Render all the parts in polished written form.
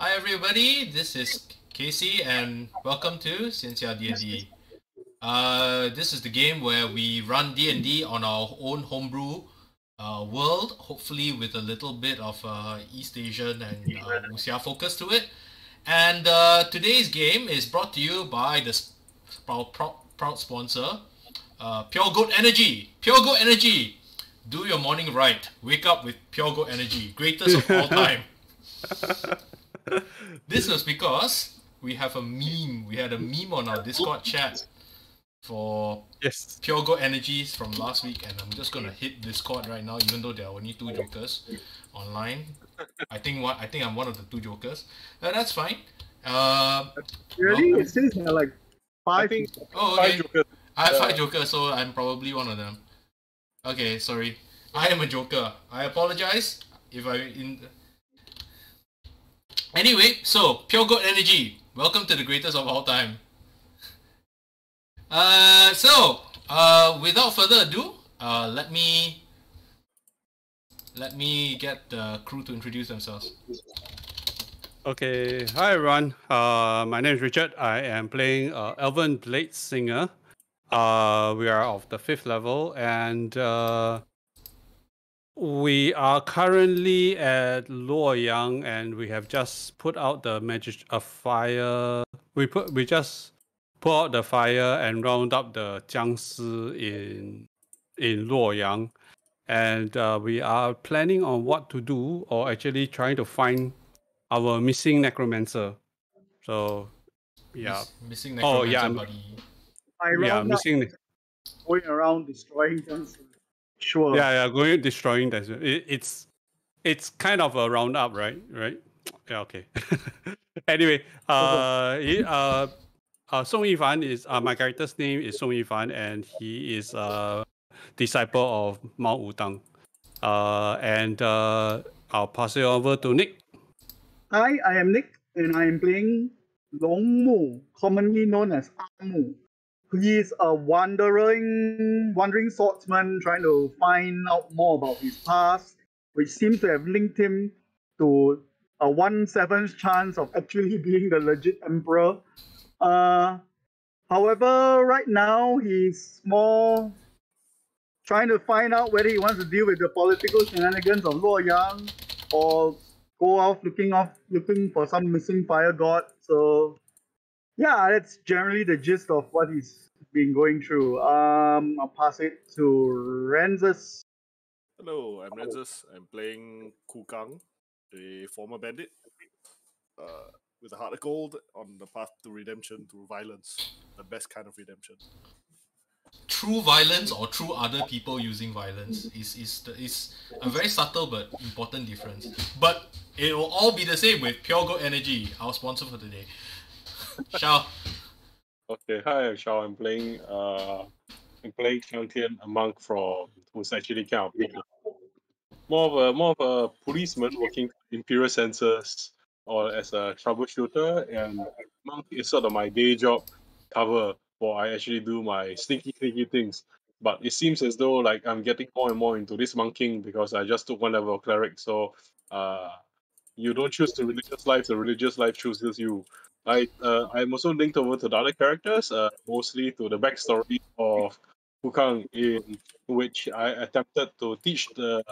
Hi everybody, this is Casey and welcome to Xianxia D&D. This is the game where we run D&D on our own homebrew world, hopefully with a little bit of East Asian and Wuxia focus to it. And today's game is brought to you by the proud sponsor, Pure Goat Energy. Pure Goat Energy! Do your morning right. Wake up with Pure Goat Energy, greatest of all time. This was because we have a meme. We had a meme on our Discord chat for Pure Goat Energies from last week, and I'm just gonna hit Discord right now, even though there are only 2 jokers online. I think I'm one of the 2 jokers. That's fine. Really? It says there are like 5. Oh, okay. 5 jokers. I have 5 jokers, so I'm probably one of them. Okay, sorry. I am a joker. I apologize if I Anyway, so Pure Goat Energy. Welcome to the greatest of all time. Without further ado, let me get the crew to introduce themselves. Okay, hi everyone. My name is Richard. I am playing Elven Bladesinger. We are of the 5th level, and we are currently at Luoyang, and we have just put out the fire. We just put out the fire and round up the Jiangshi in Luoyang, and we are planning on what to do, or actually trying to find our missing necromancer. So, yeah. Missing necromancer, buddy. Missing. Going around destroying things. Sure. Yeah, going destroying that. It's kind of a roundup, right? Yeah, okay. Anyway, Song Yifan is my character's name is Song Yifan, and he is a disciple of Mount Wudang. I'll pass it over to Nick. Hi, I am Nick, and I am playing Long Mu, commonly known as Amu. He is a wandering swordsman trying to find out more about his past, which seems to have linked him to a 1/7 chance of actually being the legit emperor. However, right now he's more trying to find out whether he wants to deal with the political shenanigans of Luoyang or go off looking for some missing fire god. So yeah, that's generally the gist of what he's been going through. I'll pass it to Renzus. Hello, I'm Renzus. I'm playing Kukang, a former bandit, with a heart of gold on the path to redemption through violence, the best kind of redemption. True violence or true other people using violence is a very subtle but important difference. But it will all be the same with Pure Goat Energy, our sponsor for today. Shao. Okay, hi, I'm Shao. I'm playing Cang Tian, a monk who's actually kind of more of a policeman working Imperial census or as a troubleshooter, and monk is sort of my day job cover where I actually do my sneaky things. But it seems as though like I'm getting more and more into this monking because I just took 1 level of cleric. So you don't choose the religious life chooses you. I'm also linked over to the other characters, mostly to the backstory of Wukang, in which I attempted to teach the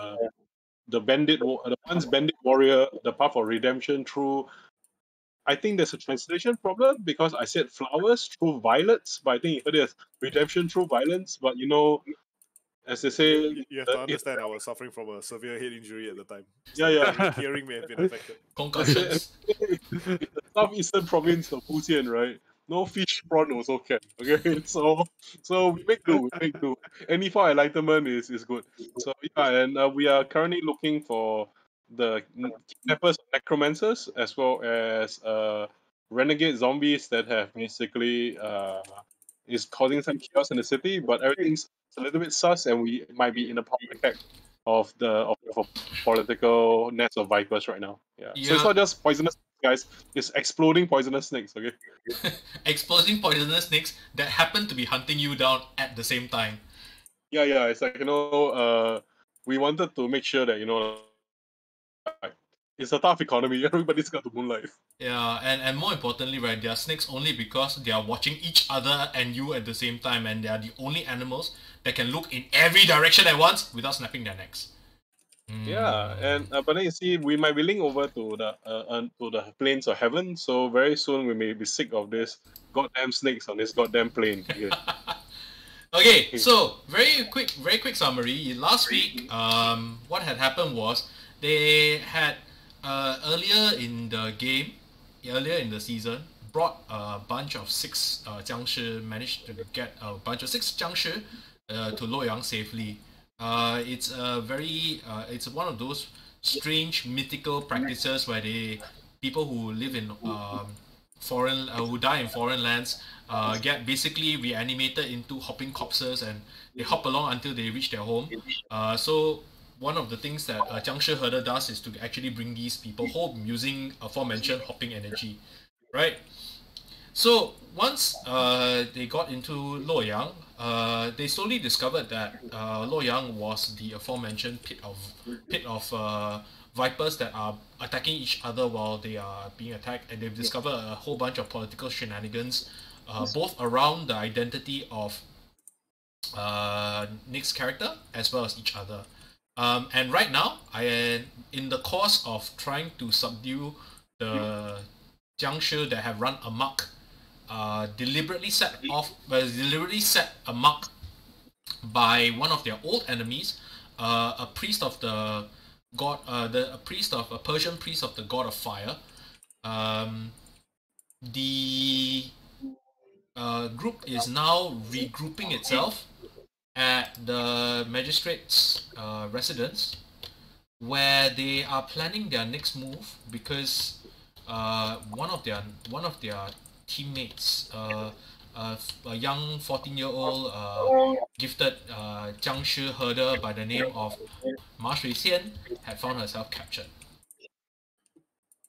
once bandit warrior the path of redemption through. I think there's a translation problem because I said flowers through violets, but I think you heard it as redemption through violence. But as they say, you have to understand I was suffering from a severe head injury at the time. Yeah. Hearing may have been affected. Concussions. The southeastern province of Fujian, right? No fish, prawn also can. Okay, so we make do. Any for enlightenment is good. So yeah, and we are currently looking for the kidnappers, necromancers, as well as renegade zombies that have basically is causing some chaos in the city, but everything's a little bit sus, and we might be in a pocket of the political nets of vipers right now. Yeah. So it's not just poisonous guys; it's exploding poisonous snakes. Okay. Exploding poisonous snakes that happen to be hunting you down at the same time. Yeah. It's like we wanted to make sure that it's a tough economy. Everybody's got to moonlight. Yeah, and more importantly, right, they are snakes only because they are watching each other and you at the same time, and they are the only animals that can look in every direction at once without snapping their necks. Yeah, and but then you see, we might be linked over to the plains of heaven. So very soon we may be sick of this goddamn snakes on this goddamn plane. Yeah. Okay, so very quick summary. Last week, what had happened was they had earlier in the season, brought a bunch of 6 Jiangshi, managed to get a bunch of 6 Jiangshi to Luoyang safely. It's it's one of those strange mythical practices where people who live in who die in foreign lands get basically reanimated into hopping corpses, and they hop along until they reach their home. So one of the things that Jiangshi Herder does is to actually bring these people home using aforementioned hopping energy, right? So once they got into Luoyang, they slowly discovered that Luoyang was the aforementioned pit of vipers that are attacking each other while they are being attacked, and they've discovered a whole bunch of political shenanigans, both around the identity of Nic's character as well as each other. And right now, in the course of trying to subdue the Jiangshi that have run amok, deliberately set amok by one of their old enemies, a priest of the god, a Persian priest of the god of fire. The group is now regrouping itself at the magistrate's residence, where they are planning their next move because one of their teammates, a young 14-year-old gifted Jiangshi herder by the name of Ma Shuixian, had found herself captured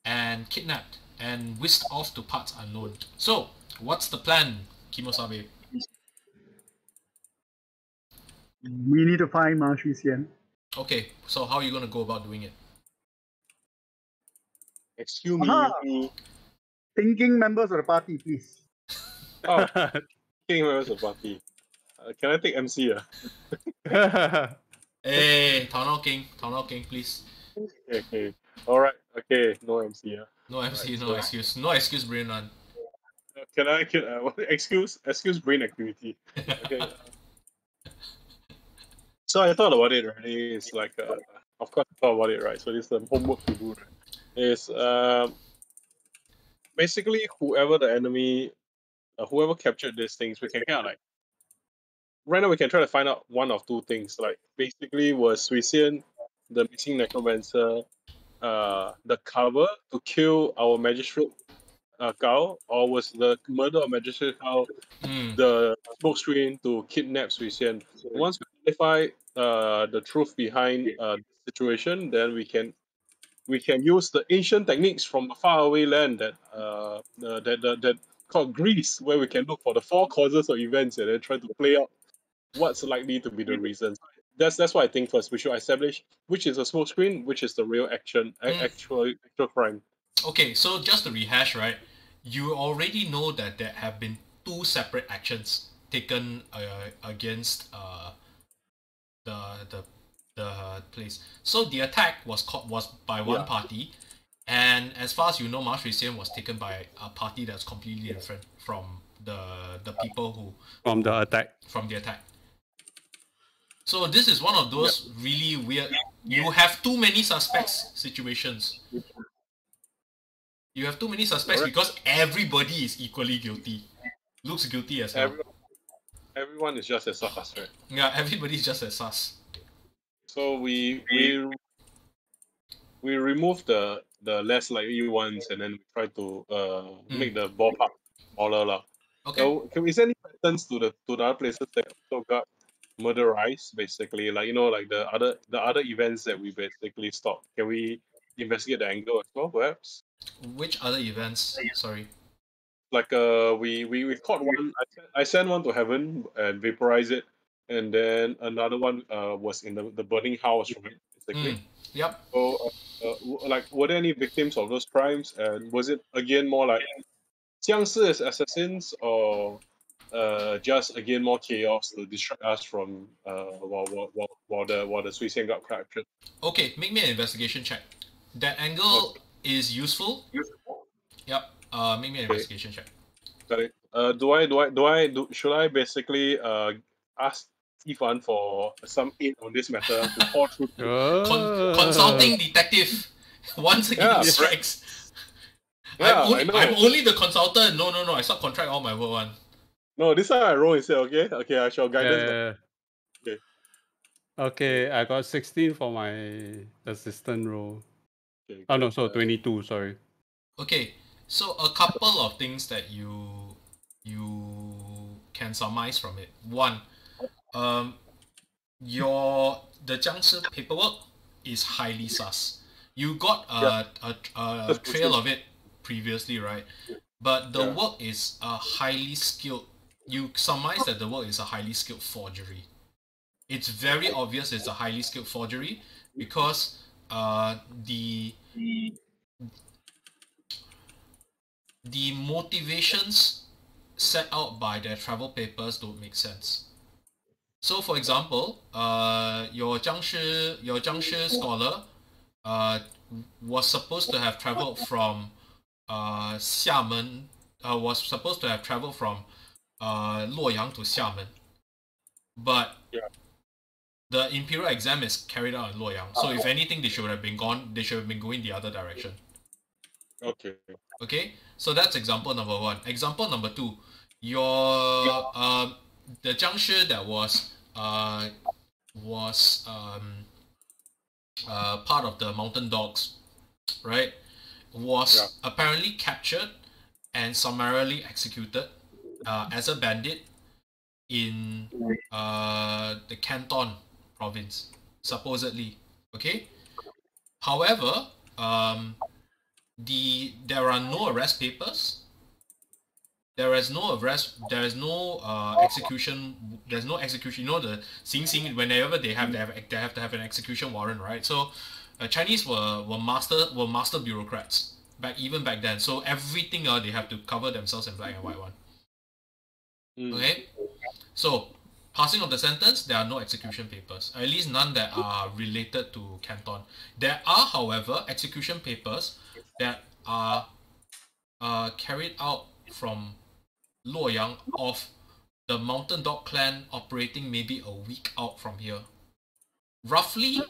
and kidnapped and whisked off to parts unknown. So, what's the plan, Kimosabe? We need to find Ma Shuixian. Okay, so how are you going to go about doing it? Excuse me. Aha! Thinking members of the party, please. Oh, thinking members of the party. Can I take MC? Hey, Town King, please. Okay. Alright, okay, no MC. No MC, Right, no so- excuse. No excuse, brain run. Can I excuse brain activity? Okay. So I thought about it already. It's like, of course I thought about it, right? So this is the homework to do, right? Is basically whoever the enemy, whoever captured these things, we can kind of like, right now we can try to find out one of two things. Like basically, was Suisian, the missing necromancer, the cover to kill our magistrate Gao, or was the murder of magistrate Gao the smoke screen to kidnap Suisian? Once we clarify the truth behind the situation, then we can use the ancient techniques from a faraway land that called Greece, where we can look for the 4 causes of events and then try to play out what's likely to be the reason. That's what I think first. We should establish which is a smoke screen, which is the real actual crime. Okay, so just to rehash, right? You already know that there have been 2 separate actions taken against the place. So the attack was by one party, and as far as you know, Ma Shuixian was taken by a party that's completely different from the people who From the attack. So this is one of those really weird. You have too many suspects situations. You have too many suspects because everybody is equally guilty. Looks guilty as hell. Everyone is just as sus, right? Yeah, everybody's just as sus. So we remove the less likely ones, and then we try to make the ballpark smaller lah. Okay. So is there any patterns to the other places that also got murderized, basically? Like, like the other events that we basically stopped. Can we investigate the angle as well, perhaps? Which other events? Sorry. Like we caught one. I sent one to heaven and vaporized it. and then another one was in the burning house, right? Exactly. Yep. So, like, were there any victims of those crimes? And was it again more like 僵尸 as assassins, or just again more chaos to distract us from while the Suicide got captured? Okay, make me an investigation check. That angle is useful. Yep. Make me an investigation check. Got it. Should I basically ask Yifan for some aid on this matter to fall through? Consulting detective. Once again, he strikes. Yeah, I'm only the consultant. No. I subcontract all my work one. No, this time I roll instead. Okay. I shall guidance. Yeah. Okay, I got 16 for my assistant role. Okay, Oh no, so 22. Sorry. Okay, so a couple of things that you can surmise from it. One, the Jiangshi paperwork is highly sus. You got a trail of it previously, right? But the work is a highly skilled. You surmise that the work is a highly skilled forgery. It's very obvious it's a highly skilled forgery because the motivations set out by their travel papers don't make sense. So, for example, your Jiangshi scholar was supposed to have traveled from Xiamen. Was supposed to have traveled from Luoyang to Xiamen, but the Imperial Exam is carried out in Luoyang. So, if anything, they should have been gone. They should have been going the other direction. Okay, so that's example number one. Example number two, your the Jiangshi that was part of the mountain dogs, right, was apparently captured and summarily executed as a bandit in the Canton province, supposedly. Okay, however, there are no arrest papers. There is no arrest. There is no execution. There's no execution. You know, the Xing whenever they have to have an execution warrant, right? So, Chinese were master bureaucrats even back then. So everything they have to cover themselves in black and white one. Okay, so passing of the sentence, there are no execution papers. At least none that are related to Canton. There are, however, execution papers that are carried out from Luoyang of the Mountain Dog clan operating maybe a week out from here. Roughly,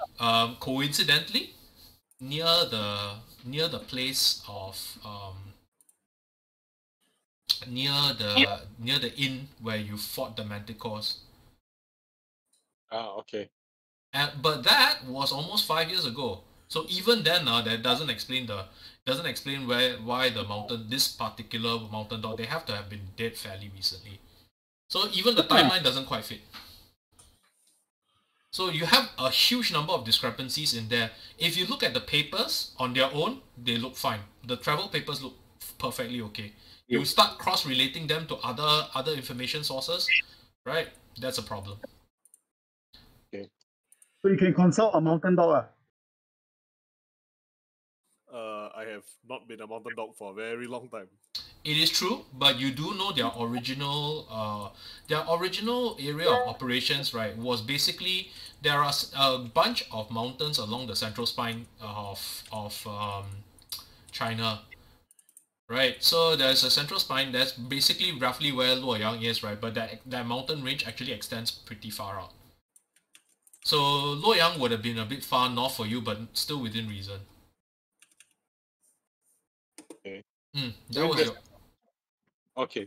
coincidentally, near the place of near the inn where you fought the Manticores. Okay. But that was almost 5 years ago. So even then, that doesn't explain why this particular mountain dog, they have to have been dead fairly recently. So even the timeline doesn't quite fit. So you have a huge number of discrepancies in there. If you look at the papers on their own, they look fine. The travel papers look perfectly okay. You start cross-relating them to other information sources, right? That's a problem. Okay. So you can consult a mountain dog. I have not been a mountain dog for a very long time. It is true, but you do know their original area of operations, right? Was basically there are a bunch of mountains along the central spine of China, right? So there's a central spine that's basically roughly where Luoyang is, right? But that mountain range actually extends pretty far out. So Luoyang would have been a bit far north for you, but still within reason. Okay. That was your... Okay.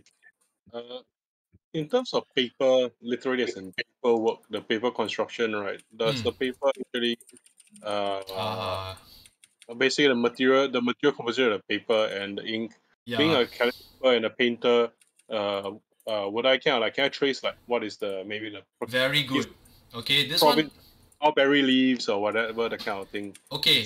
In terms of paper, literally as in paperwork, the paper construction, right? Does the paper actually basically the material composition of the paper and the ink, being a calligrapher and a painter, can I trace like what is maybe the very good. Okay, this one berry leaves or whatever, the kind of thing. Okay,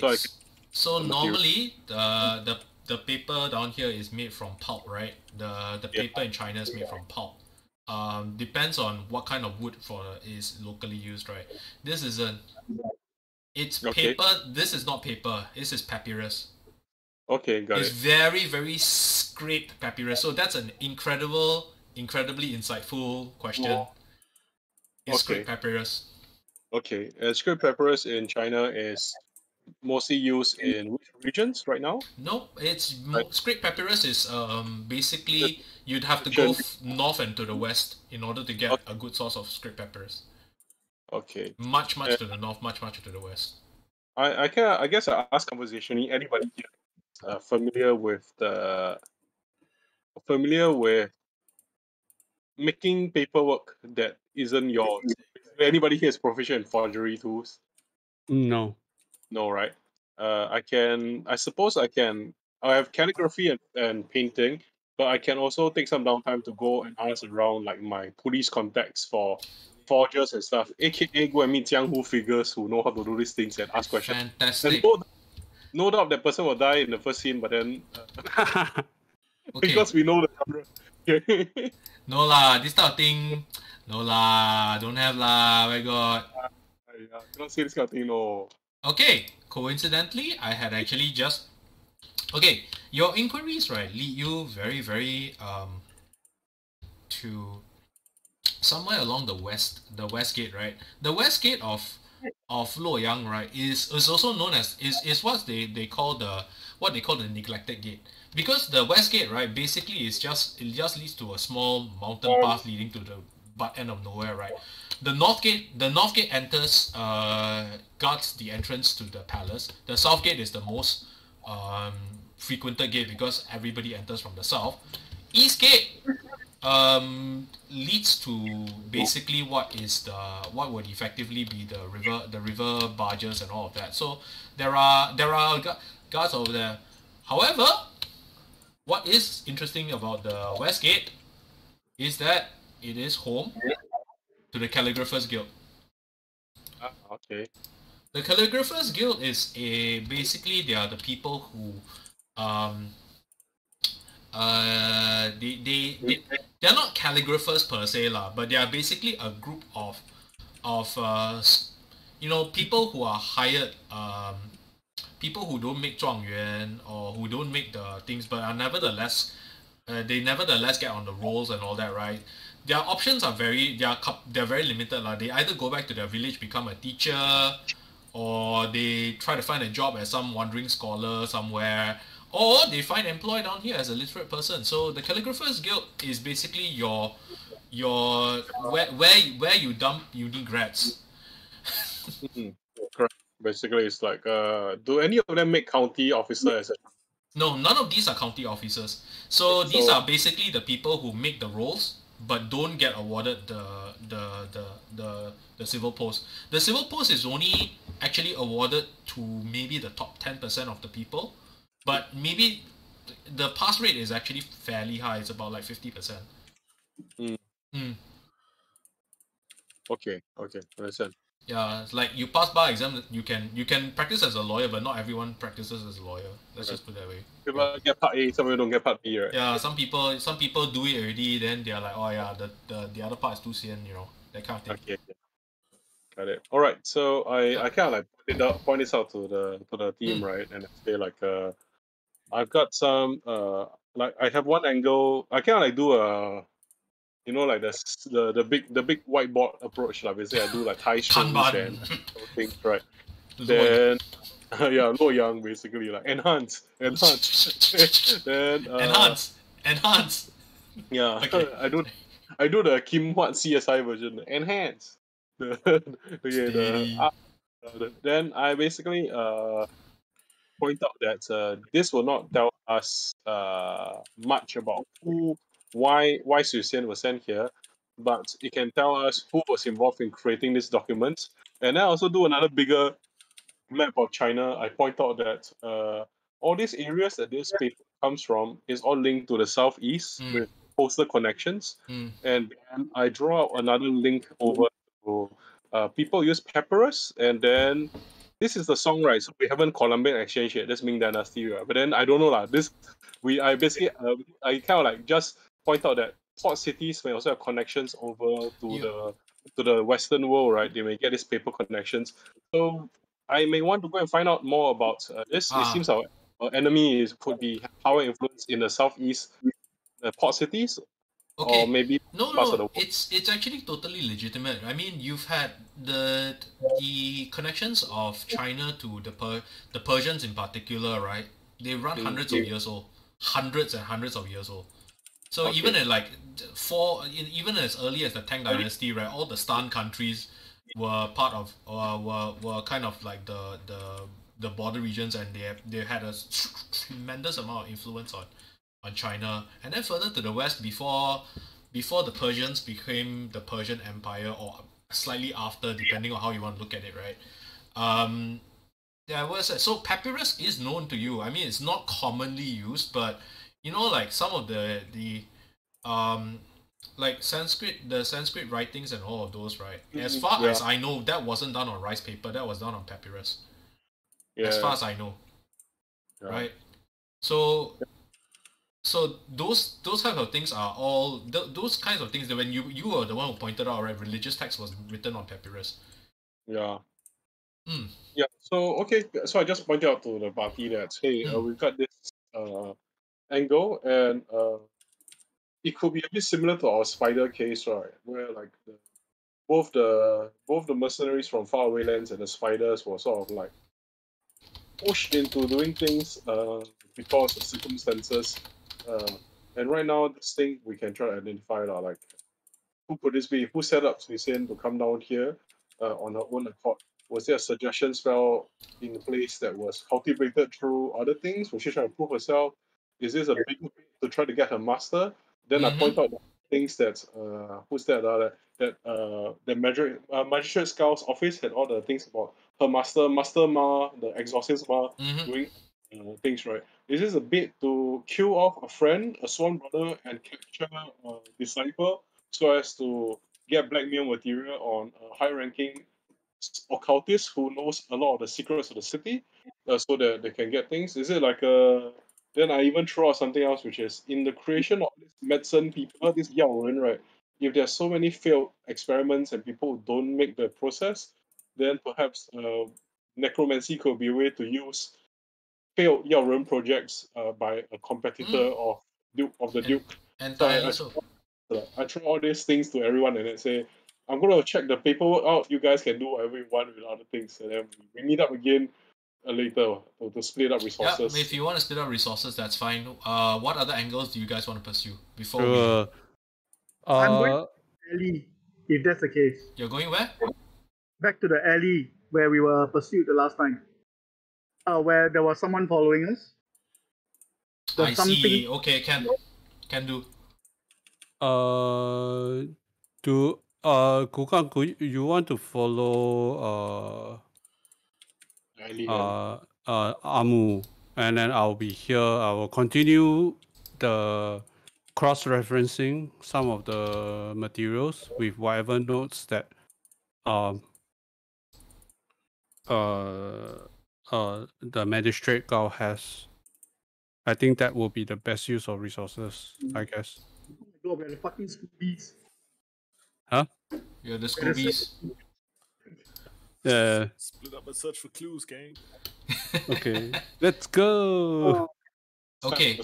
so normally the paper down here is made from pulp, right? The paper in China is made from pulp. depends on what kind of wood is locally used, right? This isn't. It's Okay. paper. This is not paper. This is papyrus. Okay, got It's it. very, very scraped papyrus. So that's an incredibly insightful question. It's scraped papyrus. Okay, script papyrus in China is mostly used in which regions right now? No, it's Right. scraped papyrus is basically you'd have to Sure. go north and to the west in order to get a good source of scraped papyrus. Okay. Much to the north, much to the west. I guess I ask conversationally. Anybody here familiar with making paperwork that isn't yours? Anybody here is proficient in forgery tools? No. No, right? I suppose I have calligraphy and painting, but I can also take some downtime to go and ask around like my police contacts for forgers and stuff, aka go and meet Jianghu figures who know how to do these things and ask questions. Fantastic. And no doubt that person will die in the first scene, but then Okay. because we know the genre. No lah, this type of thing. No lah, don't have lah. My God. I cannot say this kind of thing, no. Okay, coincidentally, I had actually just... Okay, your inquiries, right, lead you very, very, to somewhere along the west gate, right? The west gate of Luoyang, right, is also known as, is what they call the neglected gate. Because the west gate, right, basically it just leads to a small mountain path leading to the butt end of nowhere, right? The north gate enters, guards the entrance to the palace. The south gate is the most frequented gate because everybody enters from the south. East gate leads to basically what would effectively be the river barges and all of that. So there are guards over there. However, what is interesting about the west gate is that it is home to the Calligraphers Guild. Okay. The Calligraphers Guild is basically they are the people who they're not calligraphers per se lah, but they are basically a group of people who are hired, people who don't make 状元 or who don't make the things, but are nevertheless they nevertheless get on the rolls and all that, right? Their options are they're very limited lah. They either go back to their village, become a teacher, or they try to find a job as some wandering scholar somewhere, or they find employed down here as a literate person. So the Calligraphers Guild is basically your where you dump uni grads. Correct. Basically, it's like, do any of them make county officer, etc.? No, none of these are county officers. So these are basically the people who make the rolls but don't get awarded the civil post. The civil post is only actually awarded to maybe the top 10% of the people, but maybe the pass rate is actually fairly high. It's about like 50%. Okay, understand. Yeah, it's like you pass bar exam, you can practice as a lawyer, but not everyone practices as a lawyer. Let's just put it that way. People get part A, some people don't get part B, right? Yeah, some people do it already, then they're like, oh yeah, the other part is too sian, that kind of thing. Okay. Got it. All right. So I kind of like point this out to the team, right? And I say like, I've got some like I have one angle. I kind of like do a, like the big whiteboard approach. Like basically, I do like tie strings and things, right? Then yeah, Luoyang basically like enhance. Then enhance. Yeah, Okay. I do the Kim Huat CSI version. Enhance. Then I basically point out that this will not tell us much about why Xu Xian was sent here, but it can tell us who was involved in creating this document. And I also do another bigger map of China. I point out that all these areas that this paper comes from is all linked to the southeast with postal connections. And then I draw out another link over to people use papyrus, and then this is the song, right? So we haven't Columbian exchange yet. That's Ming Dynasty, right? But then I don't know lah. I kind of like just point out that port cities may also have connections over to the Western world, right? They may get these paper connections. So I may want to go and find out more about this. It seems our enemy could be power influence in the southeast port cities, or maybe parts of the world. It's actually totally legitimate. I mean, you've had the connections of China to the Persians in particular, right? They run hundreds of years old, hundreds and hundreds of years old. So even in like even as early as the Tang Dynasty, right? All the Stan countries were part of, were kind of like the border regions, and they had a tremendous amount of influence on China. And then further to the west, before the Persians became the Persian Empire, or slightly after, depending on how you want to look at it, right? There was so papyrus is known to you. I mean, it's not commonly used, but you know, like some of the like the Sanskrit writings and all of those, right? As far as I know, that wasn't done on rice paper. That was done on papyrus. As far as I know, right? So those types of things are all those kinds of things that when you were the one who pointed out, right? Religious text was written on papyrus. Yeah. Yeah. So so I just pointed out to the party that we've got this angle, and it could be a bit similar to our spider case, right? Where like both the mercenaries from faraway lands and the spiders were sort of like pushed into doing things because of circumstances. And right now, this thing we can try to identify like who could this be? Who set up Suisin to come down here on her own accord? Was there a suggestion spell in place that was cultivated through other things? Was she trying to prove herself? Is this a big way to try to get her master? Then I point out things that who's that? The Magistrate Skull's office had all the things about her master Ma, the exorcist Ma, doing things, right? Is this a bit to kill off a friend, a sworn brother, and capture a disciple so as to get blackmail material on a high-ranking occultist who knows a lot of the secrets of the city, so that they can get things? Is it like a... Then I even throw out something else, which is in the creation of this medicine people, this Yao Ren, right? If there's so many failed experiments and people who don't make the process, then perhaps necromancy could be a way to use failed Yao Ren projects by a competitor of the Duke. So I throw all these things to everyone and then say, I'm going to check the paperwork out. You guys can do whatever you want with other things. And then we meet up again later to split up resources. Yeah, if you want to split up resources, that's fine. What other angles do you guys want to pursue before I'm going to the alley, if that's the case. You're going where? Back to the alley where we were pursued the last time. Where there was someone following us. I see. Okay, can do. Kukang, you want to follow Amu, and then I'll be here. I will continue the cross-referencing some of the materials with whatever notes that the magistrate guy has. I think that will be the best use of resources, I guess. Oh my god, we're the fucking Scoobies. Huh? You're the Scoobies. Yeah. Split up and search for clues, gang. Okay, let's go. Okay.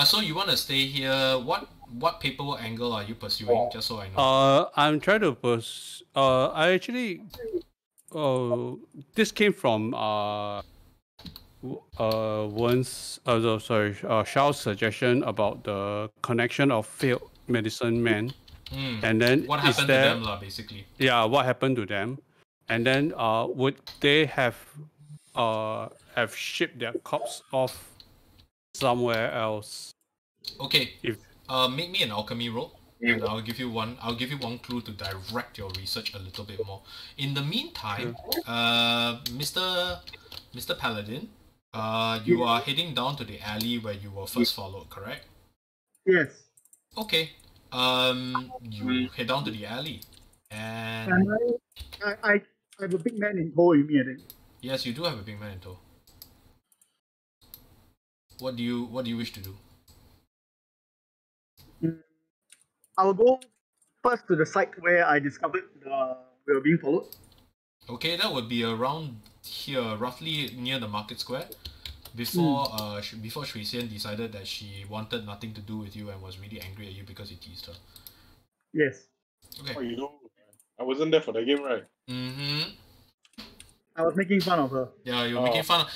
So you want to stay here? What paperwork angle are you pursuing? Just so I know. I'm trying to pursue. I actually. This came from Shao's suggestion about the connection of failed medicine men. And then what happened to them, basically? Yeah, what happened to them? And then would they have shipped their corpse off somewhere else? Okay. Make me an alchemy roll, and I'll give you one clue to direct your research a little bit more. In the meantime, Mr. Paladin, you are heading down to the alley where you were first followed, correct? Yes. Okay. You head down to the alley, and I have a big man in tow with me, I think. Yes, you do have a big man in tow. What do you wish to do? I'll go first to the site where I discovered we were being followed. Okay, that would be around here, roughly near the market square. Before before Shui Xian decided that she wanted nothing to do with you and was really angry at you because you teased her. Yes. Okay. Oh, you know, I wasn't there for the game, right? Mm-hmm. I was making fun of her. Yeah, you were making fun of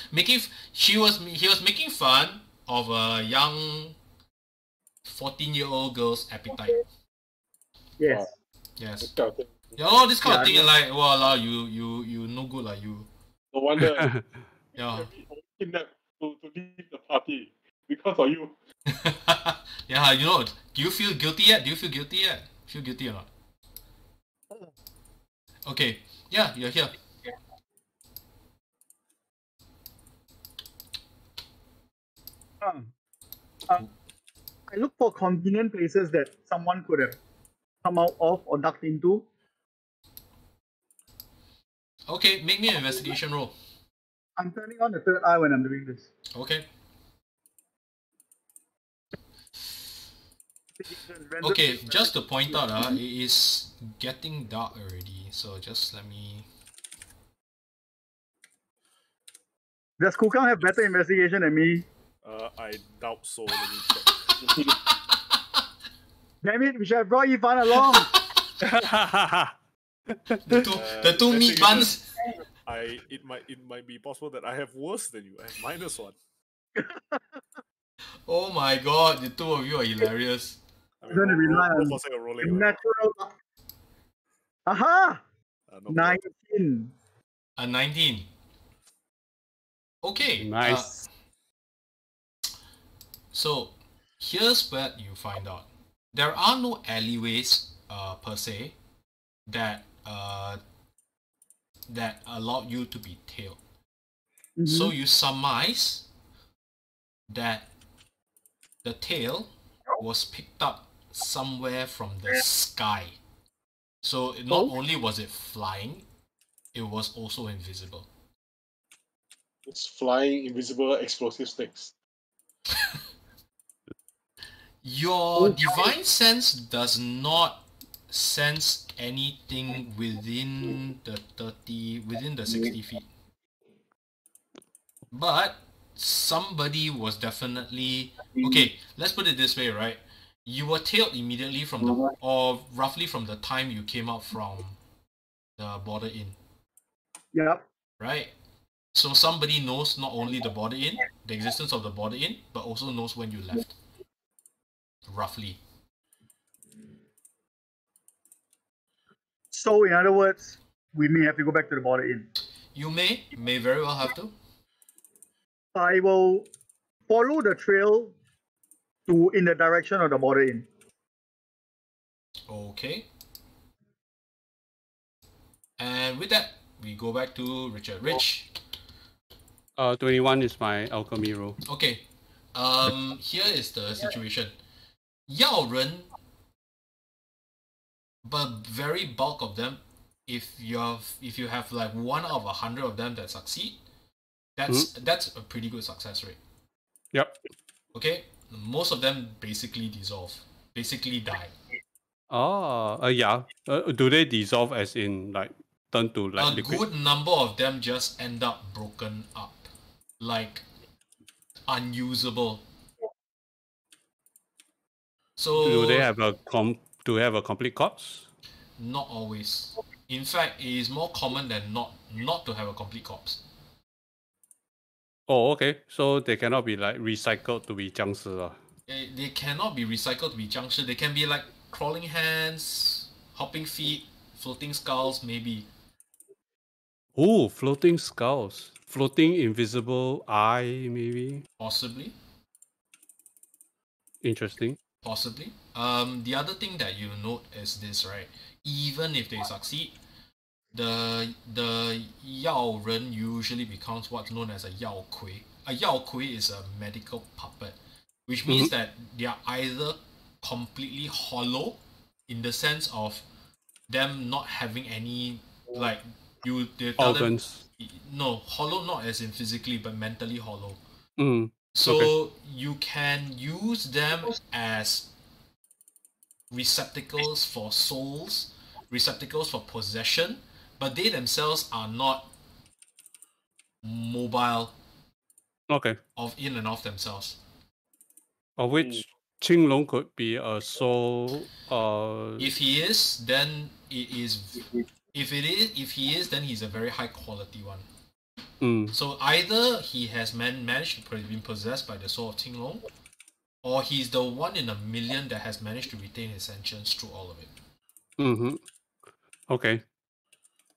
he was making fun of a young 14-year-old girl's appetite. Yes. Yes. This kind of thing. Yeah, this kind of Yeah, thing like wow, you no good like you. No wonder Yeah. kidnapped to leave the party because of you. Yeah, you know, do you feel guilty yet? Feel guilty or not? Okay. Yeah, you're here. I look for convenient places that someone could have come out of or ducked into. Okay, make me an investigation roll. I'm turning on the third eye when I'm doing this. Okay. Okay, just to point out, it is getting dark already, so just let me... Does Kukang have better investigation than me? I doubt so. Let me check. Damn it, we should have brought Yifan along. the two meat buns. It might be possible that I have worse than you. I have -1. Oh my god, the two of you are hilarious. I'm going to rely on rolling. natural. Aha! No 19. A 19. Okay. Nice. So here's what you find out. There are no alleyways per se that that allow you to be tailed. So you surmise that the tail was picked up somewhere from the sky. So not only was it flying, it was also invisible. It's flying invisible explosive snakes. Your divine sense does not sense anything within the 60 feet. But somebody was definitely okay. Let's put it this way, right? You were tailed immediately from roughly from the time you came out from the border inn. Yep. Right? So somebody knows not only the border inn, the existence of the border inn, but also knows when you left. Roughly. So in other words, we may have to go back to the border inn. You may very well have to. I will follow the trail in the direction of the border inn. Okay. And with that, we go back to Richard. Rich. 21 is my alchemy roll. Okay. Here is the situation. Yao Ren, but very bulk of them, if you have like 1 out of 100 of them that succeed, that's a pretty good success rate. Yep. Okay? Most of them basically dissolve. Basically die. Oh, yeah. Do they dissolve as in like turn to like a liquid? good number of them just end up broken up. Like unusable. So Do they have a complete corpse? Not always. In fact, it is more common than not to have a complete corpse. Oh, okay. So they cannot be like recycled to be 僵尸lah. They cannot be recycled to be 僵尸. They can be like crawling hands, hopping feet, floating skulls, maybe. Oh, floating skulls. Floating invisible eye, maybe. Possibly. Interesting. Possibly. The other thing that you note is this, right? Even if they succeed, the Yao Ren usually becomes what's known as a Yao Kui. A Yao Kui is a medical puppet, which means that they are either completely hollow, in the sense of them not having any like they tell organs. No, hollow not as in physically, but mentally hollow. Mm. So Okay. you can use them as receptacles for souls, receptacles for possession, but they themselves are not mobile Okay. of in and of themselves. Of which Qinglong could be a soul. If he is, then it is. If he is, then he's a very high quality one. So either he has managed to be possessed by the soul of Qinglong, or he's the one in a million that has managed to retain his sentience through all of it. Okay.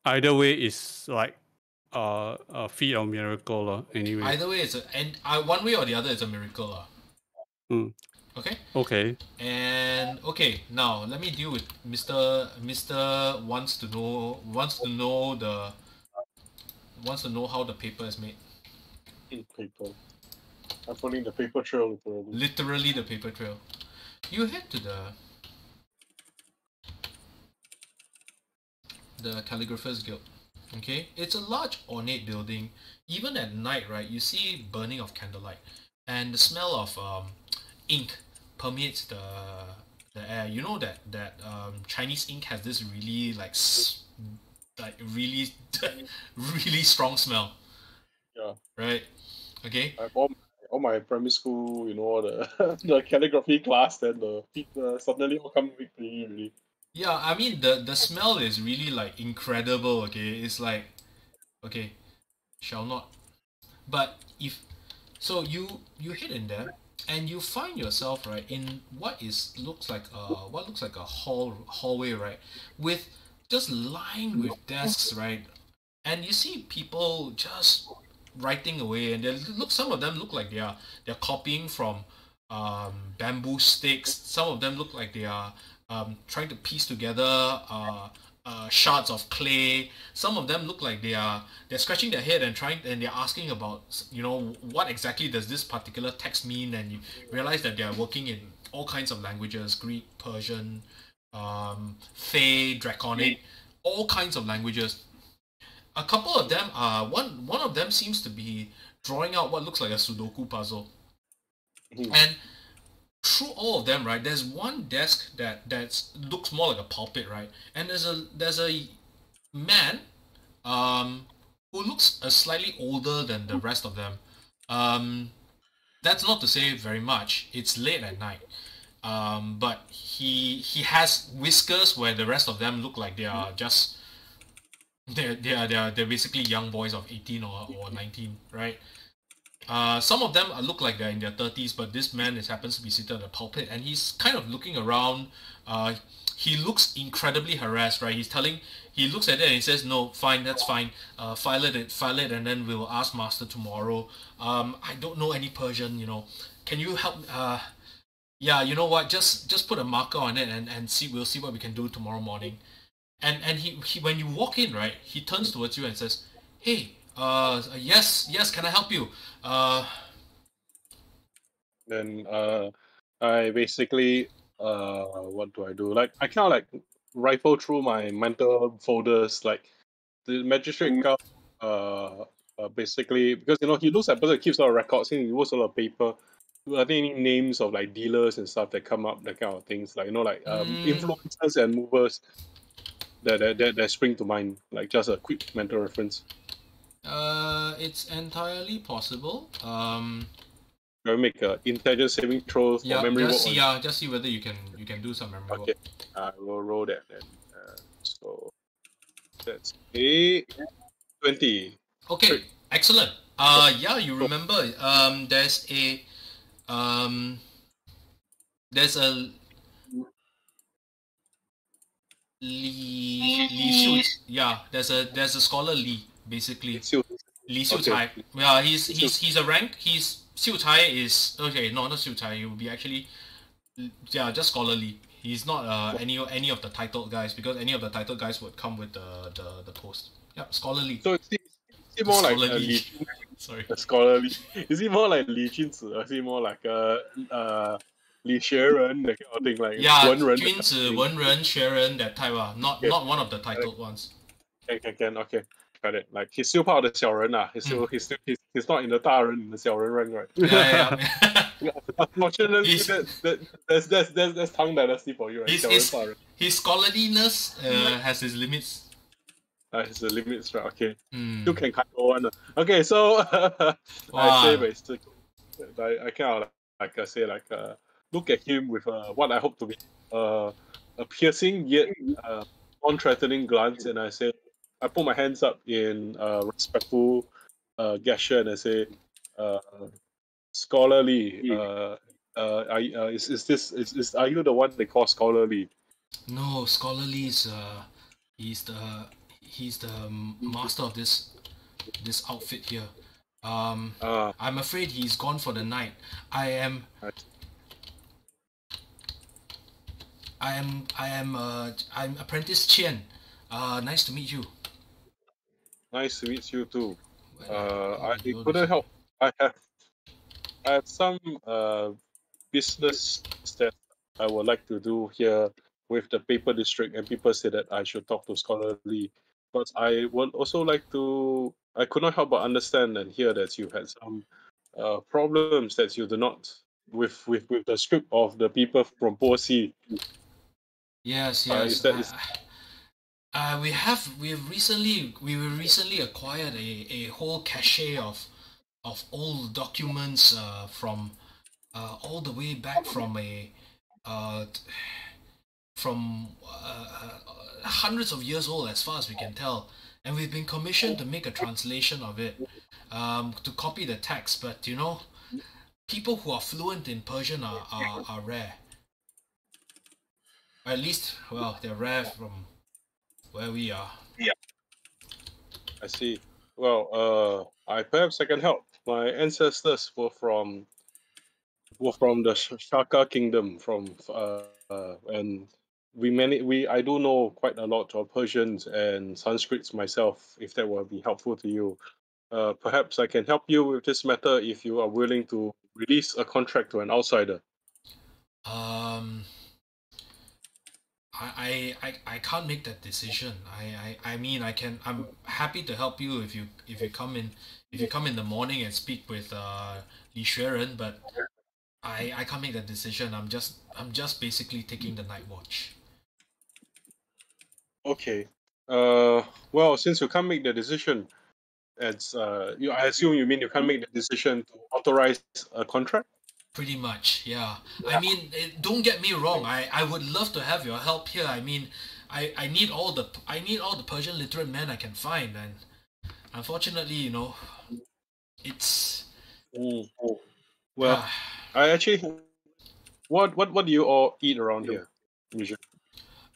Either way is like a feat of miracle anyway. Either way, one way or the other, it's a miracle. Okay. Okay. And okay, now let me deal with Mr. wants to know how the paper is made. Paper. I'm following the paper trail literally. Literally the paper trail. You head to the Calligrapher's Guild. Okay, it's a large ornate building. Even at night, right, you see burning of candlelight, and the smell of ink permeates the air. You know that Chinese ink has this really really really strong smell. Yeah. Right. Okay. All my primary school, the calligraphy class, then the people suddenly all come with me really. Yeah, I mean the smell is really like incredible. Okay, it's like, okay, shall not. But if so, you hit in there and you find yourself right in what looks like a hallway, right, with just lined with desks, right, and you see people just writing away, and some of them look like they're copying from bamboo sticks. Some of them look like they are trying to piece together shards of clay. Some of them look like they're scratching their head and they're asking about, what exactly does this particular text mean, and you realize that they're working in all kinds of languages: Greek, Persian, Fey, Draconic, all kinds of languages. A couple of them are one of them seems to be drawing out what looks like a Sudoku puzzle. And through all of them, right, there's one desk that looks more like a pulpit, right? And there's a man who looks slightly older than the rest of them. That's not to say very much. It's late at night. But he has whiskers where the rest of them look like they are just they're basically young boys of 18 or 19, right? Some of them look like they're in their 30s, but this man happens to be seated at the pulpit, and he's kind of looking around. He looks incredibly harassed, right? He looks at it and he says, "No, fine, that's fine. File it, and then we'll ask Master tomorrow. I don't know any Persian, Can you help? Yeah, you know what? Just put a marker on it and we'll see what we can do tomorrow morning." And he when you walk in, right, he turns towards you and says, "Hey, yes, can I help you?" Then I basically what do I do? Like I kind of like rifle through my mental folders, like the magistrate guard. Basically because he looks at person, keeps a lot of records, and he works a lot of paper. I think any names of like dealers and stuff that come up, that kind of things, like influencers and movers that spring to mind, like just a quick mental reference. It's entirely possible. I make an intelligence saving throw for memory work. Just see whether you can do some memory work. I will roll that then. So that's a 20. Okay, Great. Excellent. You remember. There's a Li Xiu. Yeah, there's a scholar Li, basically. Li Xiu Cai. Yeah, he's a rank. He's Xiu Cai is okay. No, not Xiu Cai. He will be actually, just scholar Li. He's not any of the titled guys, because any of the titled guys would come with the post. Yeah, scholar Li. So is he more like Li? Sorry. A scholarly. Is he more like Li Junzi? Or is he more like Li Xueren, that kind of thing? Like Junzi, Wenren, Xueren, that type. Not one of the titled ones. Can. Okay. Got it. Like he's still part of the 小人 He's not in the 大人 in the 小人 rank, right? Yeah. Unfortunately, He's- that's Tang Dynasty for you, right? His scholarliness has his limits. It's the limits, right? Okay. Hmm. You can cut one. Okay, so I Wow. say basically, I kind of look at him with what I hope to be a piercing yet non-threatening glance, and I put my hands up in respectful gesture, and I say, scholarly. Are you the one they call scholarly? No, scholarly is he's the master of this outfit here. I'm afraid he's gone for the night. I'm Apprentice Qian. Nice to meet you. Nice to meet you too. I you're couldn't the- help. I have some business that I would like to do here with the paper district, and people say that I should talk to Scholarly. But I would also like to. I could not help but understand and hear that you had some problems that you do not with the script of the people from Posi. Yes, Is yes. that We've recently acquired a whole cache of old documents from all the way back from hundreds of years old, as far as we can tell, and we've been commissioned to make a translation of it, to copy the text. But you know, people who are fluent in Persian are rare. Or at least, well, they're rare from where we are. I see. Well, I perhaps I can help. My ancestors were from the Shaka kingdom, and I do know quite a lot of Persians and Sanskrits myself. If that will be helpful to you, perhaps I can help you with this matter if you are willing to release a contract to an outsider. I can't make that decision. I mean I'm happy to help you if you come in the morning and speak with Li Xueren, but I can't make that decision. I'm just basically taking the night watch. Okay. Well, since you can't make the decision, I assume you mean you can't make the decision to authorize a contract. Pretty much, yeah. I mean, don't get me wrong. I would love to have your help here. I mean, I need all the Persian literate men I can find, and unfortunately, you know, it's Well, I actually, what do you all eat around here usually?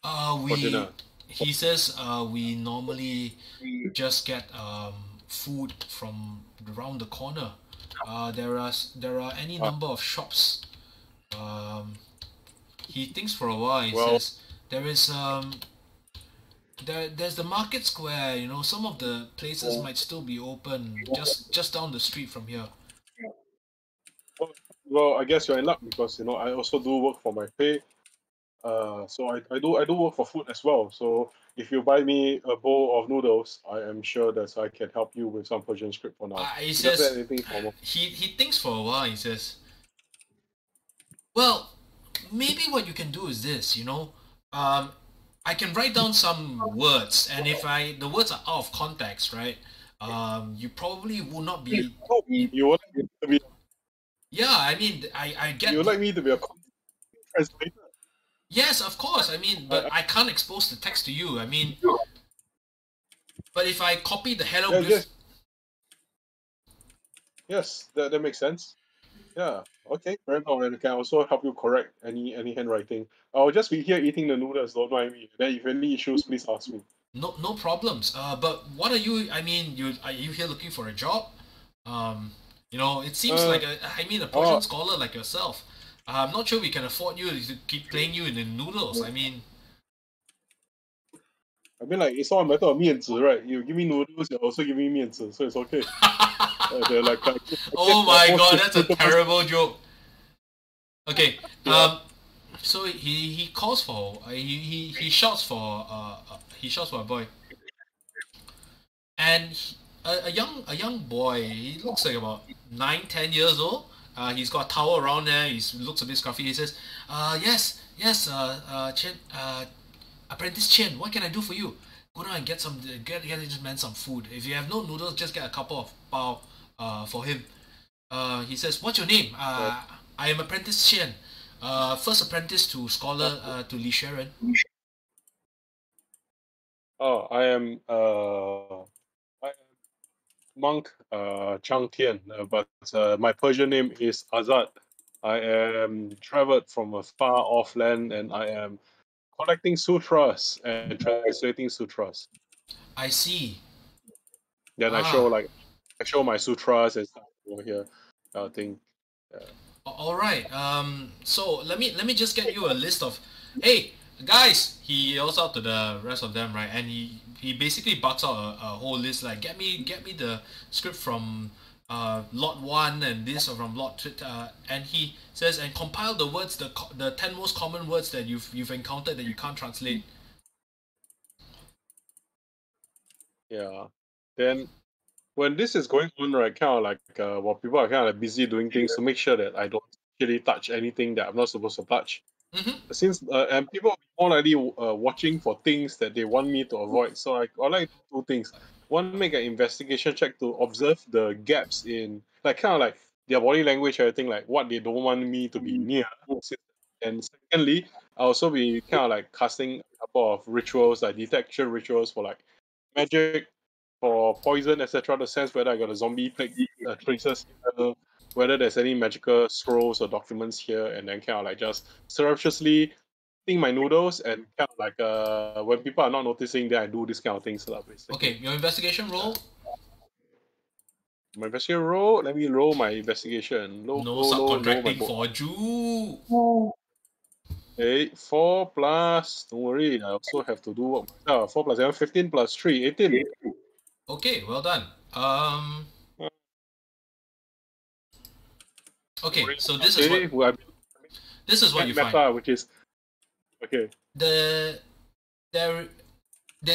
For dinner? He says we normally just get food from around the corner. There are any number of shops. He thinks for a while. He says there is there's the market square. You know, some of the places might still be open just down the street from here. Well, I guess you're in luck because I also do work for my pay. So I do work for food as well. So if you buy me a bowl of noodles, I am sure that I can help you with some Persian script for now. He Is says there anything formal? he thinks for a while. He says, well, maybe what you can do is this. You know, I can write down some words, and if the words are out of context, right? You probably will not be. You would like me to be? Yeah, I mean, I get. You would like me to be a translator? Yes, of course. I mean, but I can't expose the text to you. I mean, but if I copy the hieroglyphs. Yes, that makes sense. Yeah. Okay. Very well. And I can also help you correct any handwriting. I'll just be here eating the noodles. Don't mind me. Then if any issues, please ask me. No problems. But what are you? I mean, are you here looking for a job? You know, it seems like a Persian scholar like yourself. I'm not sure we can afford you to keep playing you in the noodles. I mean, like it's all a matter of 面子, right? You give me noodles, you also give me 面子, so it's okay. They're like, oh my god, that's a terrible joke. Okay. So he calls for he shouts for a boy, and a young boy. He looks like about 9-10 years old. He's got a towel around there. He looks a bit scruffy. He says, yes, Chen, Apprentice Chen, what can I do for you? Go down and get this man some food. If you have no noodles, just get a couple of bao for him. He says, what's your name? I am Apprentice Chen. First apprentice to Scholar to Li Sharon. Oh, I am Monk Cang Tian, but my Persian name is Azad. I am traveled from a far off land, and I am collecting sutras and translating sutras. I see. Then I show my sutras and stuff over here. Thing. All right. So let me just get you a list of, hey guys. He yells out to the rest of them, right? And he basically barks out a whole list like, get me the script from Lot 1 and this from Lot 2, and he says, and compile the words, the 10 most common words that you've encountered that you can't translate. Yeah. Then when this is going on, right, kind of like while people are kind of busy doing things to make sure that I don't actually touch anything that I'm not supposed to touch. Since and people are more likely watching for things that they want me to avoid, so I like two things. One, make an investigation check to observe the gaps in, like, kind of like their body language, everything, like what they don't want me to be near. And secondly, I'll also be kind of like casting a couple of rituals, like detection rituals for like magic, for poison, etc. To sense whether I got a zombie plague traces here, whether there's any magical scrolls or documents here, and then kind of like just surreptitiously eating my noodles, and kind of like when people are not noticing, then I do this kind of things. Basically. Okay, your investigation roll. My investigation roll. Let me roll my investigation. No subcontracting for Jew. Okay, 4 plus. Don't worry, I also have to do work myself. 4 plus 7, 15 plus 3, 18. Okay, well done. Okay, so this is what you find. Which is okay. There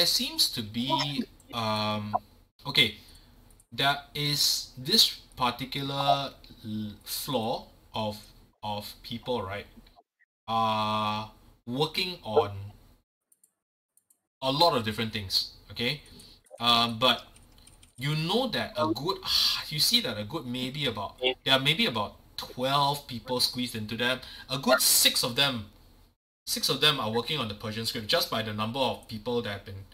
seems to be okay. There is this particular floor of people, right? Working on a lot of different things. Okay, but you know that you see that there are maybe about 12 people squeezed into them. A good 6 of them are working on the Persian script just by the number of people that have been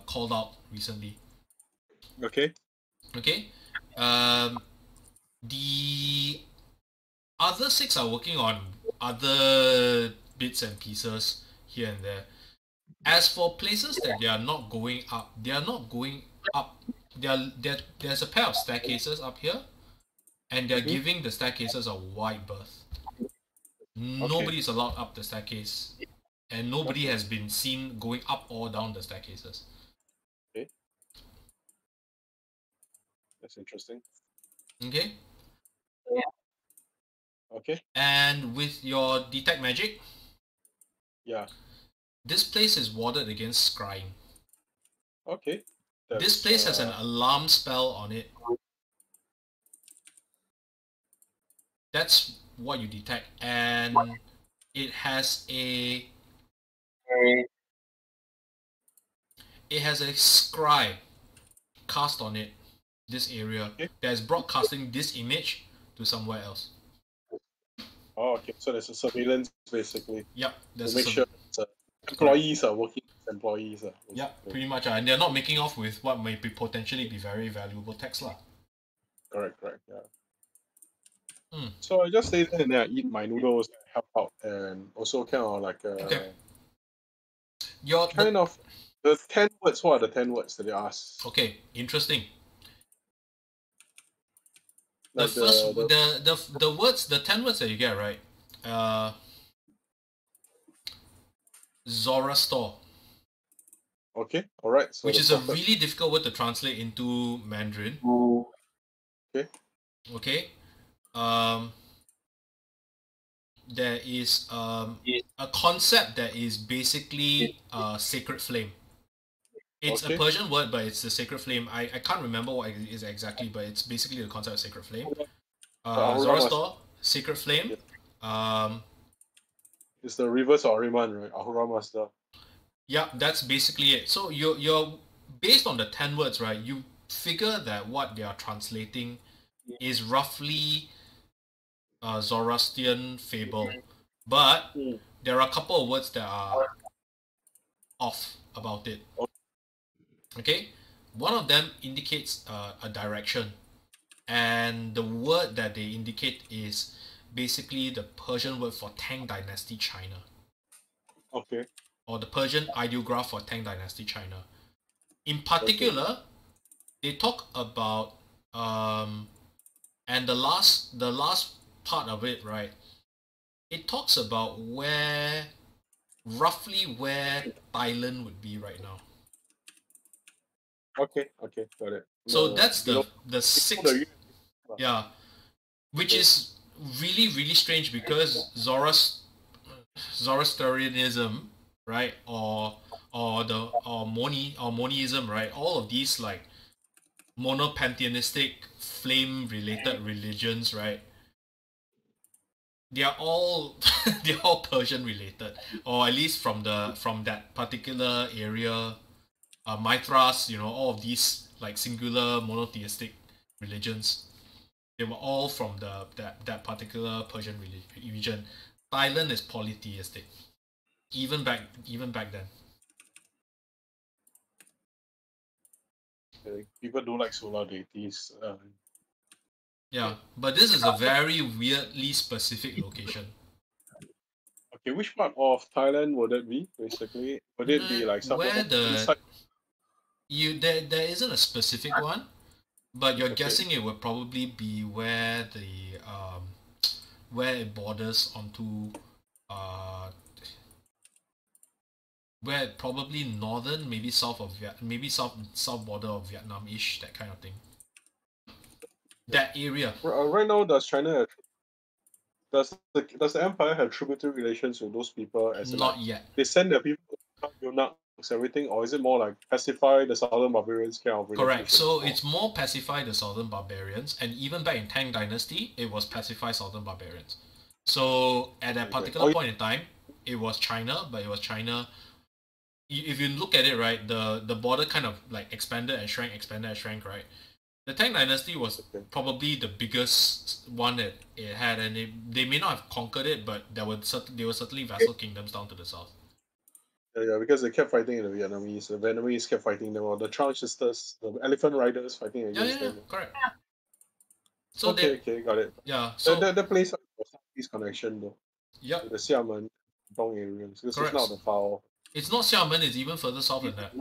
called out recently. Okay. The other 6 are working on other bits and pieces here and there. As for places that they are not going up. There's a pair of staircases up here, and they're giving the staircases a wide berth. Nobody is allowed up the staircase, and nobody has been seen going up or down the staircases. Okay. That's interesting. Okay. Okay. And with your detect magic, this place is warded against scrying. Okay. This place has an alarm spell on it. That's what you detect, and it has a scry cast on it. This area that's broadcasting this image to somewhere else. Oh, okay. So there's a surveillance basically. Yep. To make sure employees are working as employees. Yep, pretty much. And they're not making off with what may potentially be very valuable text. Correct, yeah. So I just stay there and then I eat my noodles, help out, and also kind of like the 10 words. What are the 10 words that they ask? Okay, interesting. Like the words, the 10 words that you get, right? Zoroaster. Okay, alright. So which is a really difficult word to translate into Mandarin. Okay. There is a concept that is basically sacred flame. It's a Persian word, but it's the sacred flame. I can't remember what it is exactly, but it's basically the concept of sacred flame. Ahura Zoroaster, Sacred Flame. It's the reverse of Ahriman, right? Ahura Master. Yeah, that's basically it. So you're based on the 10 words, right? You figure that what they are translating is roughly Zoroastrian fable, but there are a couple of words that are off about it. Okay, one of them indicates a direction, and the word that they indicate is basically the Persian word for Tang Dynasty China. Okay. Or the Persian ideograph for Tang Dynasty China. In particular, they talk about and the last part of it, right? It talks about roughly where Thailand would be right now. Okay, got it. So that's the sixth, yeah, which is really strange because Zoroastrianism, right, or Monism, right, all of these like monopantheistic flame related religions, right, they are all Persian related, or at least from that particular area. Mithras, all of these like singular monotheistic religions, they were all from that particular Persian region. Thailand is polytheistic, even back then. People do like solar deities. Yeah, but this is a very weirdly specific location. Okay, which part of Thailand would it be, basically? Would it be like somewhere where inside? There isn't a specific one, but you're guessing it would probably be where it borders onto where probably northern, maybe south border of Vietnam-ish, that kind of thing. That area. Right now, does China does the empire have tributary relations with those people? Not yet. They send their people to Yunnan, everything, or is it more like pacify the southern barbarians kind of? Correct. So it's more pacify the southern barbarians, and even back in Tang Dynasty, it was pacify southern barbarians. So at that particular point in time, it was China, but it was China. If you look at it, right, the border kind of like expanded and shrank, right? The Tang Dynasty was probably the biggest one that it had, and they may not have conquered it, but they were certainly vassal kingdoms down to the south. Yeah, because they kept fighting the Vietnamese. The Vietnamese kept fighting them, or the Trang sisters, the elephant riders fighting against them. Correct. So okay, got it. Yeah, so that place has a southeast connection though. Yeah. The Xiamen, Dong areas. Because it's not the far. It's not Xiamen, it's even further south than that.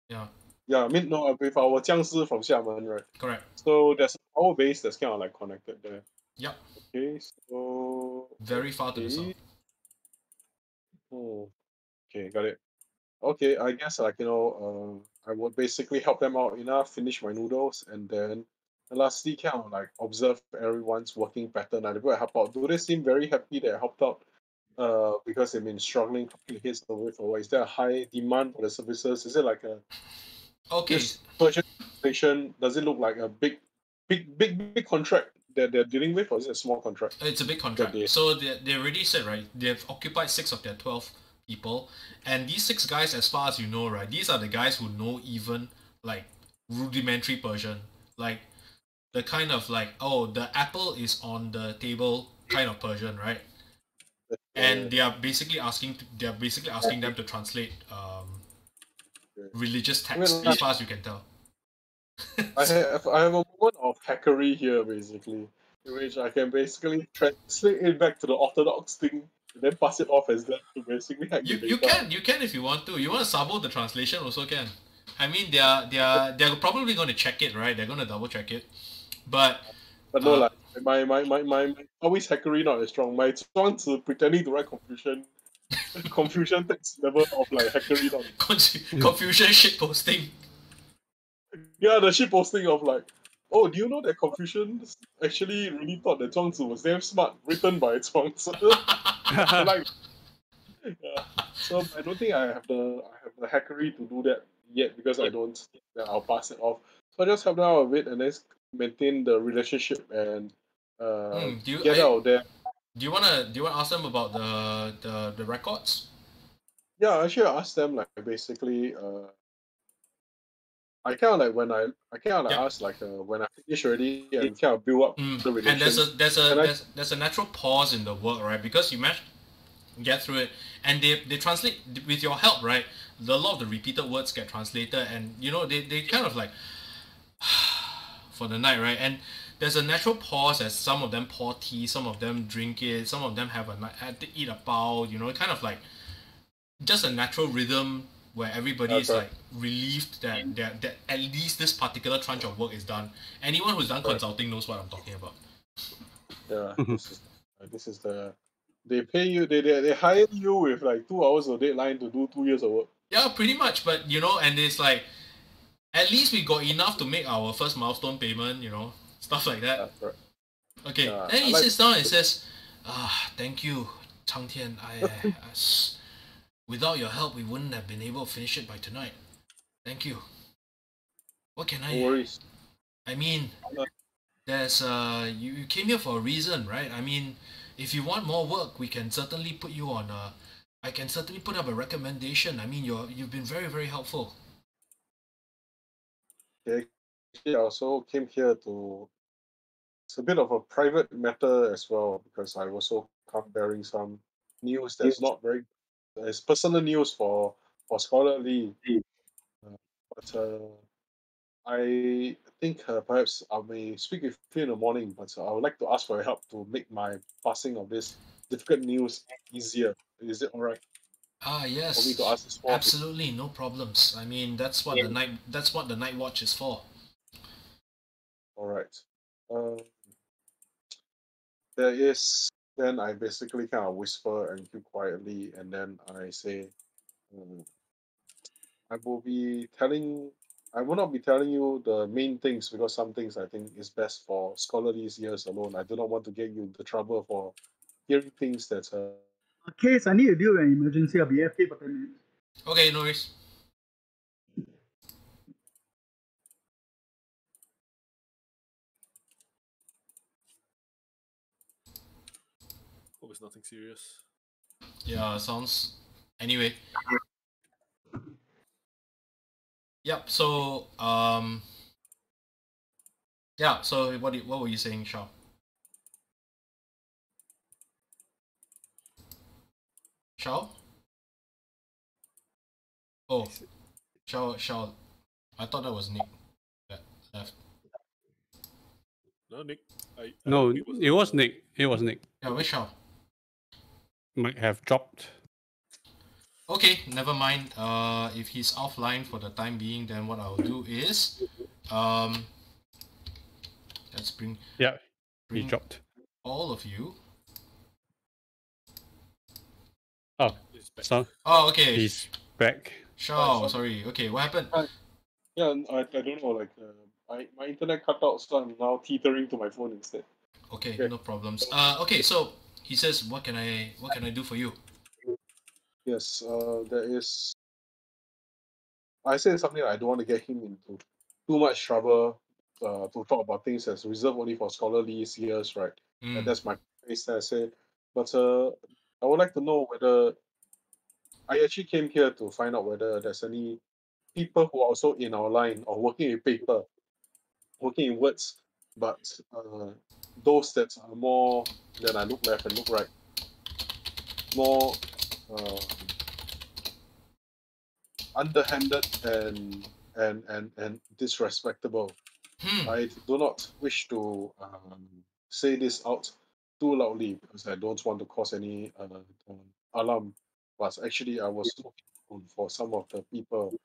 Yeah. Yeah, I mean, no, with our Jiangshi from Xiamen, right? Correct. So there's our base that's kind of like connected there. Yep. Okay, so very far to the south. Oh, okay, got it. Okay, I guess I would basically help them out enough, finish my noodles, and then lastly kind of like observe everyone's working pattern. I go help out. Do they seem very happy that I helped out? Because they've been struggling to pay his away for a while. Is there a high demand for the services? Is it like a this Persian station? Does it look like a big contract that they're dealing with, or is it a small contract? It's a big contract. So they already said, right, they've occupied 6 of their 12 people, and these 6 guys, as far as you know, right, these are the guys who know even like rudimentary Persian, like the kind of like, oh, the apple is on the table kind of Persian, right? And they are basically asking them to translate religious text, as far as you can tell. I have a moment of hackery here, basically, in which I can basically translate it back to the Orthodox thing, and then pass it off as that to basically hack the data. You can if you want to. You want to sabo the translation also can. I mean, they're probably going to check it, right? They're going to double check it, but no, like my always hackery not as strong. My Zhuangzi pretending to write Confucian text level of like hackery not. Confucian shit posting. Yeah, the shit posting of like, oh, do you know that Confucians actually really thought that Zhuangzi was damn smart, written by Zhuangzi? Like, yeah. So I don't think I have the hackery to do that yet, because I don't think that I'll pass it off. So I just help them out a bit and then maintain the relationship and get out there. Do you wanna ask them about the records? Yeah, actually, I asked them like basically. I kind of like when I kind of like ask like when I finish already and kind of build up the relationship. And there's a natural pause in the work, right? Because you get through it, and they translate with your help, right? A lot of the repeated words get translated, and you know they kind of like for the night, right? And there's a natural pause as some of them pour tea, some of them drink it, some of them have to eat a bao, you know, kind of like just a natural rhythm where everybody is like relieved that at least this particular tranche of work is done. Anyone who's done consulting knows what I'm talking about. Yeah, this is the they pay you they hire you with like 2 hours of deadline to do 2 years of work. Yeah, pretty much. But you know, and it's like at least we got enough to make our first milestone payment, you know, stuff like that. Yeah, okay, then he sits down and says, thank you, Cang Tian. Without your help, we wouldn't have been able to finish it by tonight. Thank you. What can I... No worries. I mean, there's you came here for a reason, right? I mean, if you want more work, we can certainly put you on I can certainly put up a recommendation. I mean, you've been very, very helpful. Yeah, I also came here to... It's a bit of a private matter as well, because I also come bearing some news that's not very... It's personal news for Scholarly. But I think perhaps I may speak with you in the morning, but I would like to ask for your help to make my passing of this difficult news easier. Is it alright? Yes. For me to ask this for? Absolutely, no problems. I mean, that's what the night watch is for. Alright. There is... Then I basically kind of whisper and keep quietly, and then I say, I will not be telling you the main things, because some things I think is best for Scholarly's ears alone. I do not want to get you into trouble for hearing things that... Case, I need to deal with an emergency. I'll be AFK for 10 minutes. Okay, no worries. Hope it's nothing serious. Yeah, sounds... Anyway. Yep, so, yeah, so what were you saying, Shao? Shao? Oh, Shao. I thought that was Nic that left. No, Nic. No, it was Nic. It was Nic. Yeah, where's Shao? Might have dropped. Okay, never mind. If he's offline for the time being, then what I'll do is, let's bring He dropped. all of you. Oh, so okay. he's back. Shao, sorry. Okay, what happened? Yeah, I don't know. Like my internet cut out, so I'm now teetering to my phone instead. Okay, no problems. Okay, so he says, what can I do for you? Yes, there is... I said something I don't want to get him into too much trouble to talk about things that's reserved only for Scholarly's ears, right? And that's my place that I say. But I would like to know whether... I actually came here to find out whether there's any people who are also in our line or working with paper, working in words, but those that are more... Then I look left and look right. More... underhanded and disrespectable. I do not wish to say this out too loudly because I don't want to cause any alarm. But actually, I was looking for some of the people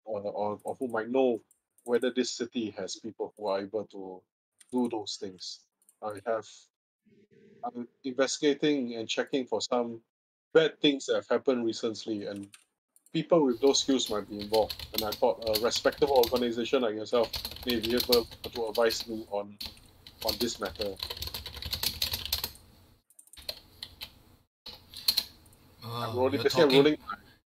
of whom I know whether this city has people who are able to do those things. I'm investigating and checking for some bad things that have happened recently, and people with those skills might be involved. And I thought a respectable organization like yourself may be able to advise me on this matter. I'm rolling.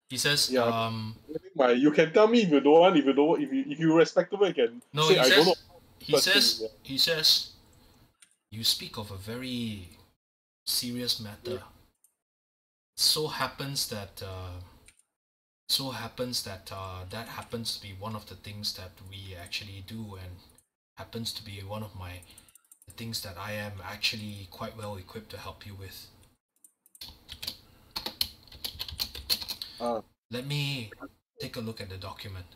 He says, you can tell me if you don't want. If you're respectable, you can say I don't know. He says, you speak of a very serious matter. So happens that that happens to be one of the things that we actually do, and happens to be one of the things that I am actually quite well equipped to help you with. Let me take a look at the document.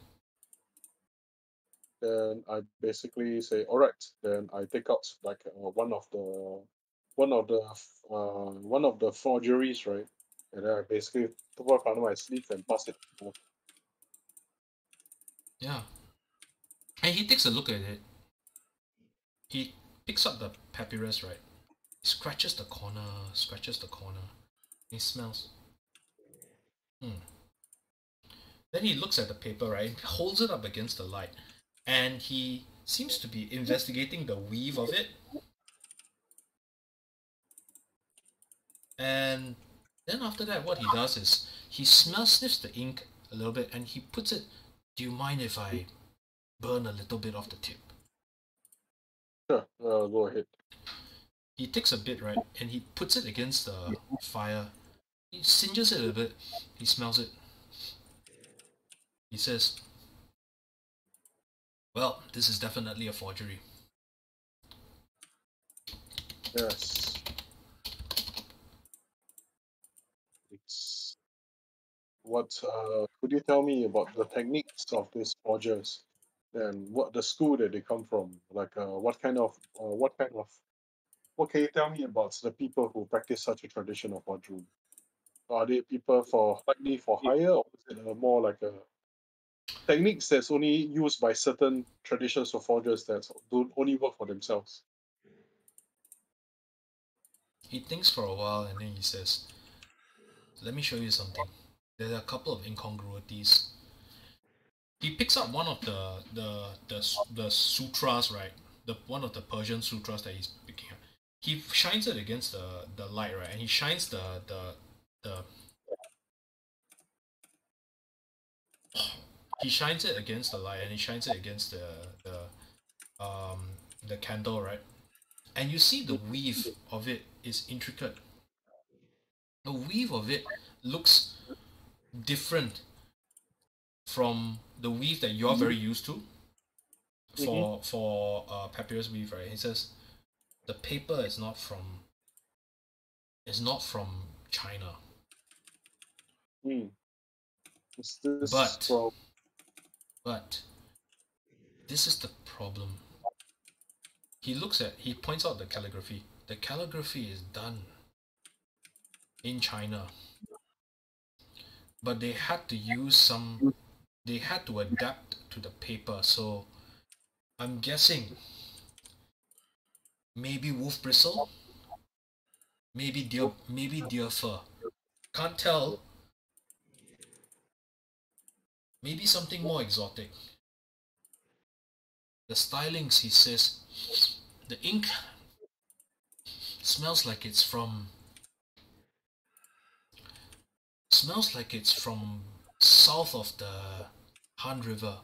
Then I basically say, all right. Then I take out like one of the forgeries, right? And then I basically work on my sleeve and pass it. Yeah. And he takes a look at it. He picks up the papyrus, right? Scratches the corner. He smells. Then he looks at the paper, right? He holds it up against the light. And he seems to be investigating the weave of it. And then after that, what he does is he sniffs the ink a little bit, and he puts it. Do you mind if I burn a little bit off the tip? Sure, go ahead. He takes a bit, right, and he puts it against the fire. He singes it a bit. He smells it. He says, well, this is definitely a forgery. Yes. It's what could you tell me about the techniques of these forgers and what the school that they come from? Like what can you tell me about the people who practice such a tradition of forgery? Are they people for hire, or is it more like a techniques that's only used by certain traditions of forgers that don't only work for themselves? He thinks for a while, and then he says, let me show you something. There are a couple of incongruities. He picks up one of the sutras, right? One of the Persian sutras that he's picking up. He shines it against the light, right? And he shines he shines it against the light, and he shines it against the candle, right? And you see the weave of it is intricate. The weave of it looks different from the weave that you're very used to for papyrus weave, right? He says the paper is not from China. Is this But this is the problem. He points out the calligraphy. The calligraphy is done in China, but they had to adapt to the paper, so I'm guessing maybe wolf bristle, maybe deer fur. Can't tell. Maybe something more exotic. The stylings, he says, the ink smells like it's from south of the Han River.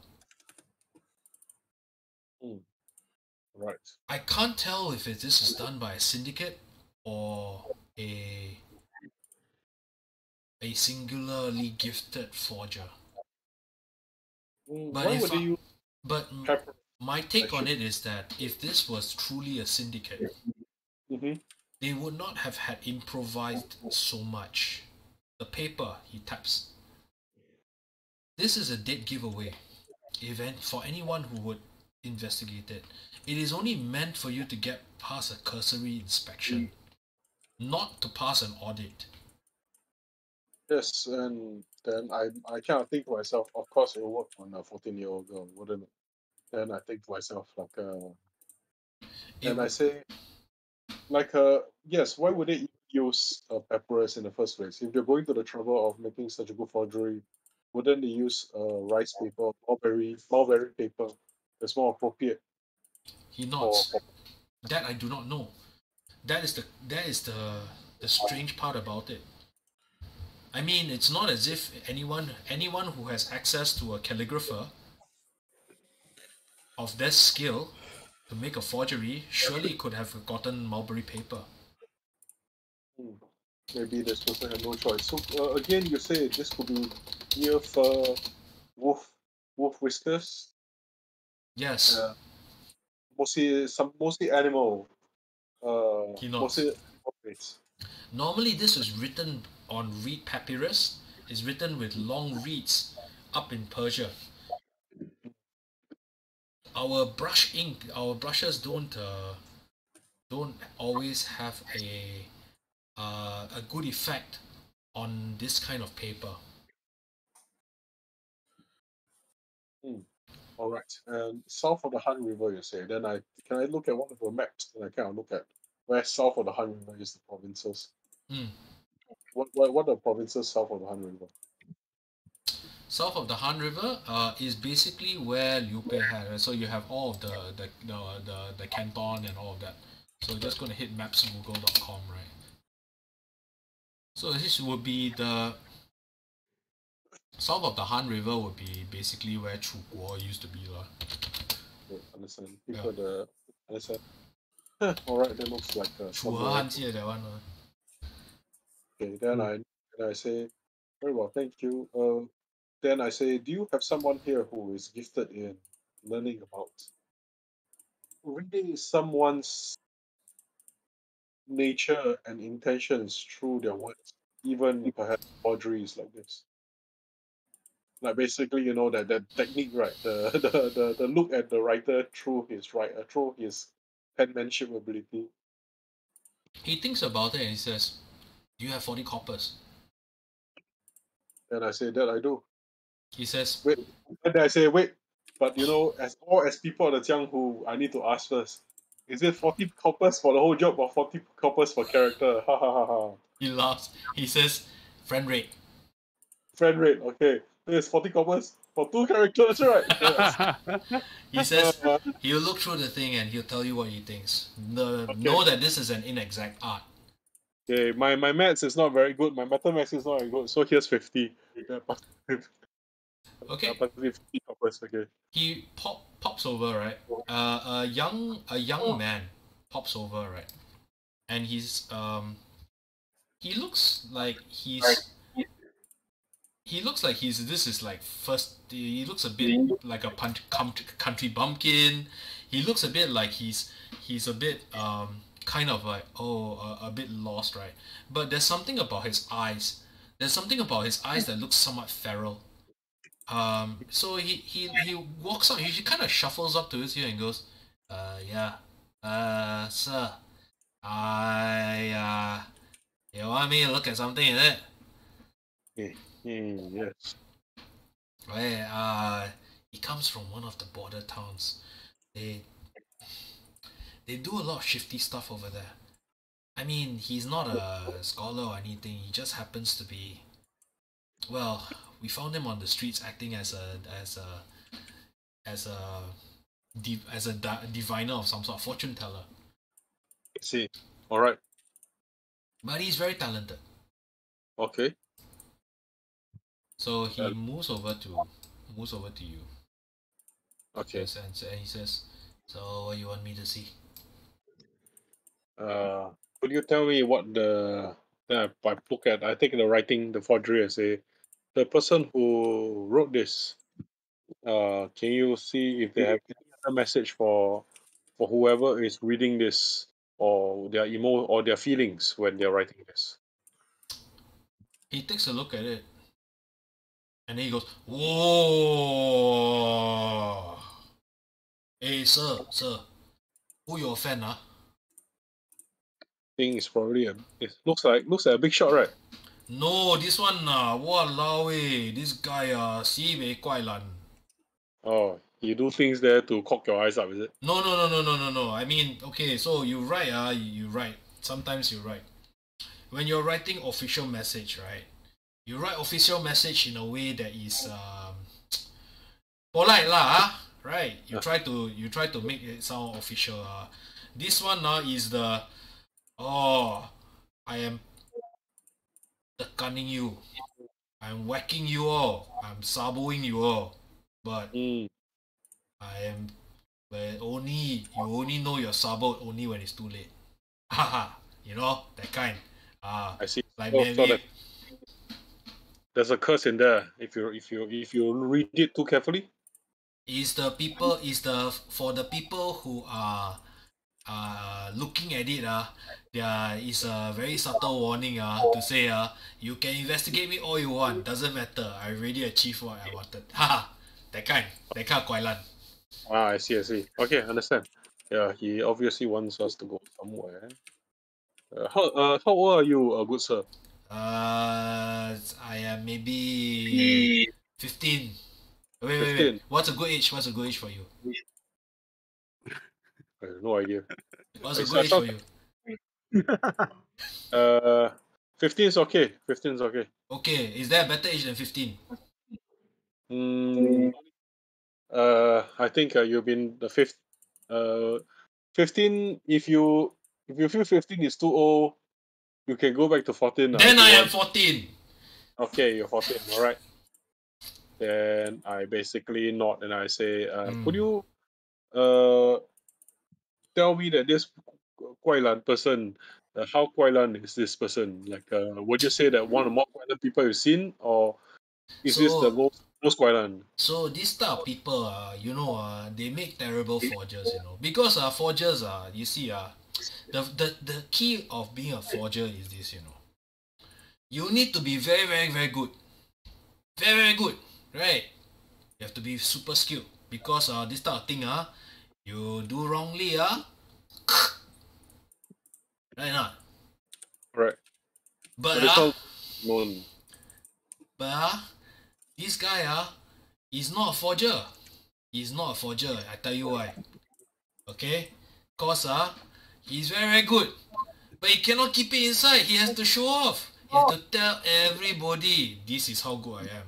Right. I can't tell if this is done by a syndicate or a singularly gifted forger. But my take on it is that if this was truly a syndicate, they would not have had improvised so much. The paper, he taps. This is a dead giveaway event for anyone who would investigate it. It is only meant for you to get past a cursory inspection, not to pass an audit. Yes, and then I kind of think to myself, of course it will work on a 14-year-old girl, wouldn't it? Then I think to myself, I say, yes, why would they use papyrus in the first place? If they're going to the trouble of making such a good forgery, wouldn't they use rice paper, mulberry paper? That's more appropriate. He nods. That I do not know. That is the strange part about it. I mean, it's not as if anyone who has access to a calligrapher of this skill to make a forgery, surely could have gotten mulberry paper. Maybe this person had no choice. So again, you say this could be near wolf whiskers. Yes. Mostly animal. He nods. Mostly portraits. Normally, this is written on reed papyrus. It's written with long reeds up in Persia. Our brushes don't always have a good effect on this kind of paper. All right. And south of the Han River, you say. Then can I look at one of the maps? And I kind of look at where south of the Han River is the provinces. What are the provinces south of the Han River? South of the Han River is basically where Liu Bei had. So you have all of the canton and all of that. So just going to hit mapsgoogle.com, right? So this would be the south of the Han River would be basically where Chuguo used to be, lah. Understand. Understand. All right, that looks like Chuhanjie, that one. Okay, then I say, very well, thank you. Then I say, do you have someone here who is gifted in learning about reading someone's nature and intentions through their words, even perhaps forgeries like this? Like basically, you know, that technique, right? The look at the writer through his penmanship ability. He thinks about it and he says, "Do you have 40 coppers?" And I say that I do. He says, Wait. And then I say, wait, but you know, as people of the Jianghu, I need to ask first. Is it 40 coppers for the whole job or 40 coppers for character? Ha ha ha ha. He laughs. He says, "Friend rate." Friend rate, okay. There's 40 coppers for 2 characters, right? Yes. He says he'll look through the thing and he'll tell you what he thinks. Know that this is an inexact art. Okay, my maths is not very good. My mathematics is not very good. So here's 50. Okay. 50 coppers, okay. He pops over, right? A young man pops over, right? And he's he looks like he's this is like first. He looks a bit like a country bumpkin. He looks a bit like he's a bit kind of like a bit lost, right? But there's something about his eyes. There's something about his eyes that looks somewhat feral. So he walks up. He kind of shuffles up to his ear and goes, sir, you want me to look at something, is it? Yes. Well, he comes from one of the border towns. They do a lot of shifty stuff over there. I mean, he's not a scholar or anything. He just happens to be. Well, we found him on the streets acting as a diviner of some sort, fortune teller. See, all right. But he's very talented. Okay. So he moves over to you. Okay. And he says, "So what do you want me to see?" Could you tell me what I look at? I take the writing, the forgery, and say, the person who wrote this. Can you see if they have any other message for whoever is reading this, or their or their feelings when they're writing this? He takes a look at it, and then he goes, "Whoa! Hey, sir, who you offend, huh?" I think it's probably it looks like a big shot, right? No, this one walao eh, this guy sibei guai lan. Oh, you do things there to cock your eyes up, is it? No. I mean, okay, so you write you write. Sometimes you write. When you're writing official message, right? You write official message in a way that is polite lah, right? You try to make it sound official. This one now is the I am cunning you. I'm whacking you all. I'm saboing you all. But I am but you only know you're subbed only when it's too late. Haha, you know, that kind. I see. Like So maybe there's a curse in there if you read it too carefully. for the people who are looking at it, there is a very subtle warning to say you can investigate me all you want, doesn't matter. I already achieved what I wanted. Haha, that kind of Guailan. I see. Okay, understand. Yeah, he obviously wants us to go somewhere. How old are you, good sir? I am maybe 15. Wait. 15. What's a good age? What's a good age for you? I have no idea. What's a good age for you? 15 is okay. 15 is okay. Okay, is there a better age than 15? I think you've been the 15. If you feel 15 is too old, you can go back to 14. Then I am 14. Okay, you're 14. All right. Then I basically nod and I say, could you tell me that this Guailan person, how Guailan is this person? Like, would you say that one of the more Guailan people you've seen, or is this the most Guailan? So these type of people, they make terrible forgers, because forgers, you see, the key of being a forger is this, you need to be very, very, very good, very, very good, right? You have to be super skilled, because this type of thing, you do wrongly, right not? Right. But this guy he's not a forger. He's not a forger. I tell you why. Okay? Cause he's very, very good. But he cannot keep it inside. He has to show off. He has to tell everybody, this is how good I am.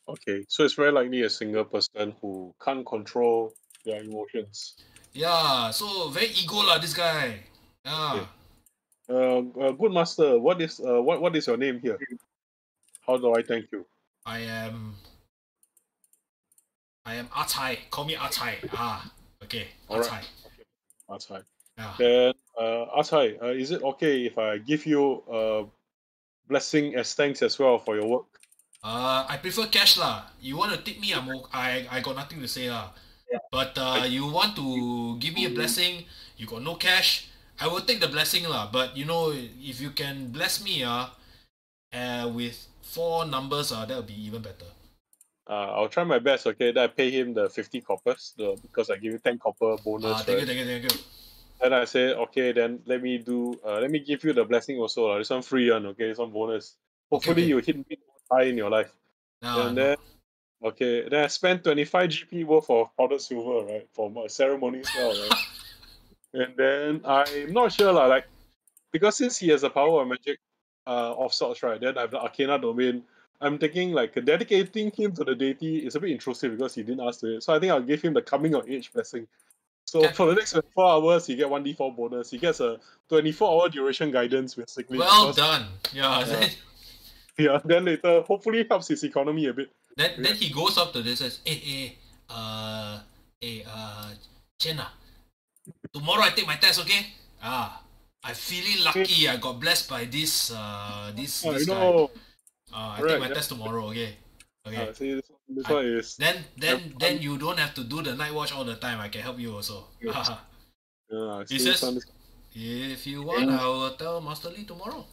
Okay, so it's very likely a single person who can't control their emotions. Yeah, so very ego lah, this guy. Yeah. Okay. Good master, what is your name here? How do I thank you? I am Atai. Call me Atai. Okay. Atai. Atai. Yeah. Then Atai, is it okay if I give you a blessing as thanks as well for your work? I prefer cash lah. You want to tip me? I got nothing to say lah. But you want to give me a blessing? You got no cash? I will take the blessing lah. But if you can bless me with 4 numbers that will be even better. I'll try my best. Okay, then I pay him the 50 coppers because I give you 10 copper bonus. Thank you. And I say, okay, then let me give you the blessing also. This one free one, okay? This one bonus. Hopefully you hit me high in your life. Then I spent 25 GP worth of powdered silver, right, for my ceremony spell, right? And then I'm not sure like because since he has the power of magic of sorts, right? Then I have the Arcana domain. I'm thinking like dedicating him to the deity is a bit intrusive because he didn't ask to it. So I think I'll give him the coming of age blessing. So for the next 24 hours, he get 1d4 bonus. He gets a 24-hour duration guidance, basically. Well done. Yeah. Yeah. Then later, hopefully helps his economy a bit. Then he goes up to this and says, Jenna, tomorrow I take my test, okay? I'm feeling lucky. I got blessed by this guy. I take my test tomorrow, okay? Okay. See, this one is... Then you don't have to do the night watch all the time. I can help you also. He says, if you want, I will tell Master Lee tomorrow.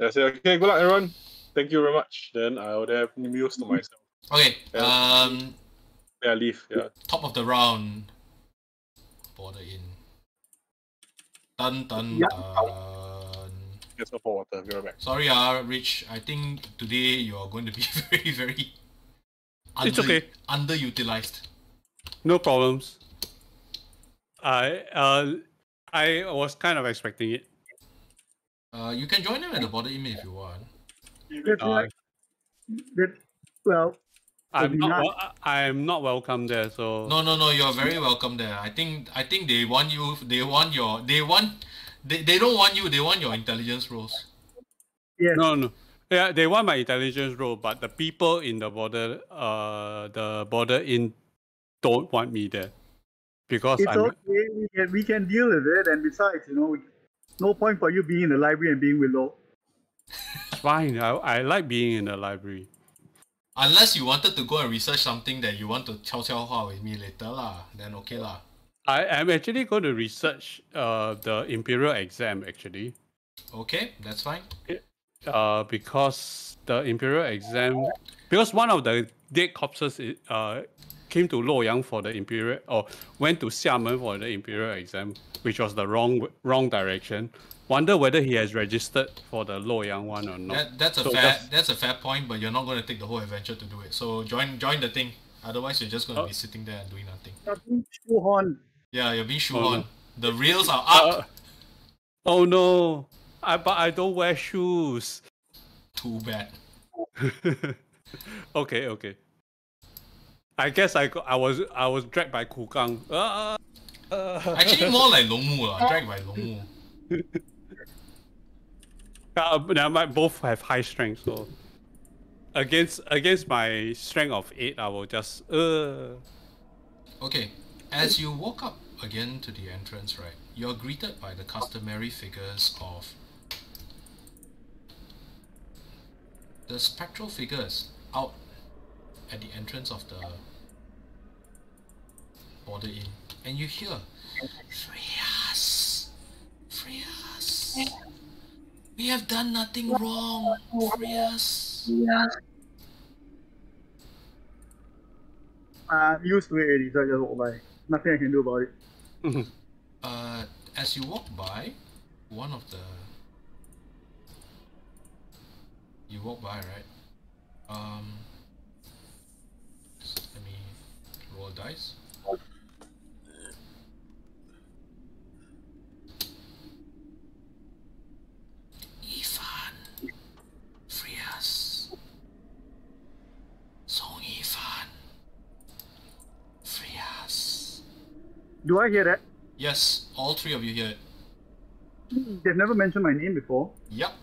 I say, okay, good luck everyone. Thank you very much. Then I'll have meals to myself. Okay. Then I leave. Yeah. Top of the round. Border in. Dun. Get some water. I'll be right back. Sorry, Rich. I think today you are going to be very, very it's okay. Underutilized. No problems. I was kind of expecting it. You can join them at the border email if you want. I'm not welcome there. So no. You're very welcome there. I think they want you. They don't want you. They want your intelligence rolls. Yeah. No. Yeah, they want my intelligence roll, but the people in the border inn don't want me there because It's I'm okay. We can deal with it. And besides, no point for you being in the library and being below. fine. I like being in the library. Unless you wanted to go and research something that you want to 悄悄话 with me later lah, then okay lah. I am actually going to research the Imperial Exam actually. Okay, that's fine. Because the Imperial Exam, because one of the dead corpses came to Luoyang for the Imperial, or went to Xiamen for the Imperial Exam, which was the wrong direction. Wonder whether he has registered for the Luoyang one or not. That's a fair point, but you're not going to take the whole adventure to do it. So join the thing. Otherwise, you're just going to be sitting there and doing nothing. Shao Han. Yeah, you're being shoehorned. Oh, no. The reels are up. Oh no! But I don't wear shoes. Too bad. Okay. I guess I was dragged by Kukang. Actually, more like Longmu lah. Dragged by Longmu. Both have high strength, so against my strength of 8, I will just. Okay, as you walk up again to the entrance, right, you're greeted by the customary figures of the spectral figures out at the entrance of the border inn, and you hear, "Free us! Free us! We have done nothing wrong! Free us!" I'm used to it already, so I just walk by. Nothing I can do about it. As you walk by, you walk by, right? Let me roll dice. Yifan, free us. Song Yifan, free us. Do I hear that? Yes, all three of you hear it. They've never mentioned my name before. Yep.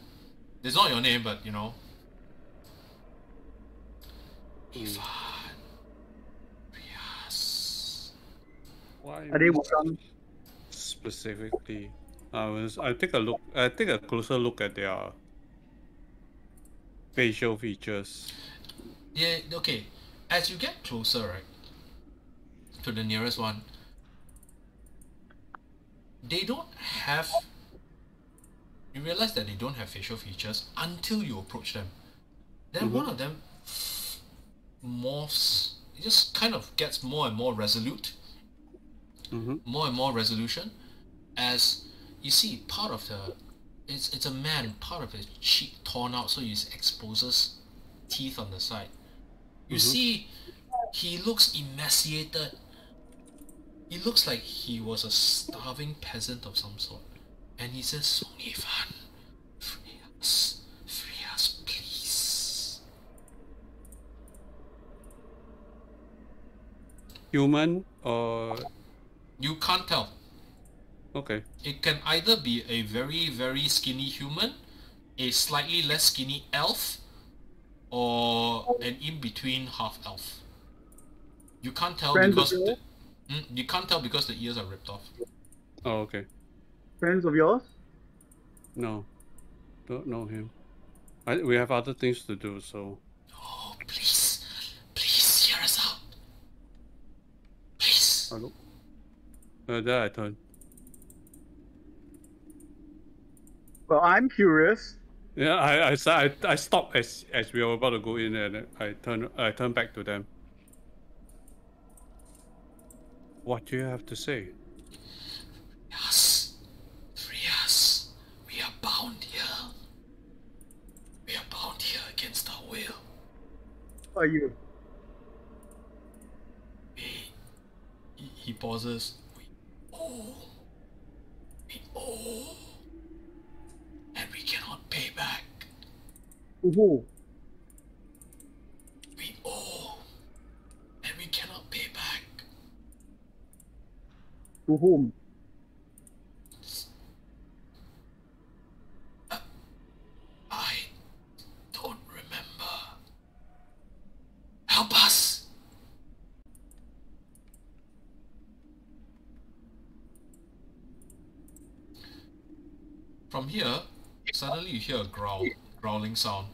It's not your name, but you know. Yifan, free us. Why? Are they Wudang? Specifically, I take a closer look at their facial features. Yeah, okay. As you get closer, right, to the nearest one, they don't have. You realize that they don't have facial features until you approach them. Then one of them morphs. It just kind of gets more and more resolute. More and more resolution, as you see part of it's a man, part of his cheek torn out, so he exposes teeth on the side. You see, he looks emaciated. He looks like he was a starving peasant of some sort, and he says, "Song Yifan, free us, please." Human or? You can't tell. Okay. It can either be a very, very skinny human, a slightly less skinny elf, or an in-between half-elf. You can't tell because you can't tell because the ears are ripped off. Oh, okay. Friends of yours? No, don't know him. We have other things to do, so. Oh, please hear us out. Please. Hello. There I turn. Well, I'm curious. Yeah, I stopped as we were about to go in, and I turn back to them. What do you have to say? Yes, free us. We are bound here. We are bound here against our will. Who are you? He pauses. We owe, and we cannot pay back. Who? We owe, and we cannot pay back. To whom? I don't from here, suddenly you hear a growling sound.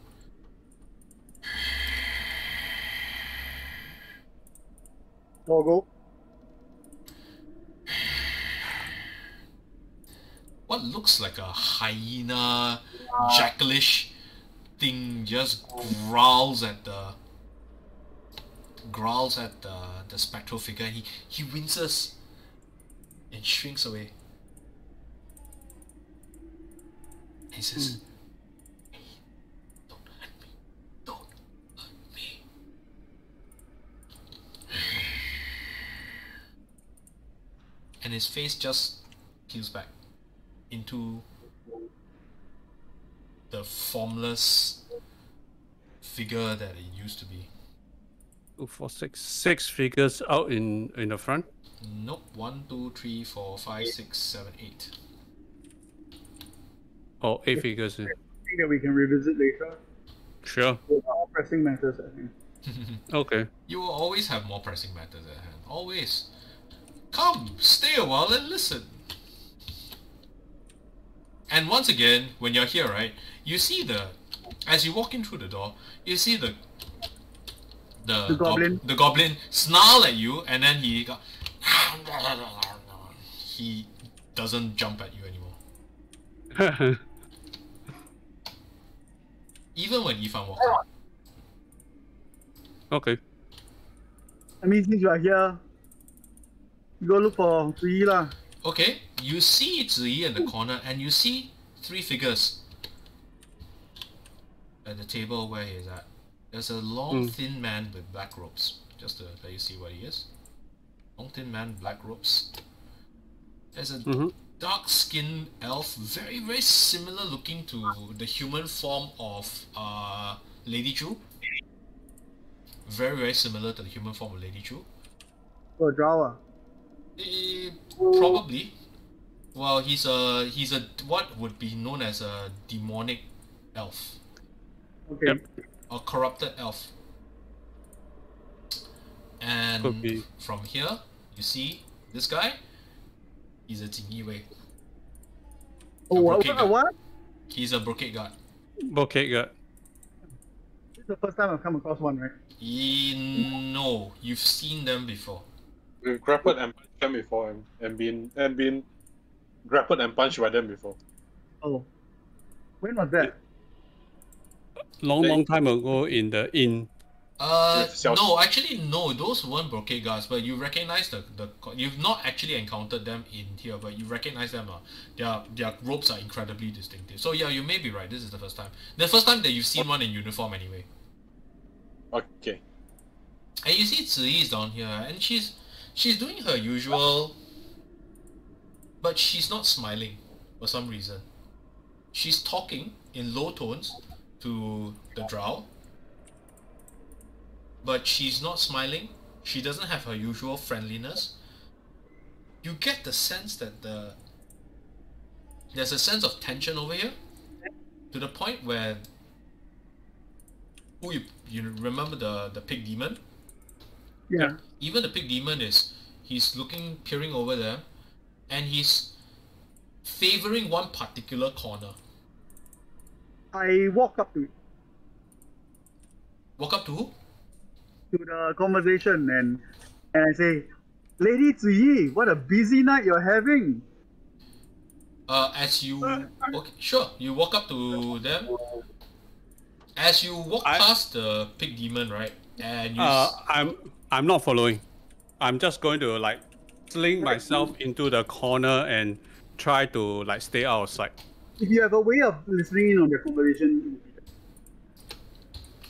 Go. What looks like a hyena, jackalish thing just growls at the spectral figure. He winces and shrinks away. He says, "Hey, don't hurt me. Don't hurt me." And his face just peels back into the formless figure that it used to be. 2, 4, 6. 6 figures out in the front. Nope. 1, 2, 3, 4, 5, 6, 7, 8. Oh, 8 figures. I think that we can revisit later. Sure. All pressing matters, I think. Okay. You will always have more pressing matters at hand. Always. Come, stay a while and listen. And once again, when you're here, right, you see as you walk in through the door, you see the goblin snarl at you, and then he doesn't jump at you anymore. Even when Yifan walks in. Okay. I mean, since you are here, you go look for Ziyi lah. Okay, you see Ziyi in the corner, and you see 3 figures at the table where he is at. There's a long, thin man with black robes. Just to let you see what he is. Long, thin man, black robes. There's a dark-skinned elf, very, very similar looking to the human form of Lady Chu. Very, very similar to the human form of Lady Chu. Oh, Drawa. Probably. Well, he's a what would be known as a demonic elf. Okay. Yep. A corrupted elf. And Could be. from here, you see this guy. He's a Jing Yiwei. Oh, what? He's a brocade guard. Okay, good. This is the first time I've come across one, right? No, you've seen them before. We've grappled and punched them before, and been grappled and punched by them before. Oh. When was that? Long time ago in the inn. No, actually no, those weren't brocade guards, but you recognize you've not actually encountered them in here, but you recognize them. Their robes are incredibly distinctive. So yeah, you may be right, this is the first time. The first time that you've seen one in uniform anyway. Okay. And you see Ziyi is down here, and she's doing her usual, but she's not smiling for some reason. She's talking in low tones to the drow, but she's not smiling. She doesn't have her usual friendliness. You get the sense that there's a sense of tension over here, to the point where you remember the pig demon? Yeah. Even the pig demon he's peering over there, and he's favoring one particular corner. I walk up to it, Walk up to who? to the conversation, and I say, Lady Ziyi, what a busy night you're having. As you okay, sure, you walk up to them. As you walk past the pig demon, right? And you I'm not following. I'm just going to like sling myself into the corner and try to like stay out of sight. If you have a way of listening in on the conversation,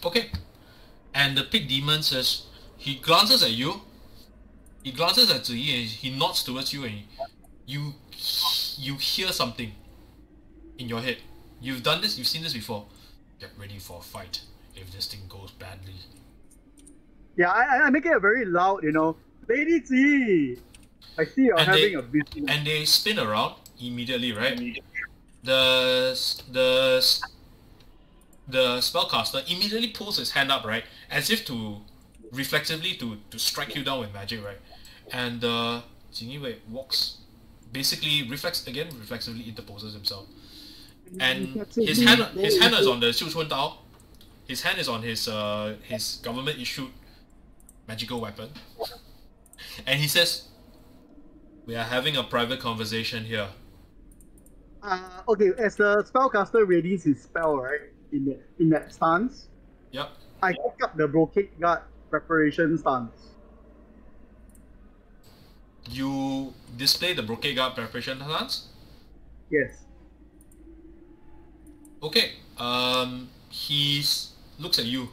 okay. And the pig demon says, he glances at you. He glances at Ziyi and he nods towards you, and you hear something in your head. You've done this. You've seen this before. Get ready for a fight if this thing goes badly. yeah, I make it very loud, Lady Ziyi, I see you're having a busy night. And they spin around immediately, right? The spellcaster immediately pulls his hand up, right, as if to reflexively to strike you down with magic, right? And Jing Yiwei walks, basically reflexively interposes himself. and his hand is on the Xiu Chun Dao. His hand is on his government issued magical weapon, and he says, "We are having a private conversation here." Okay, as the spellcaster readies his spell, right, in that stance, Yep. I pick up the brocade guard preparation stance. You display the brocade guard preparation stance. Yes. Okay. He looks at you.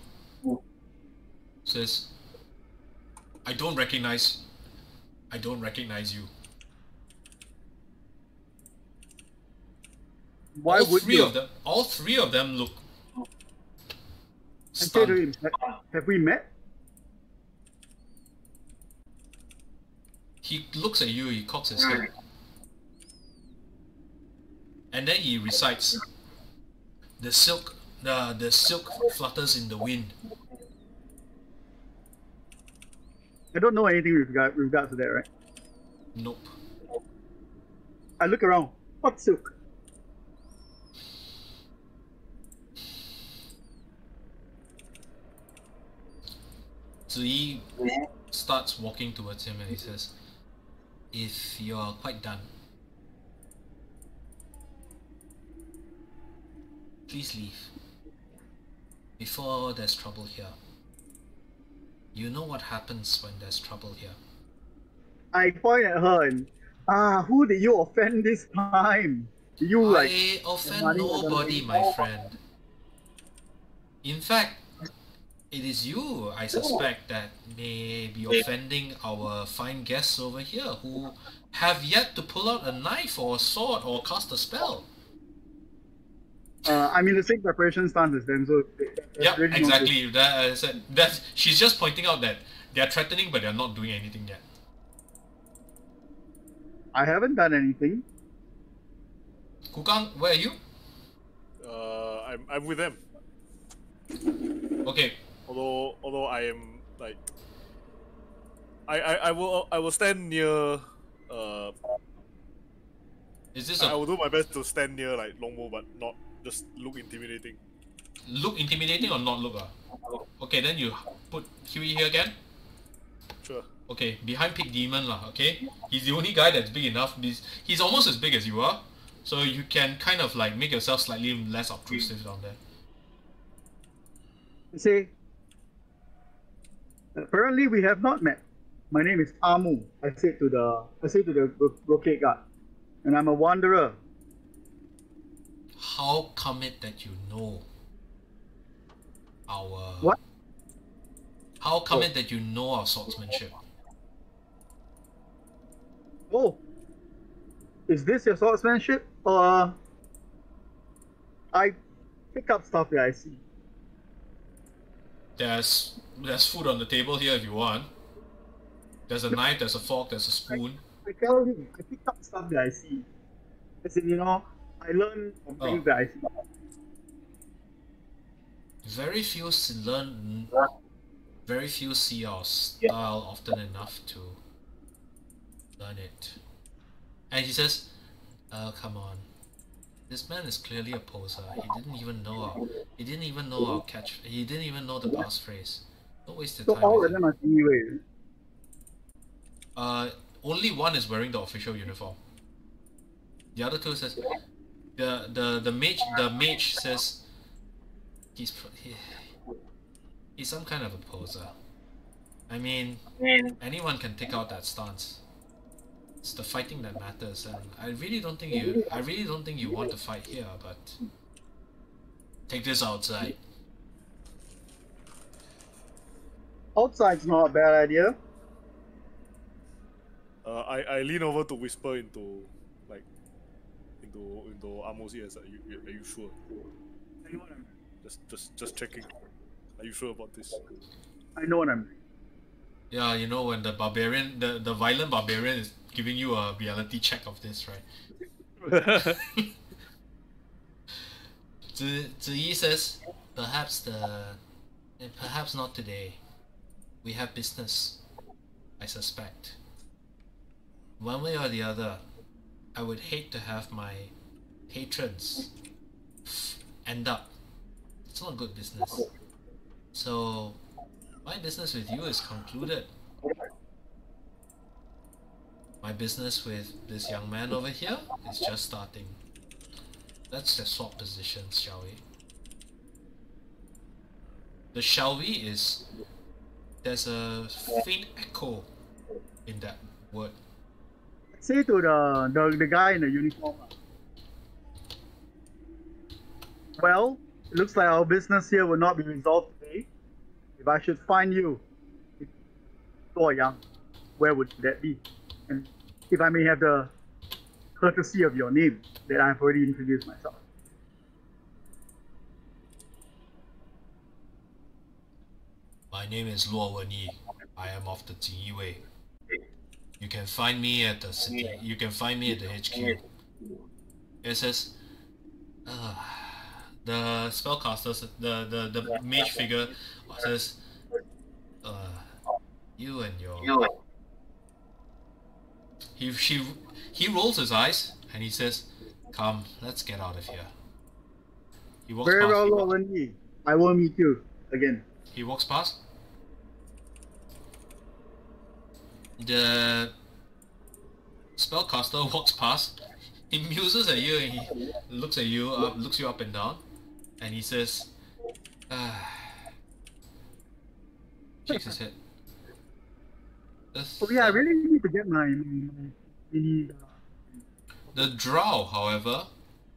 Says, I don't recognize you. Why all would three you? of them. All three of them look I say to stunned. him, have we met? He looks at you. He cocks his head, and then he recites, "The silk flutters in the wind." I don't know anything with regard to that, right? Nope. I look around. What silk? Ziyi starts walking towards him and he says, "If you're quite done, please leave. Before there's trouble here. You know what happens when there's trouble here." I point at her and, who did you offend this time? Did you like? I offend money nobody, wasn't- my friend. In fact, it is you, I suspect, that may be offending our fine guests over here who have yet to pull out a knife or a sword or cast a spell. I'm in the same preparation stance as them, so. Yeah, really no exactly. That she's just pointing out that they're threatening but they're not doing anything yet. I haven't done anything. Kukang, where are you? I'm with them. Okay, Although I am like, I will stand near. is this I a will do my best to stand near like Longmo, but not just look intimidating. look intimidating or not look? Okay, then you put Huey here again. Sure. Okay, behind Pig Demon lah, okay? He's the only guy that's big enough. He's almost as big as you are. So you can kind of like make yourself slightly less obtrusive down there. You say, apparently we have not met. My name is Amu. I say to the brocade guard, and I'm a wanderer. How come it that you know our... What? How come it that you know our swordsmanship? Oh, is this your swordsmanship? Or I pick up stuff that I see. There's food on the table here if you want. There's a knife, there's a fork, there's a spoon. I tell him, I pick up stuff that I see. As in, I learn from things that I see. Very few see our style often enough to learn it. And he says, "Oh, come on. This man is clearly a poser. He didn't even know our catch. He didn't even know the passphrase. Don't waste your So time all with of them are anyway. Only one is wearing the official uniform. The other two says, the mage says he's some kind of a poser. I mean, anyone can take out that stance. It's the fighting that matters, and I really don't think you want to fight here, but take this outside." Outside's not a bad idea. I lean over to whisper into Amo's ears. Are you sure? Just checking. Are you sure about this? I know what I'm doing. Yeah, when the barbarian, the violent barbarian is giving you a reality check of this, right? Ziyi says, perhaps not today. We have business, I suspect. One way or the other, I would hate to have my patrons end up. It's not good business. So my business with you is concluded. My business with this young man over here is just starting. Let's just swap positions, shall we? The shall we is, there's a faint echo in that word. Say to the guy in the uniform. Well, it looks like our business here will not be resolved today. If I should find you, Luo Yang, where would that be? And if I may have the courtesy of your name, that I've already introduced myself. My name is Luo Wenyi. I am of the Jingyi Wei. You can find me at the city. You can find me at the HQ. It says, the spellcaster, the mage figure says, you and your. He rolls his eyes and he says, "Come, let's get out of here." He walks Very past. well, Luo Wenyi. I will meet you again. He walks past. The spellcaster walks past. He muses at you and he looks at you, looks you up and down, and he says, shakes his head. Oh yeah, I really need to get my The drow, however,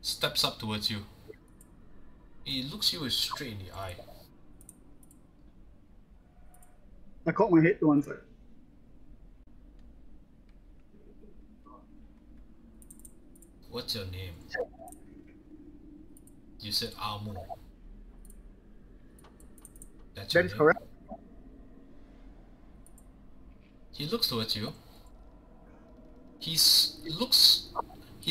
steps up towards you. He looks you straight in the eye. I caught my head to one side. What's your name? You said Amu. That's your That is name? correct. He looks towards you. He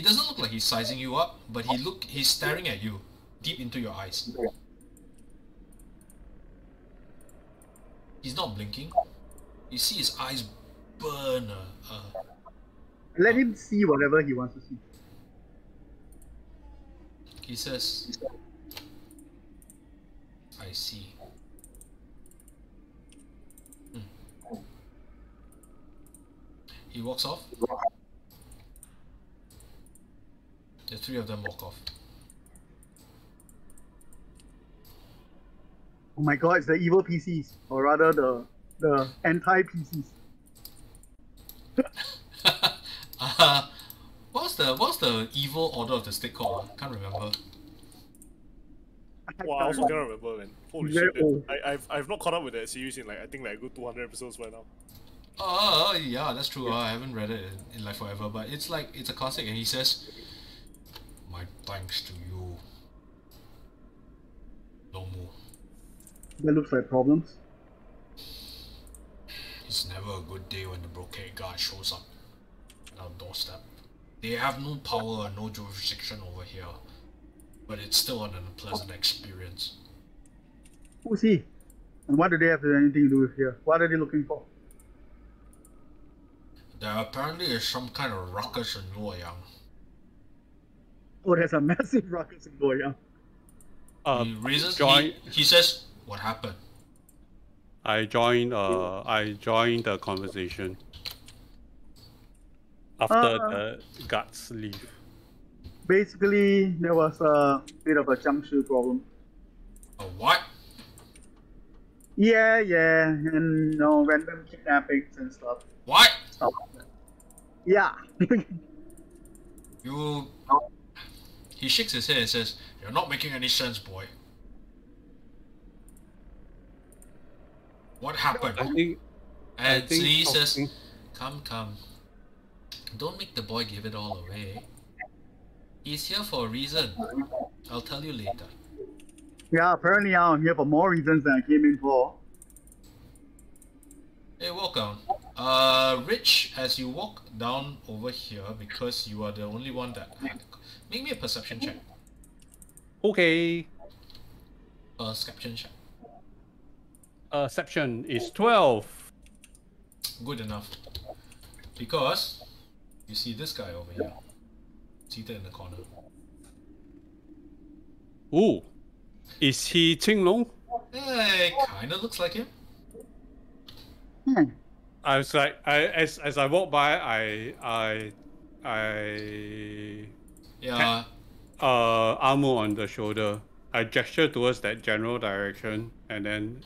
doesn't look like he's sizing you up, but he's staring at you, deep into your eyes. He's not blinking. You see his eyes burn. Let him see whatever he wants to see. He says, I see. He walks off. The three of them walk off. Oh my god, it's the evil PCs, or rather the anti-PCs. What's the evil order of the stick called? Can't remember. Wow, I also cannot remember, man. Holy Very shit! old. I've not caught up with that series in like I think like a good 200 episodes by now. Oh yeah, that's true. I haven't read it in like forever, but it's a classic. And he says, "My thanks to you, Lomu. That looks like problems. It's never a good day when the brocade guard shows up at our doorstep. They have no power and no jurisdiction over here, but it's still an unpleasant experience." Who's he? And what do they have anything to do with here? What are they looking for? There apparently is some kind of ruckus in Luoyang. Oh, there's a massive ruckus in Luoyang. He says, "What happened?" I joined the conversation after the guards leave. Basically, there was a bit of a Jiangshi problem. A what? Yeah, and random kidnappings and stuff. What? Yeah. He shakes his head and says, "You're not making any sense, boy. What happened?" I think he says, Come. Don't make the boy give it all away. He's here for a reason. I'll tell you later." Yeah, apparently I'm here for more reasons than I came in for. Hey, walk down. Rich, as you walk down over here, because you are the only one that had... Make me a perception check. Okay. Perception check. Perception is 12. Good enough. Because you see this guy over here, seated in the corner. Ooh, is he Qinglong? Kinda looks like him. I was like, as I walk by, Yeah. armor on the shoulder. I gesture towards that general direction, and then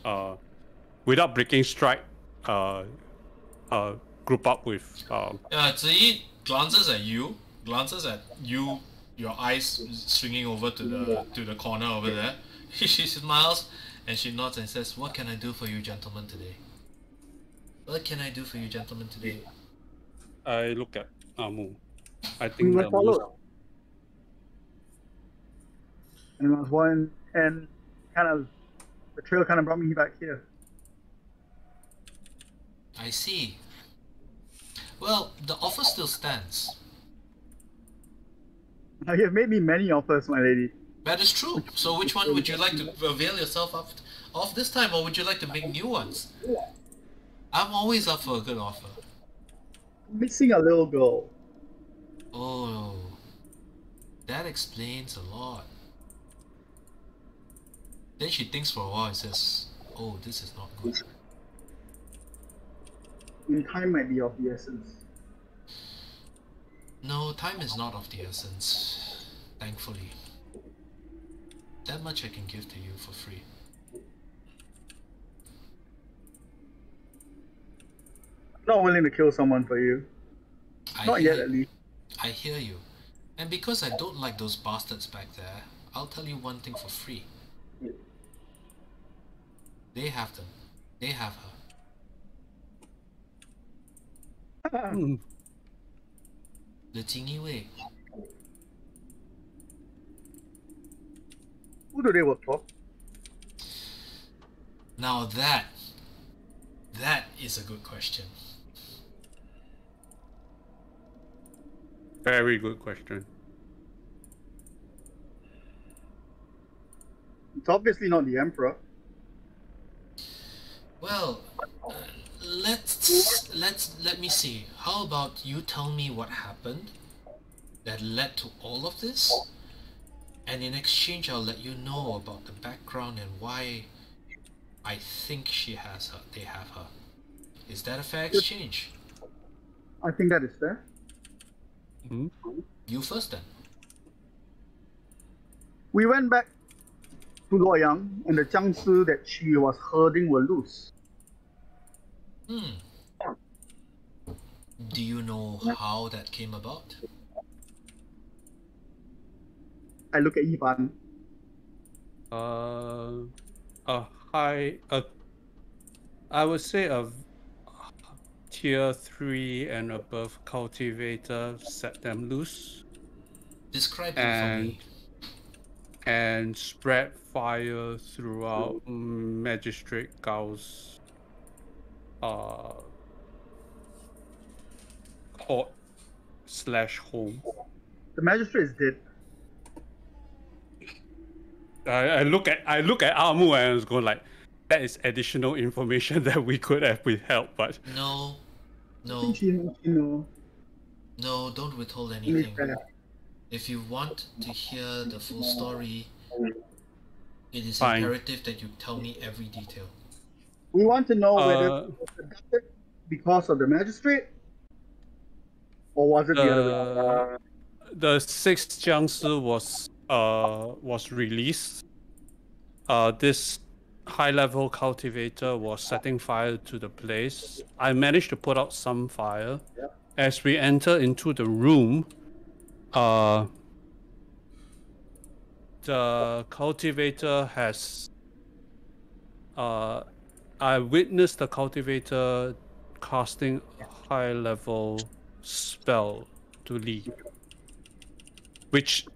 without breaking strike, group up with. Ziyi glances at you, your eyes swinging over to the corner over there. She smiles and she nods and says, "What can I do for you, gentlemen, today? What can I do for you, gentlemen, today?" I look at Amu. I We think went follow. And there was one, and the trail kind of brought me back here. I see. Well, the offer still stands. Now, you have made me many offers, my lady. That is true. So which one would you like to avail yourself of this time, or would you like to make new ones? I'm always up for a good offer. Missing a little girl. Oh, that explains a lot. Then she thinks for a while and says, "Oh, this is not good." And time might be of the essence. No, time is not of the essence. Thankfully. That much I can give to you for free. Not willing to kill someone for you. Not yet, at least. I hear you. And because I don't like those bastards back there, I'll tell you one thing for free. They have them. They have her. The Jingi Wei. Who do they work for? Now that is a good question. Very good question. It's obviously not the Emperor. Well, let me see. How about you tell me what happened that led to all of this, and in exchange I'll let you know about the background and why I think she has her. They have her. Is that a fair exchange? I think that is fair. You first then. We went back to Luoyang, and the jiangshi that she was herding were loose. Do you know how that came about? I look at Yifan. I would say a tier 3 and above cultivator set them loose. Describe them for me. And spread fire throughout Magistrate Gao's court/home. The magistrate is dead. I look at Amu and I was going like, that is additional information that we could have withheld, but No, I think she knows. no, don't withhold anything. If you want to hear the full story, it is Fine. imperative that you tell me every detail. We want to know whether it was abducted because of the magistrate, or was it the other way? The 6th Jiangshi was released. This high-level cultivator was setting fire to the place. I managed to put out some fire. As we enter into the room, the cultivator has. I witnessed the cultivator casting a high-level spell to leave, which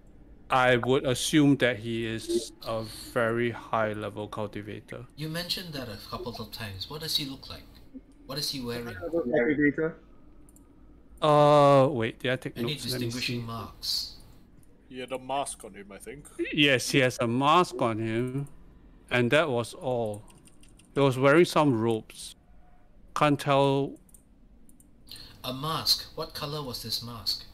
I would assume that he is a very high-level cultivator. You mentioned that a couple of times. What does he look like? What is he wearing? Cultivator. Wait, did I take Any notes? Let me see. distinguishing marks? He had a mask on him, I think. Yes, he has a mask on him, and that was all. He was wearing some robes. Can't tell. A mask. What color was this mask?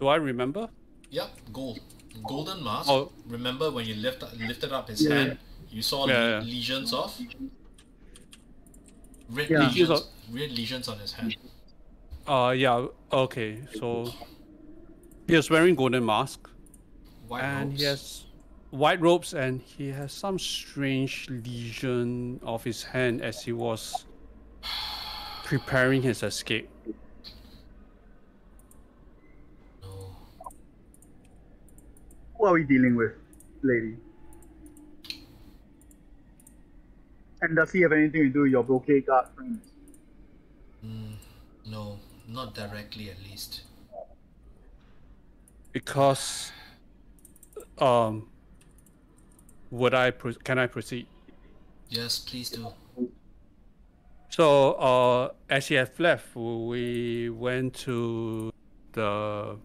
Do I remember? Yep, gold. Golden Mask. Oh. Remember when you lifted up his hand, you saw lesions of red lesions on his hand. Yeah. Okay. So he was wearing golden mask, White and robes. he has white robes, and he has some strange lesion of his hand as he was preparing his escape. No. What are we dealing with, lady? And does he have anything to do with your brocade guard friends? No, not directly at least. Because, can I proceed? Yes, please do. So, as he had left, we went to the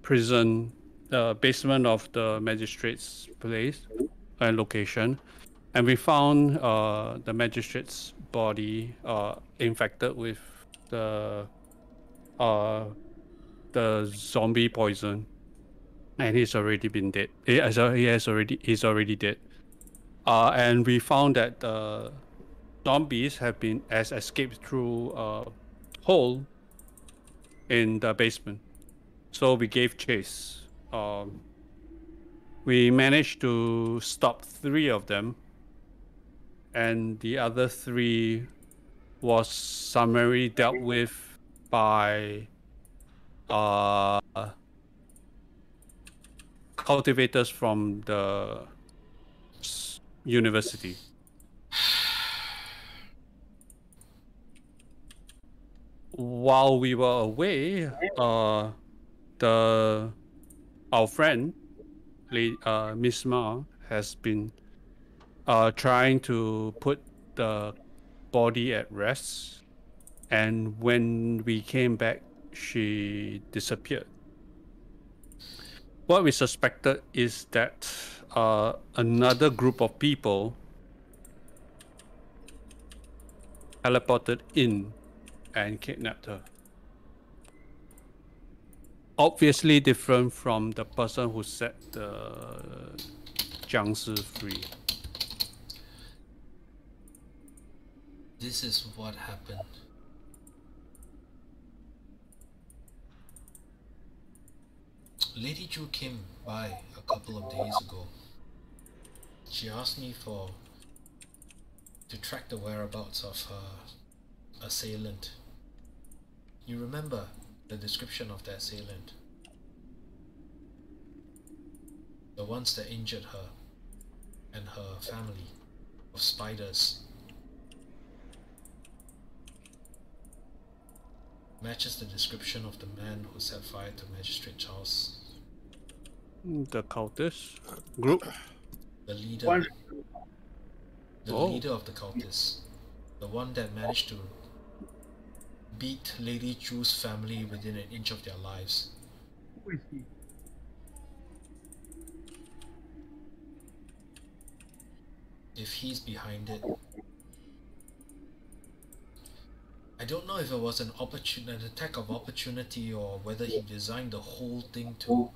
prison, the basement of the magistrate's place and location, and we found the magistrate's body infected with the zombie poison, and he's already been dead. He's already dead. And we found that the zombies has escaped through a hole in the basement. So we gave chase. We managed to stop 3 of them, and the other 3 was summarily dealt with by cultivators from the university. While we were away, our friend, Miss Ma, has been trying to put the body at rest, and when we came back, she disappeared. What we suspected is that another group of people teleported in and kidnapped her. Obviously different from the person who set the Jiangshi free. This is what happened. Lady Chu came by a couple of days ago. She asked me to track the whereabouts of her assailant. You remember the description of the assailant? The ones that injured her and her family of spiders. Matches the description of the man who set fire to Magistrate's house. The cultist group? The leader. The leader of the cultists. The one that managed to beat Lady Chu's family within an inch of their lives. Who is he? If he's behind it, I don't know if it was an attack of opportunity, or whether he designed the whole thing to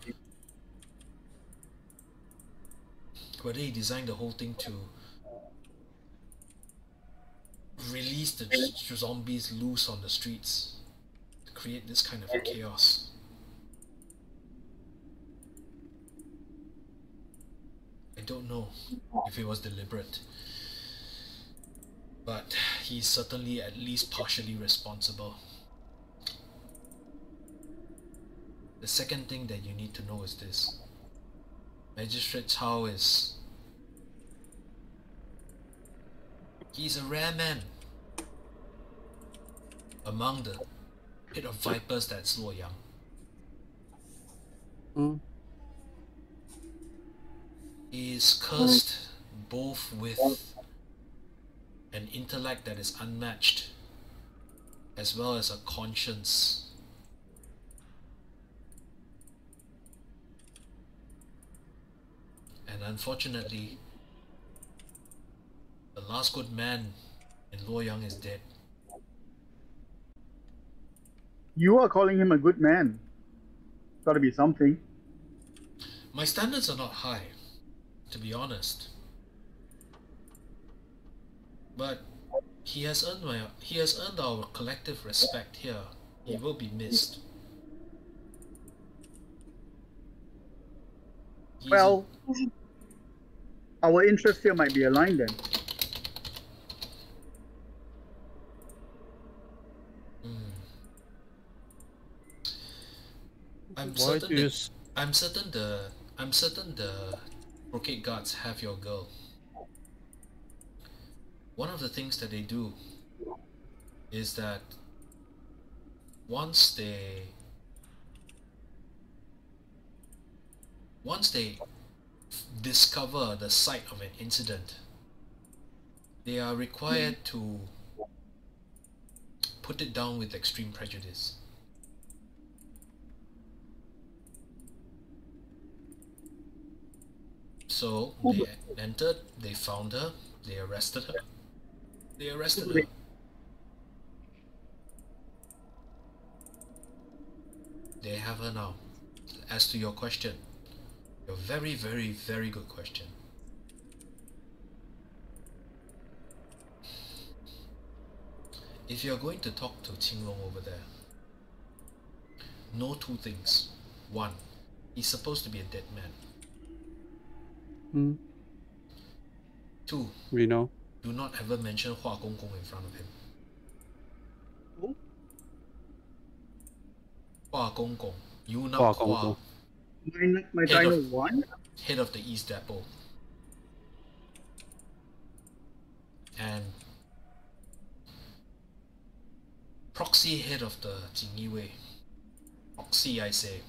release the zombies loose on the streets to create this kind of chaos. I don't know if it was deliberate, but he's certainly at least partially responsible. The second thing that you need to know is this. Magistrate Cao he's a rare man among the pit of vipers that's Luoyang. He is cursed both with an intellect that is unmatched, as well as a conscience. And unfortunately, the last good man in Luoyang is dead. You are calling him a good man. Gotta be something. My standards are not high, to be honest. But he has earned our collective respect here. He will be missed. Well, our interests here might be aligned then. I'm certain the Brocade Guards have your girl. One of the things that they do is that once they discover the site of an incident, they are required to put it down with extreme prejudice. So they entered, they found her, they arrested her. They have her now. As to your question, your very, very, very good question. If you're going to talk to Qinglong over there, know two things. One, he's supposed to be a dead man. Two, we know. Do not ever mention Hua Gong Gong in front of him. Who? Hua Gong Gong. You not Hua. My Dino 1? Head of the East Depot. And proxy head of the Jingyi Wei. Proxy, I say.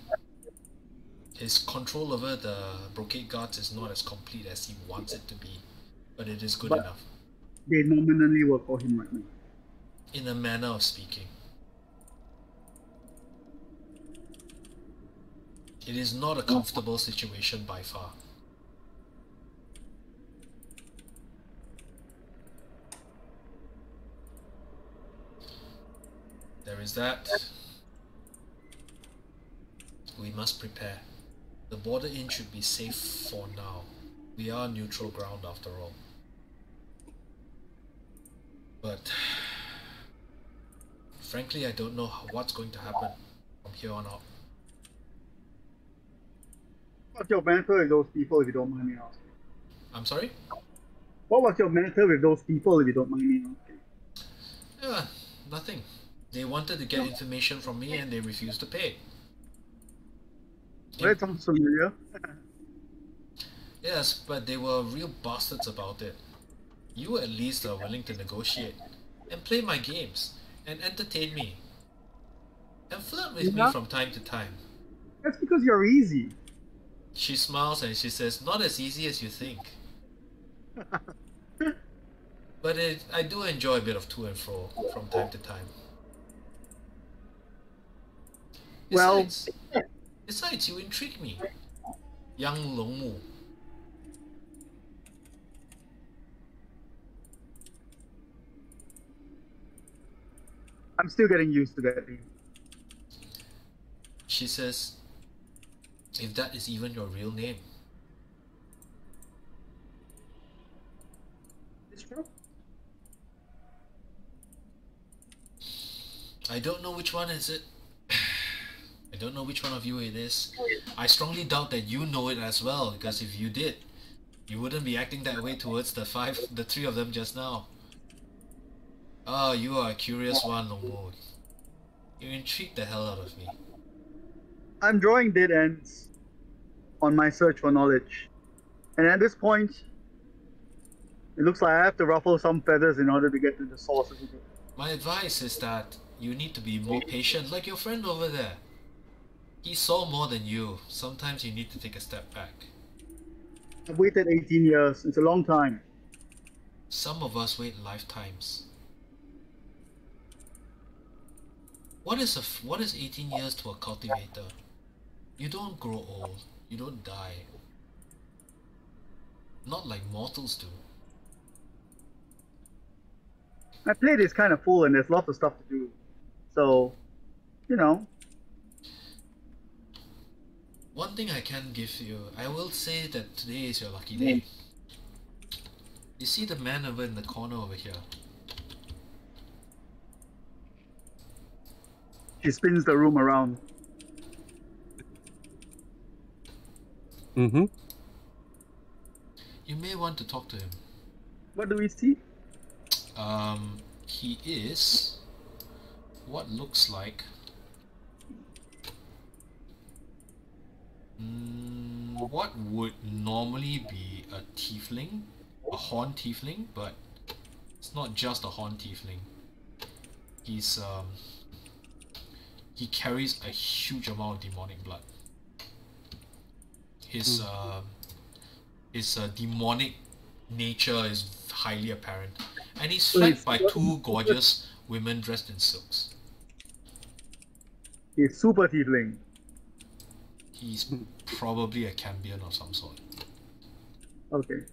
His control over the Brocade Guards is not as complete as he wants it to be, but it is good enough. They nominally work for him right now. In a manner of speaking. It is not a comfortable situation by far. There is that. We must prepare. The border inn should be safe for now. We are neutral ground after all. But frankly, I don't know what's going to happen from here on out. What's your banter with those people, if you don't mind me asking? I'm sorry? What was your banter with those people, if you don't mind me asking? Nothing. They wanted to get information from me and they refused to pay. Well, that sounds familiar. Yes, but they were real bastards about it. You at least are willing to negotiate and play my games and entertain me and flirt with me from time to time. That's because you're easy. She smiles and she says, not as easy as you think. But I do enjoy a bit of to and fro from time to time. Besides, you intrigue me, young Long Mu. I'm still getting used to that. She says, if that is even your real name. It's true. I don't know which one is it. I don't know which one of you it is. I strongly doubt that you know it as well, because if you did, you wouldn't be acting that way towards the three of them just now. Oh, you are a curious one, Long Mu. You intrigued the hell out of me. I'm drawing dead ends on my search for knowledge. And at this point, it looks like I have to ruffle some feathers in order to get to the source of it. My advice is that you need to be more patient, like your friend over there. He saw more than you. Sometimes you need to take a step back. I've waited 18 years. It's a long time. Some of us wait lifetimes. What is 18 years to a cultivator? You don't grow old. You don't die. Not like mortals do. My plate is kind of full and there's lots of stuff to do. So, you know. One thing I can give you, I will say that today is your lucky day. You see the man over in the corner over here? She spins the room around. Mm-hmm. You may want to talk to him. What do we see? He is what looks like what would normally be a tiefling, a horn tiefling, but it's not just a horn tiefling. He's he carries a huge amount of demonic blood. His demonic nature is highly apparent, and he's flanked by two gorgeous women dressed in silks. He's super tiefling. He's probably a cambion of some sort, Okay.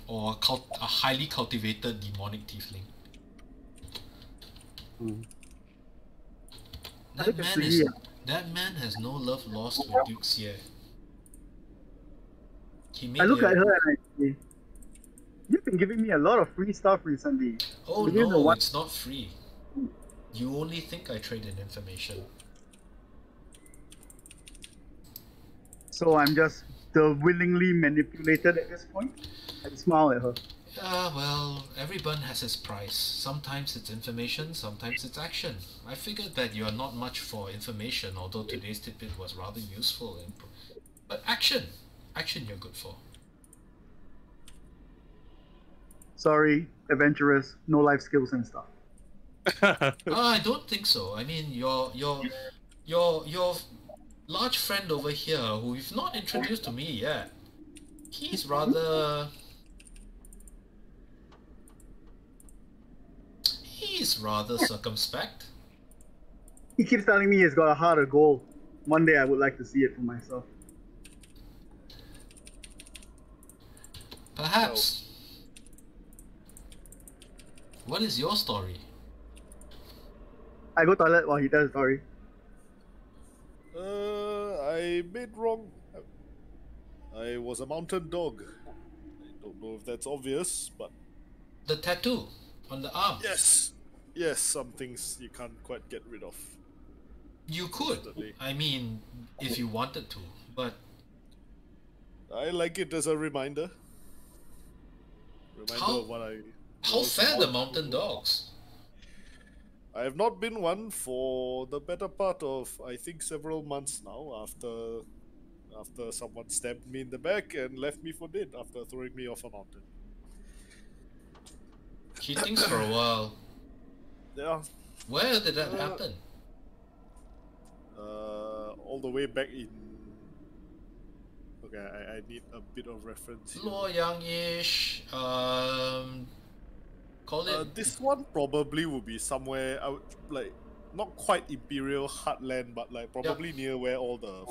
or a highly cultivated demonic tiefling. That man has no love lost with Duke Xie. I look at her and I say, you've been giving me a lot of free stuff recently. Oh no, it's not free. You only think I trade in information. So I'm just willingly manipulated at this point? I smile at her. Well, everyone has his price. Sometimes it's information, sometimes it's action. I figured that you are not much for information, although today's tidbit was rather useful. But action! Action you're good for. Sorry, adventurous, no life skills and stuff. I don't think so. I mean, your large friend over here, who you've not introduced to me yet, he's rather circumspect. He keeps telling me he's got a heart of gold. One day I would like to see it for myself. Perhaps. What is your story? I go toilet while he tells the story. I made wrong. I was a mountain dog. I don't know if that's obvious, but The tattoo on the arm. yes, some things you can't quite get rid of. You could. Definitely. I mean, if you wanted to, but I like it as a reminder. Of what I. how was fare the about mountain to- dogs? I have not been one for the better part of, I think, several months now. After someone stabbed me in the back and left me for dead after throwing me off a mountain. She thinks for a while. Yeah. Where did that happen? All the way back in. Okay, I need a bit of reference. Here. Luoyang-ish. Call it. This one probably would be somewhere out, like not quite Imperial heartland, but like probably near where all the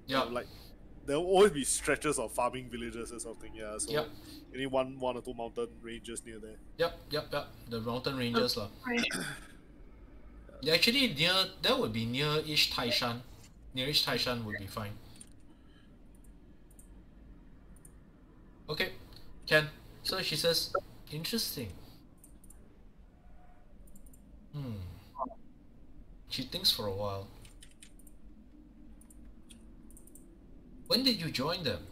Yeah. like there will always be stretches of farming villages or something. Yeah, so Yep. any one or two mountain ranges near there. Yep. The mountain ranges lah. Yeah, actually that would be near-ish Taishan. Near-ish Taishan would be fine. Okay, Ken. So she says, interesting. She thinks for a while. When did you join them?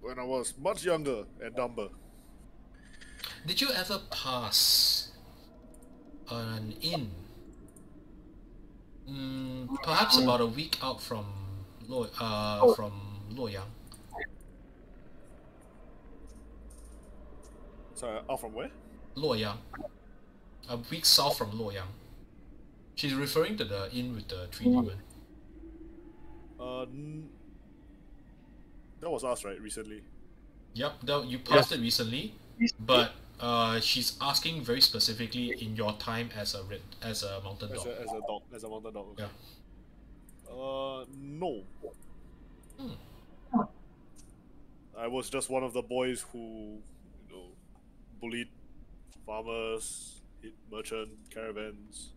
When I was much younger and dumber. Did you ever pass an inn? Perhaps about a week out from Luoyang. Sorry, out from where? Luoyang. A week south from Luoyang. She's referring to the inn with the tree demon. That was us, right? Recently. Yep, you passed it recently, but she's asking very specifically in your time as a mountain dog. As a mountain dog. Okay. Yeah. No. I was just one of the boys who, bullied farmers, hit merchant caravans.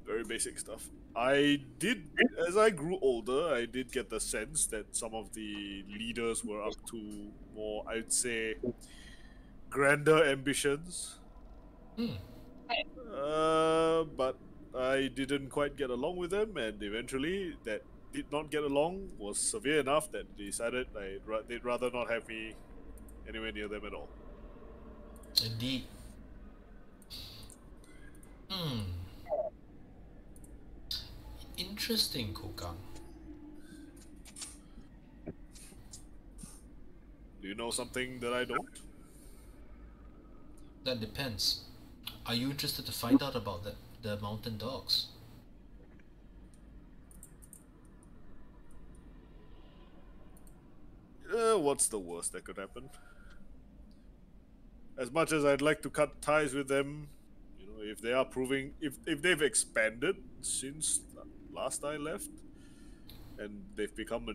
Very basic stuff. I did, as I grew older, I did get the sense that some of the leaders were up to more, I'd say, grander ambitions. But I didn't quite get along with them, and eventually that did not get along was severe enough that they decided they'd rather not have me anywhere near them at all. Indeed. Interesting, Kokang. Do you know something that I don't? That depends. Are you interested to find out about the mountain dogs? What's the worst that could happen? As much as I'd like to cut ties with them, you know, if they are proving, if they've expanded since last I left, and they've become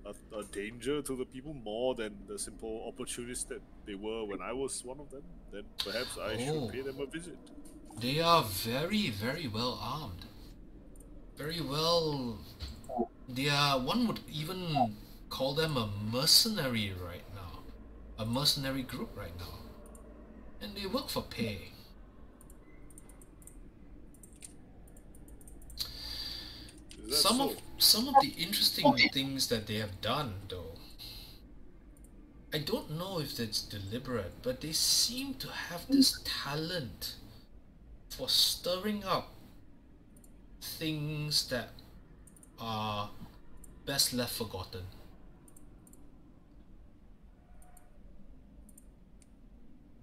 a danger to the people more than the simple opportunists that they were when I was one of them, then perhaps I should pay them a visit. They are very, very well armed. Very well. They are, one would even call them a mercenary right now. A mercenary group right now. And they work for pay. Some of the interesting things that they have done, though, I don't know if it's deliberate, but they seem to have this talent for stirring up things that are best left forgotten.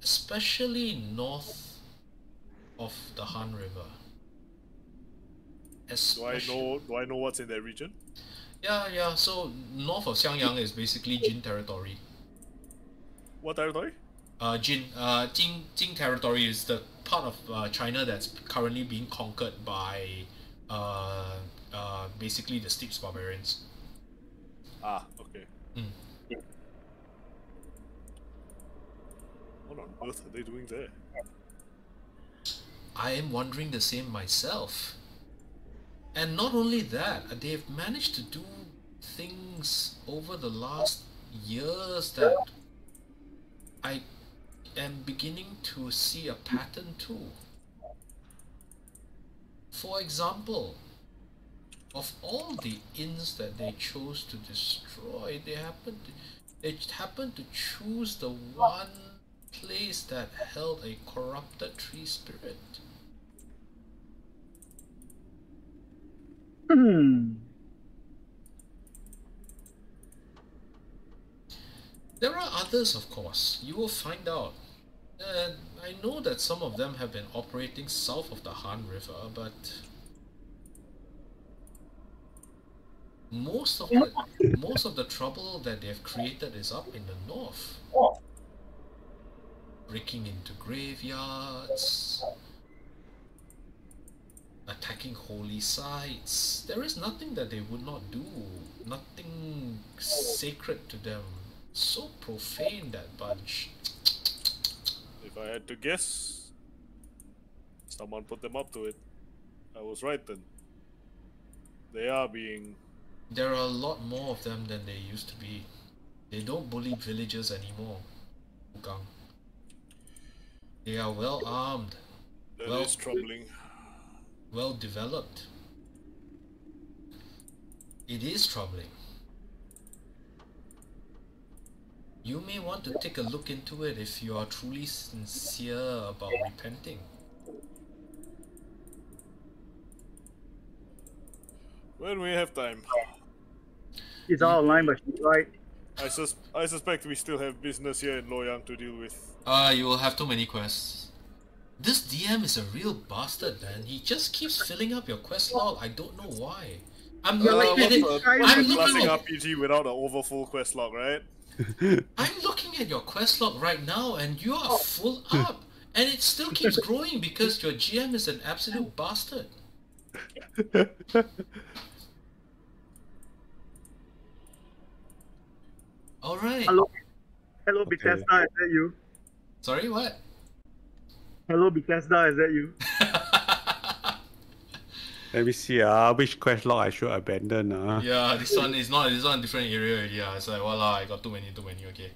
Especially north of the Han River. Do I know what's in that region? Yeah. So north of Xiangyang is basically Jin territory. What territory? Jing territory is the part of China that's currently being conquered by basically the Steppes barbarians. Ah, okay. What on earth are they doing there? I am wondering the same myself. And not only that, they've managed to do things over the last years that I am beginning to see a pattern too. For example, of all the inns that they chose to destroy, they happened to choose the one place that held a corrupted tree spirit. There are others, of course. You will find out. I know that some of them have been operating south of the Han River, but most of the trouble that they've created is up in the north. Breaking into graveyards, attacking holy sites. There is nothing that they would not do. Nothing sacred to them. So profane, that bunch. If I had to guess, someone put them up to it. I was right then. They are being... There are a lot more of them than there used to be. They don't bully villagers anymore. Wudang. They are well armed. That is troubling. Well developed. It is troubling. You may want to take a look into it if you are truly sincere about repenting. When we have time. She's out of line, but she's right. I suspect we still have business here in Loyang to deal with. You will have too many quests. This DM is a real bastard, man. He just keeps filling up your quest log. I don't know why. I'm looking at it. I'm looking at RPG without an overfull quest log, right? I'm looking at your quest log right now, and you are full up, and it still keeps growing because your GM is an absolute bastard. All right. Hello, Bethesda. Is that you? Sorry, what? Hello, Bethesda. Is that you? Let me see. Which quest log I should abandon? Yeah, this one is not. This one different area already. Yeah, it's like voila, I got too many. Okay,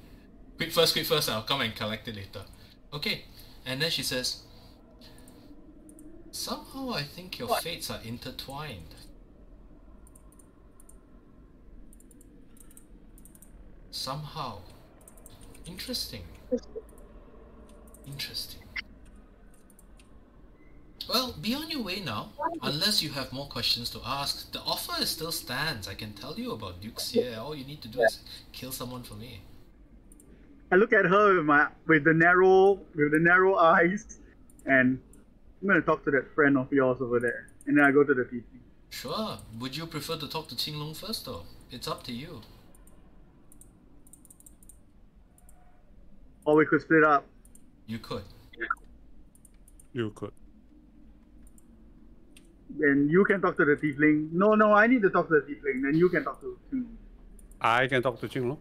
quit first. I'll come and collect it later. Okay, and then she says, somehow I think your fates are intertwined. Somehow. Interesting. Well, be on your way now, unless you have more questions to ask. The offer still stands. I can tell you about Duke Xie. All you need to do is kill someone for me. I look at her with the narrow eyes, and I'm gonna talk to that friend of yours over there, and then I go to the TP. Sure. Would you prefer to talk to Qinglong first, though? It's up to you. Or we could split up. You could. Then you can talk to the tiefling. No, I need to talk to the tiefling. Then you can talk to Qinglong. I can talk to Qinglong.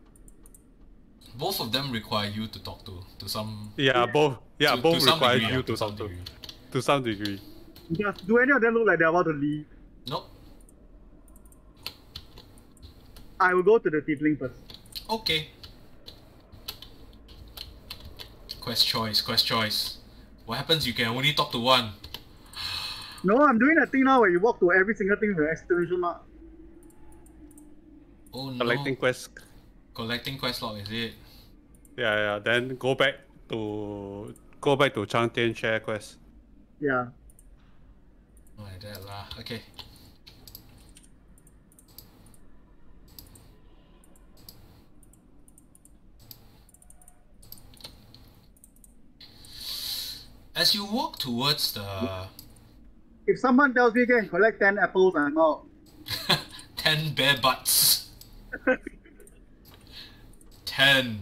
Both of them require you to talk to some. Yeah, both. Yeah, both some require degree, you to talk to some degree. Yes. Do any of them look like they're about to leave? Nope. I will go to the tiefling first. Okay. Quest choice. What happens? You can only talk to one. No, I'm doing that thing now where you walk to every single thing with an exclamation mark. Oh no. Collecting quest log, is it? Yeah. Then go back to Cang Tian share quest. Yeah. Like that lah. Okay. As you walk towards the... If someone tells me you can collect 10 apples, I'm out. 10 bear butts. 10.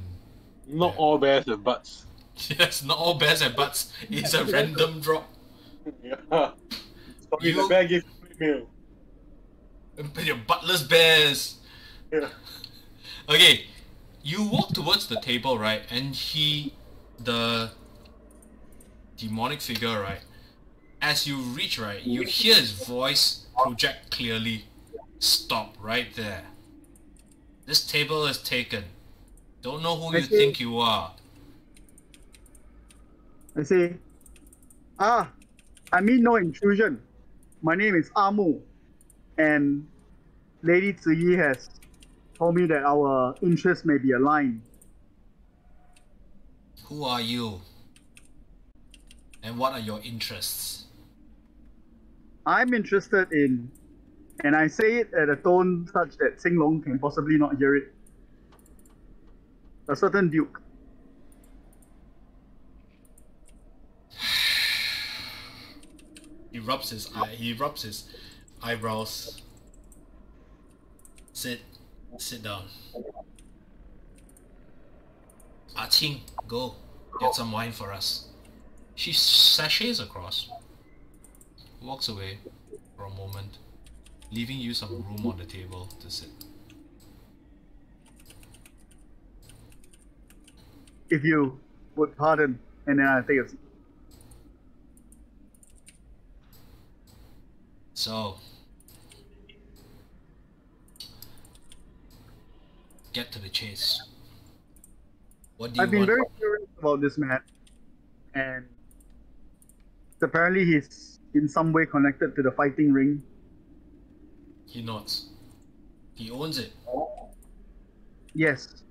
Not all bears and butts. Yes, not all bears and butts. It's a random drop. Yeah. Sorry, the bear gives free meal. Your buttless bears. Yeah. Okay, you walk towards the table, right? And the demonic figure, right? As you reach, right, you hear his voice project clearly. Stop right there. This table is taken. Don't know who you think you are. I say, I mean no intrusion. My name is Amu, and Lady Ziyi has told me that our interests may be aligned. Who are you? And what are your interests? I'm interested in, and I say it at a tone such that Qinglong can possibly not hear it, a certain duke. He rubs his eyebrows. Sit down. Ah Qing, go get some wine for us. She sachets across, walks away for a moment, leaving you some room on the table to sit. If you would pardon, and then I'll take a seat. So, get to the chase. What do you I've been want? very curious about this man, and apparently he's in some way connected to the fighting ring. He nods. He owns it. Yes.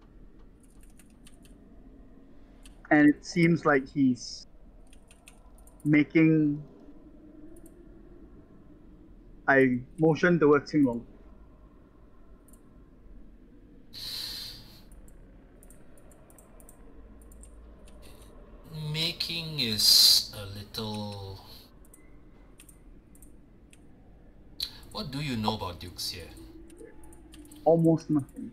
And it seems like he's making... I motion towards Qinglong. Making is a little... What do you know about Duke Xie? Almost nothing.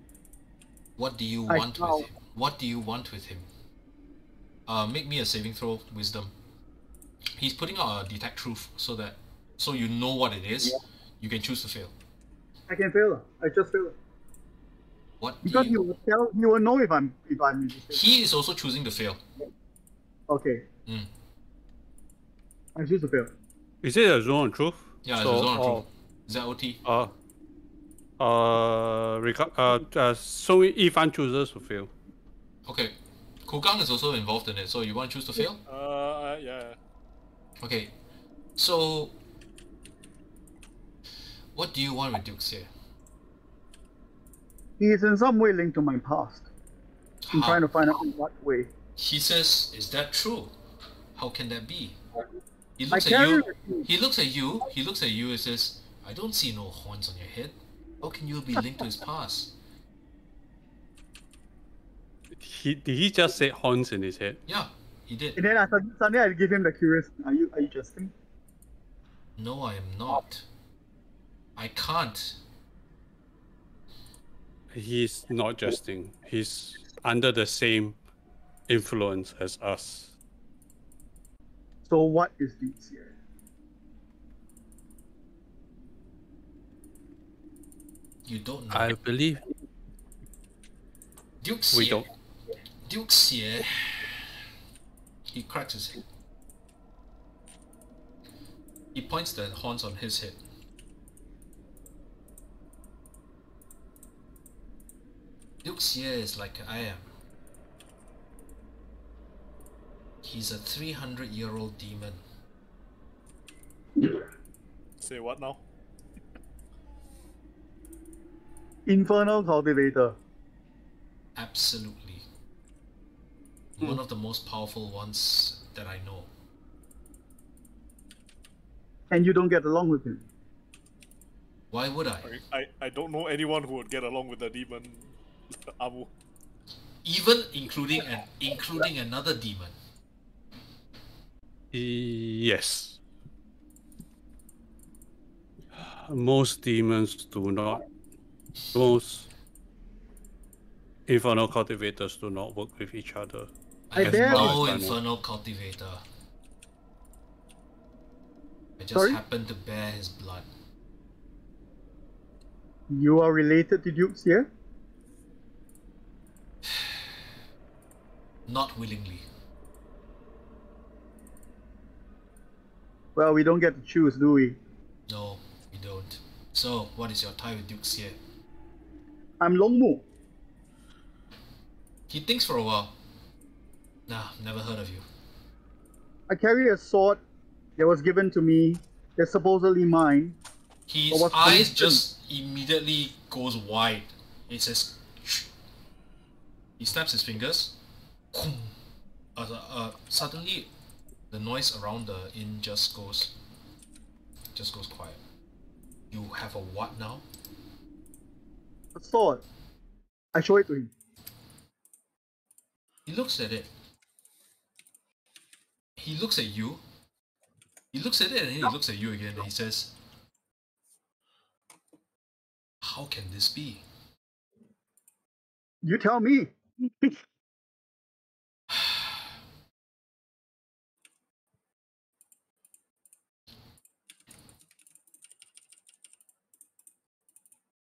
What do you want with him? What do you want with him? Make me a saving throw, wisdom. He's putting out a detect truth so you know what it is. Yeah. You can choose to fail. I can fail. I just fail. What? Because he will know if I'm He is also choosing to fail. Okay. I choose to fail. Is it a zone of truth? Yeah, So, it's on oh, Is that OT? so Yifan chooses to fail. Okay. Kukang is also involved in it, so you want to choose to fail? Yeah. Okay. So, what do you want with Dukes here? He is in some way linked to my past. I'm How? trying to find out in what way. He says, "Is that true? How can that be?" He I looks at carry you. the He looks at you. He looks at you and says, "I don't see no horns on your head. How can you be linked to his past?" Did he just say horns in his head? Yeah, he did. And then suddenly I give him the curious. Are you jesting? No, I am not. I can't. He's not jesting. He's under the same influence as us. So what is this here? You don't know. I believe Duke we Xie. don't. Duke Xie. He cracks his head. He points the horns on his head. Duke Xie is like I am. He's a 300-year-old demon. Say what now? Infernal cultivator. Absolutely. One of the most powerful ones that I know. And you don't get along with him. Why would I? I don't know anyone who would get along with the demon Amu. Even including another demon. Yes. Most demons do not. Most infernal cultivators do not work with each other. I have dare no you. infernal cultivator. I just Sorry? happen to bear his blood. You are related to Dukes here? Not willingly. Well, we don't get to choose, do we? No, we don't. So, what is your tie with Duke Xie? I'm Longmu. He thinks for a while. Nah, never heard of you. I carry a sword that was given to me. That's supposedly mine. His But what's eyes commission? just immediately goes wide. It says, "Shh." He snaps his fingers. Suddenly, the noise around the inn just goes quiet. You have a what now? A sword. I show it to him. He looks at it. He looks at you. He looks at it and then he looks at you again and he says, "How can this be?" You tell me.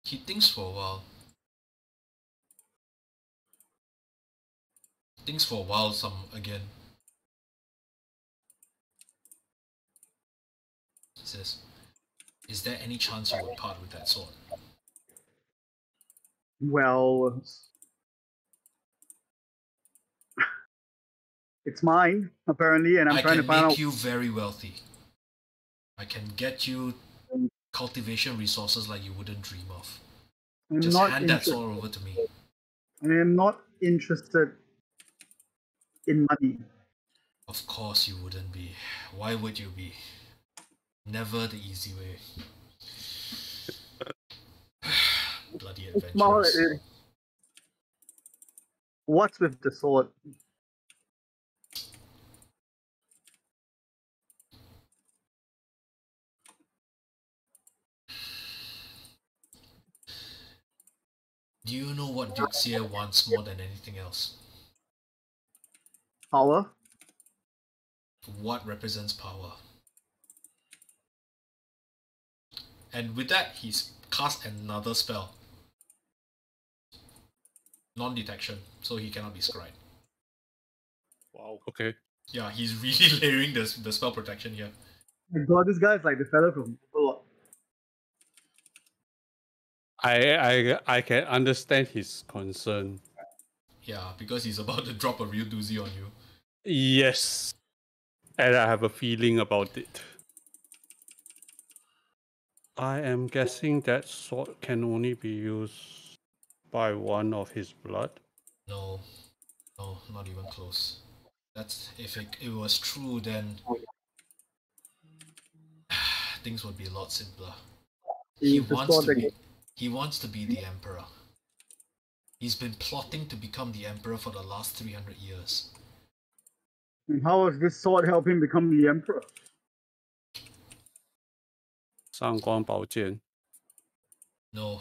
He thinks for a while. Thinks for a while some again. He says, "Is there any chance you would part with that sword?" Well, it's mine, apparently, and I'm I trying to can find make out. you very wealthy. I can get you cultivation resources like you wouldn't dream of. I'm Just not hand that interested. sword over to me. I am not interested in money. Of course you wouldn't be. Why would you be? Never the easy way. Bloody Smile at adventurous. it. What's with the sword? Do you know what Duke Xie wants more than anything else? Power? What represents power? And with that, he's cast another spell. Non-detection, so he cannot be scryed. Wow. Okay. Yeah, he's really layering the spell protection here. My God, this guy's like the fella from Overlord. I can understand his concern. Yeah, because he's about to drop a real doozy on you. Yes. And I have a feeling about it. I am guessing that sword can only be used by one of his blood. No, not even close. That's if it was true, then things would be a lot simpler. He wants to be the emperor. He's been plotting to become the emperor for the last 300 years. And how does this sword help him become the emperor? 上官宝剑. No.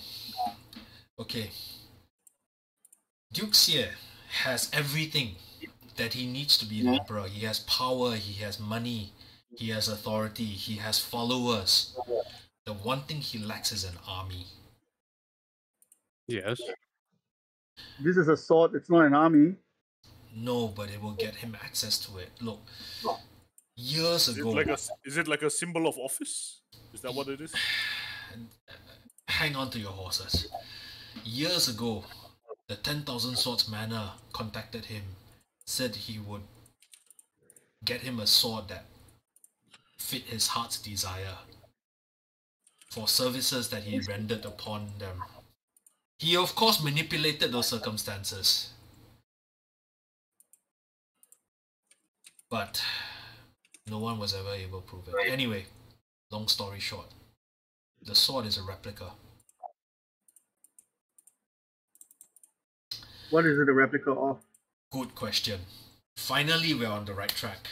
Okay. Duke Xie has everything that he needs to be the emperor. He has power, he has money, he has authority, he has followers. The one thing he lacks is an army. Yes. This is a sword, it's not an army. No, but it will get him access to it. Look, years ago... Is it like a symbol of office? Is that what it is? Hang on to your horses. Years ago, the 10,000 Swords Manor contacted him, said he would get him a sword that fit his heart's desire for services that he rendered upon them. He of course manipulated those circumstances. But no one was ever able to prove it. Anyway, long story short, the sword is a replica. What is it a replica of? Good question. Finally, we're on the right track.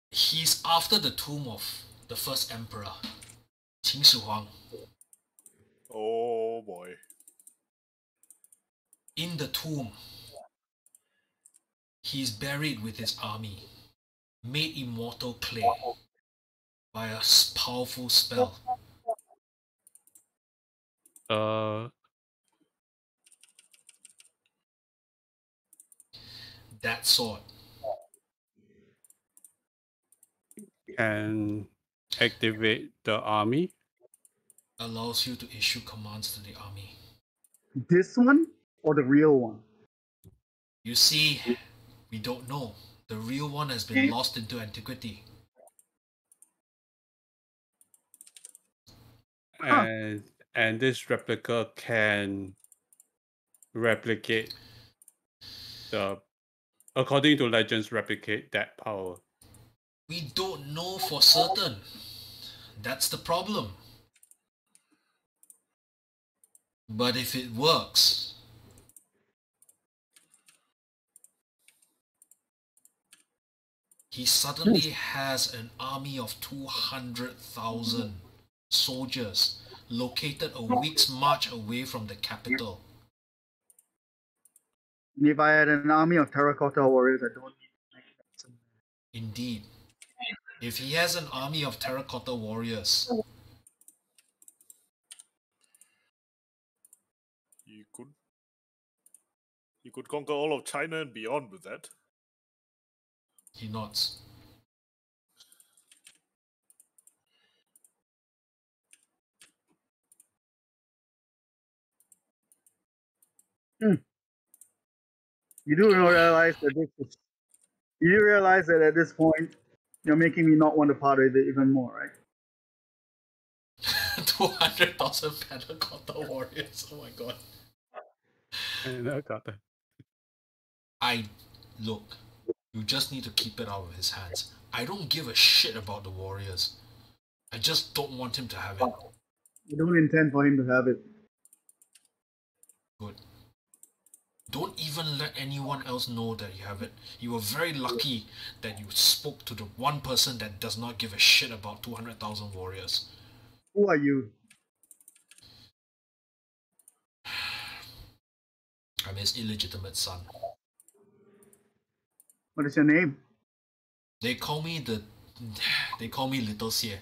He's after the tomb of the first emperor, Qin Shi Huang. Oh boy. In the tomb, he's buried with his army, made immortal clay by a powerful spell. That sword can activate the army. Allows you to issue commands to the army. This one or the real one? You see, we don't know. The real one has been lost into antiquity. And this replica can replicate according to legends, replicate that power. We don't know for certain. That's the problem. But if it works, he suddenly has an army of 200,000 soldiers located a week's march away from the capital. If I had an army of terracotta warriors, I don't need. Indeed. If he has an army of terracotta warriors, you could conquer all of China and beyond with that. He nods. You do realize that at this point, you're making me not want to part with it even more, right? 200,000 terracotta warriors. Oh my god. Look, you just need to keep it out of his hands. I don't give a shit about the warriors. I just don't want him to have it. You don't intend for him to have it. Good. Don't even let anyone else know that you have it. You were very lucky that you spoke to the one person that does not give a shit about 200,000 warriors. Who are you? I'm his illegitimate son. What is your name? They call me Little Xie.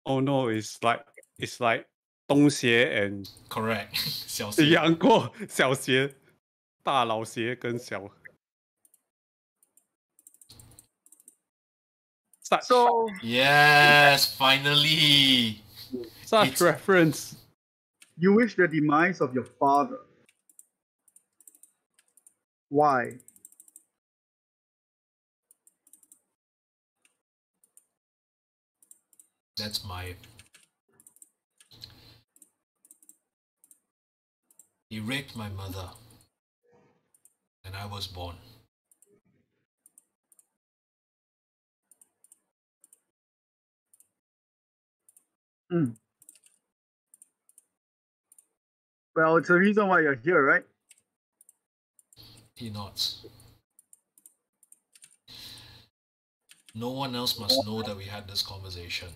Oh no, it's like Dong Xie and correct. 小 Xie. 杨过小Xie. 大老鞋跟小 such So Yes, finally. such it's- reference. you wish the demise of your father. Why? That's my. He raped my mother, and I was born. Hmm. Well, it's the reason why you're here, right? He nods. No one else must know that we had this conversation.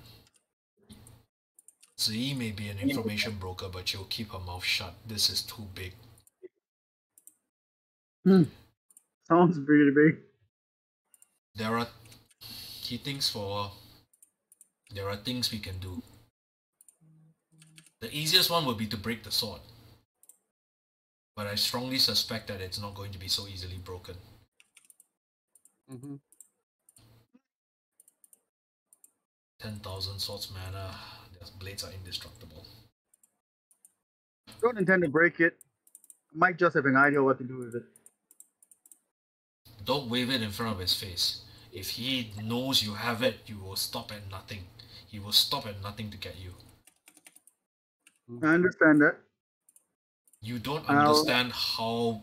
Ziyi may be an information broker, but she'll keep her mouth shut. This is too big. Sounds pretty big. There are things we can do. The easiest one would be to break the sword. But I strongly suspect that it's not going to be so easily broken. 10,000 swords mana. Their blades are indestructible. Don't intend to break it. Might just have an idea what to do with it. Don't wave it in front of his face. If he knows you have it, you will stop at nothing. He will stop at nothing to get you. I understand that. You don't understand how...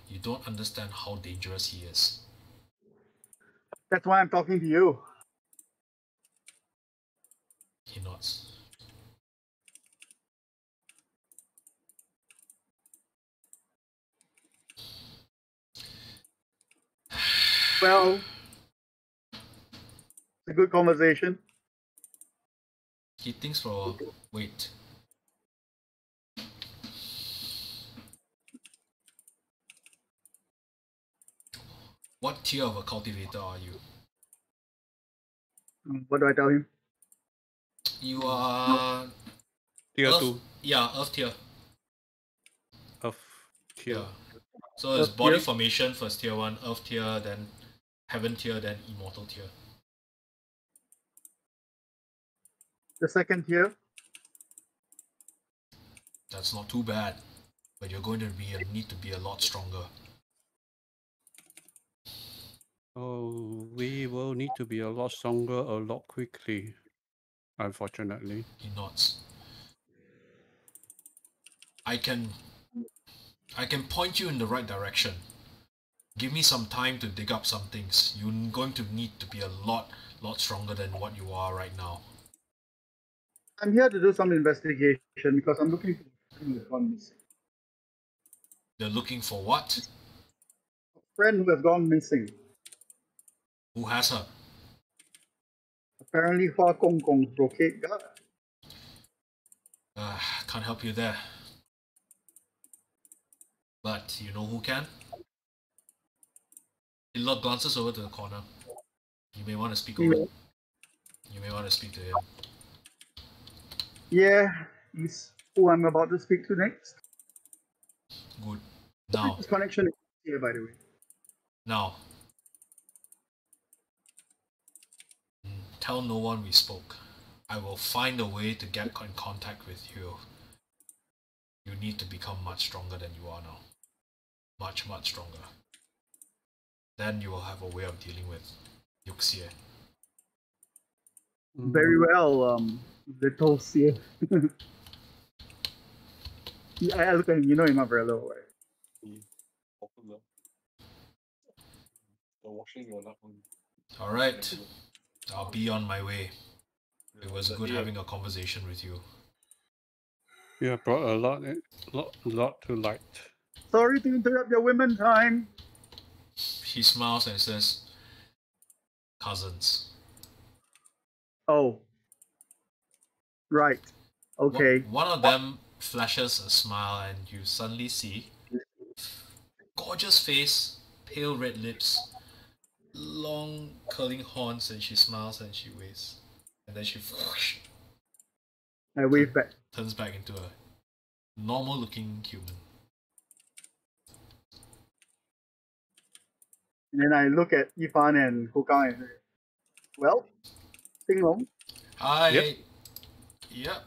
You don't understand how dangerous he is. That's why I'm talking to you. He nods. Well, it's a good conversation. He thinks for... Wait. What tier of a cultivator are you? What do I tell him? You are... Tier Earth, 2 Yeah, Earth tier. of tier. Yeah. So it's Earth body tier? formation, first tier 1, Earth tier, then Heaven tier, then Immortal tier. The second tier? That's not too bad. But you're going to need to be a lot stronger. Oh, we will need to be a lot stronger a lot quickly. Unfortunately. He nods. I can point you in the right direction. Give me some time to dig up some things. You're going to need to be a lot stronger than what you are right now. I'm here to do some investigation because I'm looking for a friend who has gone missing. They're looking for what? A friend who has gone missing. Who has her? Apparently, Hua Gong Gong's brocade guard. Can't help you there. But you know who can? He glances over to the corner. You may want to speak over. You may want to speak to him. Yeah, he's who I'm about to speak to next. Good. Now. His connection is here, by the way. Now. Tell no one we spoke. I will find a way to get in contact with you. You need to become much stronger than you are now. Much stronger. Then you will have a way of dealing with Yuxie. Very well, little Xie. I look at him, you know him very well, right? Alright. I'll be on my way. It was good having a conversation with you. You have brought a lot to light. Sorry to interrupt your women time. He smiles and says, cousins. Oh. Right. Okay. One of them flashes a smile and you suddenly see gorgeous face, pale red lips, long curling horns, and she smiles and she waves. And then she whoosh, I wave back. turns back into a normal looking human. And then I look at Yifan and Wudang and say, well, Ting Long. Yep.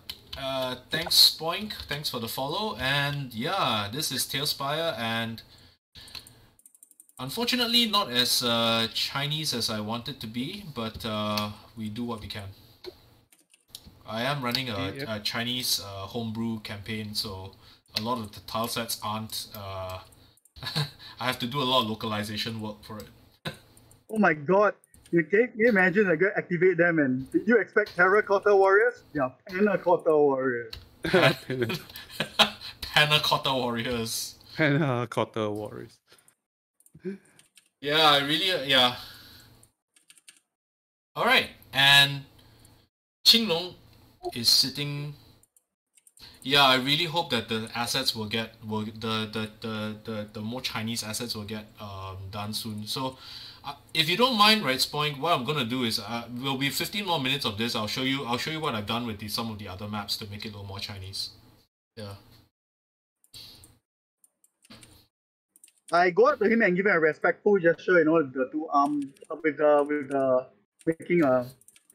Thanks, Boink. Thanks for the follow. And yeah, this is Talespire, and unfortunately not as Chinese as I want it to be, but we do what we can. I am running a Chinese homebrew campaign, so a lot of the tile sets aren't... I have to do a lot of localization work for it. Oh my god. Can you imagine I go activate them and did you expect terracotta warriors? Yeah, panna cotta warriors. Panna cotta warriors. Panna cotta warriors. Yeah, I really, yeah. Alright, and Qinglong is sitting... Yeah, I really hope that the assets the more Chinese assets will get done soon. So, if you don't mind, right, Spoink, what I'm gonna do is will be 15 more minutes of this. I'll show you what I've done with some of the other maps to make it a little more Chinese. Yeah. I go up to him and give him a respectful gesture, you know, the two arms with the making a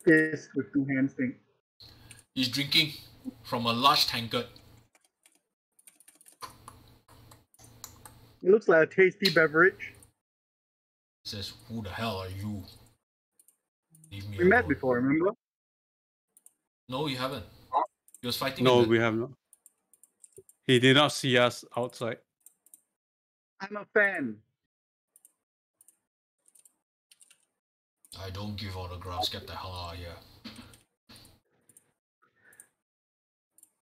fist with two hands thing. He's drinking from a large tankard. It looks like a tasty beverage. He says, "Who the hell are you? Leave me We alone." met before, remember? No, you haven't. He was fighting. No, we have not. He did not see us outside. I'm a fan. I don't give autographs. Get the hell out of here.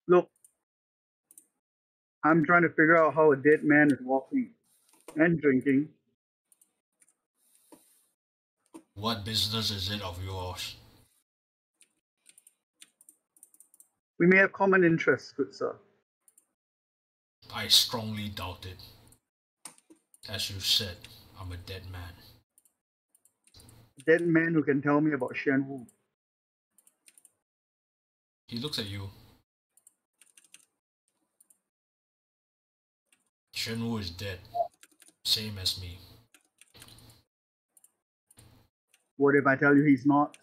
Look, I'm trying to figure out how a dead man is walking and drinking. What business is it of yours? We may have common interests, good sir. I strongly doubt it. As you said, I'm a dead man. Dead man who can tell me about Shenwu. He looks at you. Shenwu is dead. Same as me. What if I tell you he's not?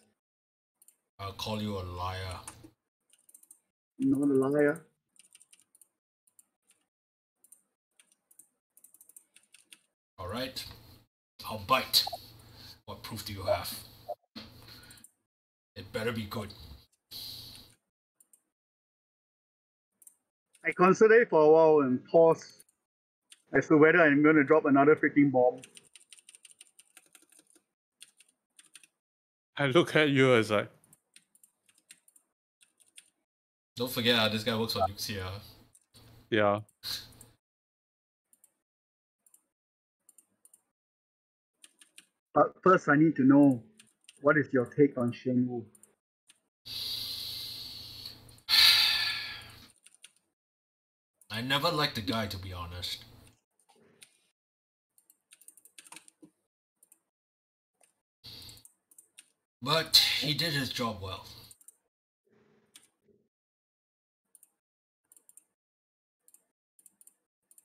I'll call you a liar. Not a liar. Alright. I'll bite. What proof do you have? It better be good. I consider it for a while and pause as to whether I'm going to drop another freaking bomb. I look at you as like, Don't forget, this guy works for Nuxia. yeah. But first I need to know, what is your take on Shenwu? I never liked the guy, to be honest. But he did his job well.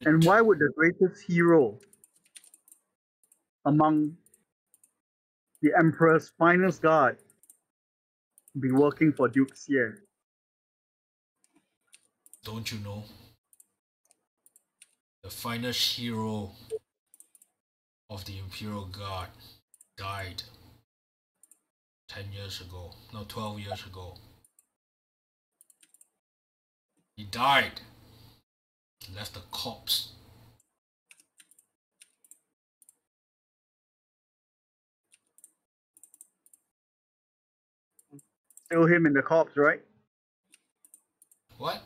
And why would the greatest hero among the Emperor's finest guard be working for Duke Xie? Don't you know? The finest hero of the Imperial Guard died 10 years ago. No, 12 years ago. He died. He left a corpse. Still him in the corpse, right? What?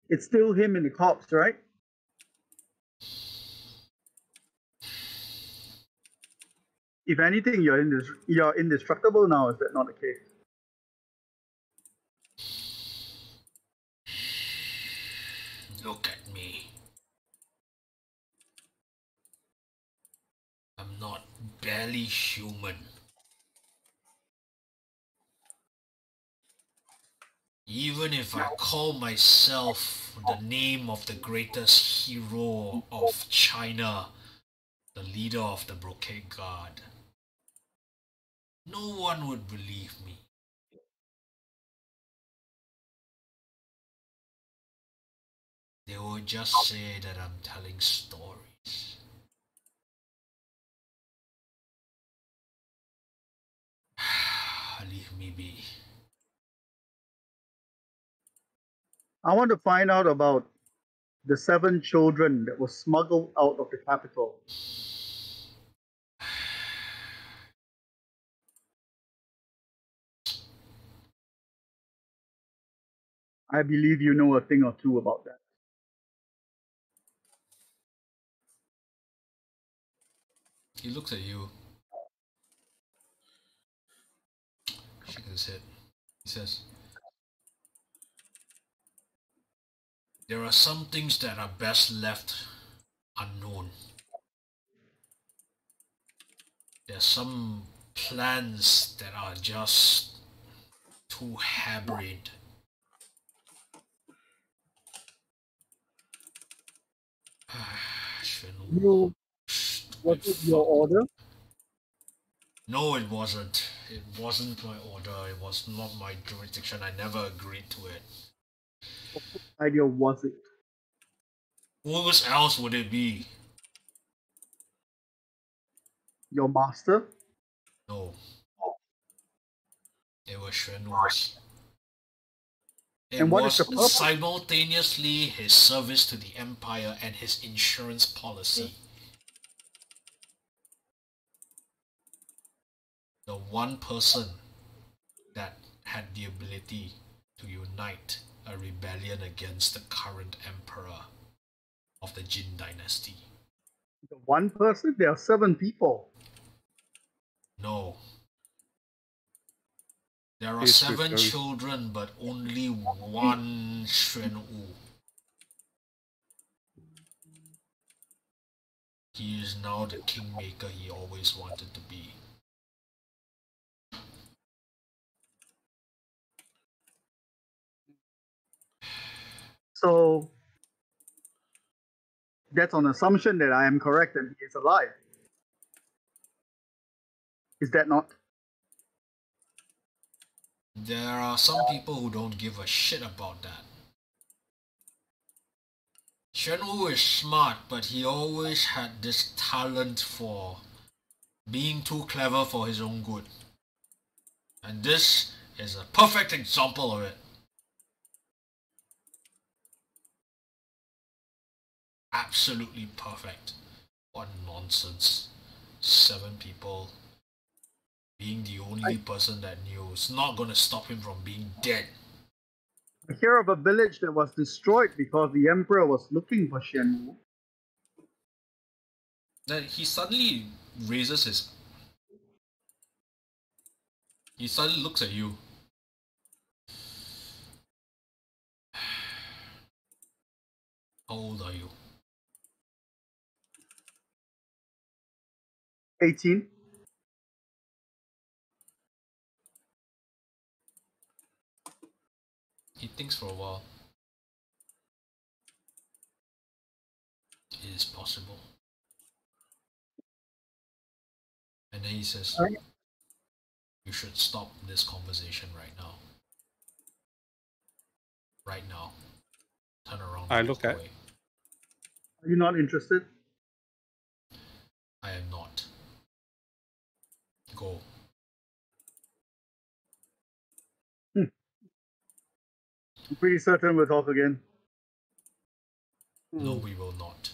It's still him in the corpse, right? If anything, you're indestructible now. Is that not the case? Look at me. I'm not barely human. Even if I call myself the name of the greatest hero of China, the leader of the Brocade Guard. No one would believe me. They would just say that I'm telling stories. Leave me be. I want to find out about the 7 children that were smuggled out of the capital. I believe you know a thing or two about that. He looks at you. Shakes his head. He says, there are some things that are best left unknown. There's some plans that are just too harebrained. Was it your order? No, it wasn't. It wasn't my order. It was not my jurisdiction. I never agreed to it. What idea was it? Who else would it be? Your master? No. It was Renzus. And what is the purpose? Simultaneously his service to the Empire and his insurance policy. The one person that had the ability to unite a rebellion against the current emperor of the Jin dynasty. The one person? There are 7 people. No. There are 7 children, but only one Xuanwu. He is now the kingmaker he always wanted to be. So that's on assumption that I am correct and he is alive. Is that not? There are some people who don't give a shit about that. Xuanwu is smart, but he always had this talent for being too clever for his own good. And this is a perfect example of it. Absolutely perfect. What nonsense. 7 people. Being the only person that knew is not going to stop him from being dead. I hear of a village that was destroyed because the emperor was looking for Xuanwu. Then he suddenly raises his... He suddenly looks at you. How old are you? 18. He thinks for a while. It is possible. And then he says, you should stop this conversation right now. Right now. Turn around I and look walk at- away. Are you not interested? I am not. Go. I'm pretty certain we'll talk again. No, we will not.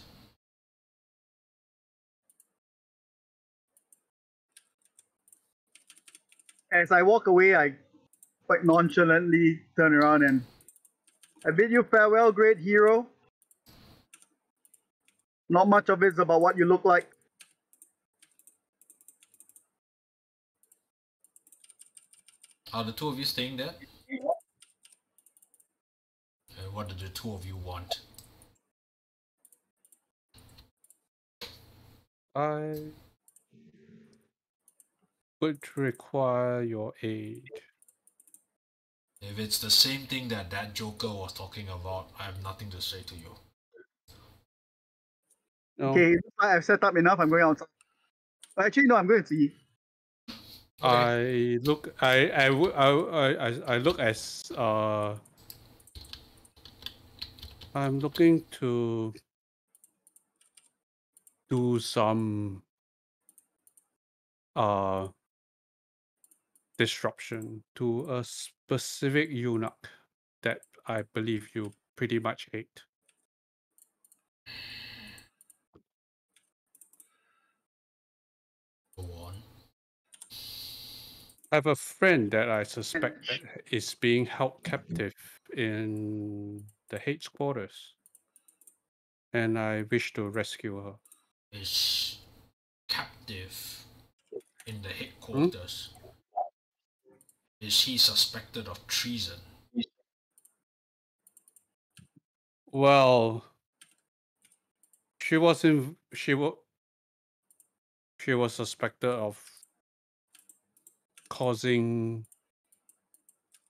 As I walk away, I quite nonchalantly turn around and I bid you farewell, great hero. Not much of it's about what you look like. Are the 2 of you staying there? And what do the 2 of you want? I would require your aid. If it's the same thing that Joker was talking about, I have nothing to say to you. No, Okay, I've set up enough. I'm going outside. Actually, no, I'm going to see. I look. I look as I'm looking to do some disruption to a specific eunuch that I believe you pretty much hate. Go on. I have a friend that I suspect that is being held captive in the headquarters, and I wish to rescue her. Is captive in the headquarters. Is he suspected of treason? Well, she was suspected of causing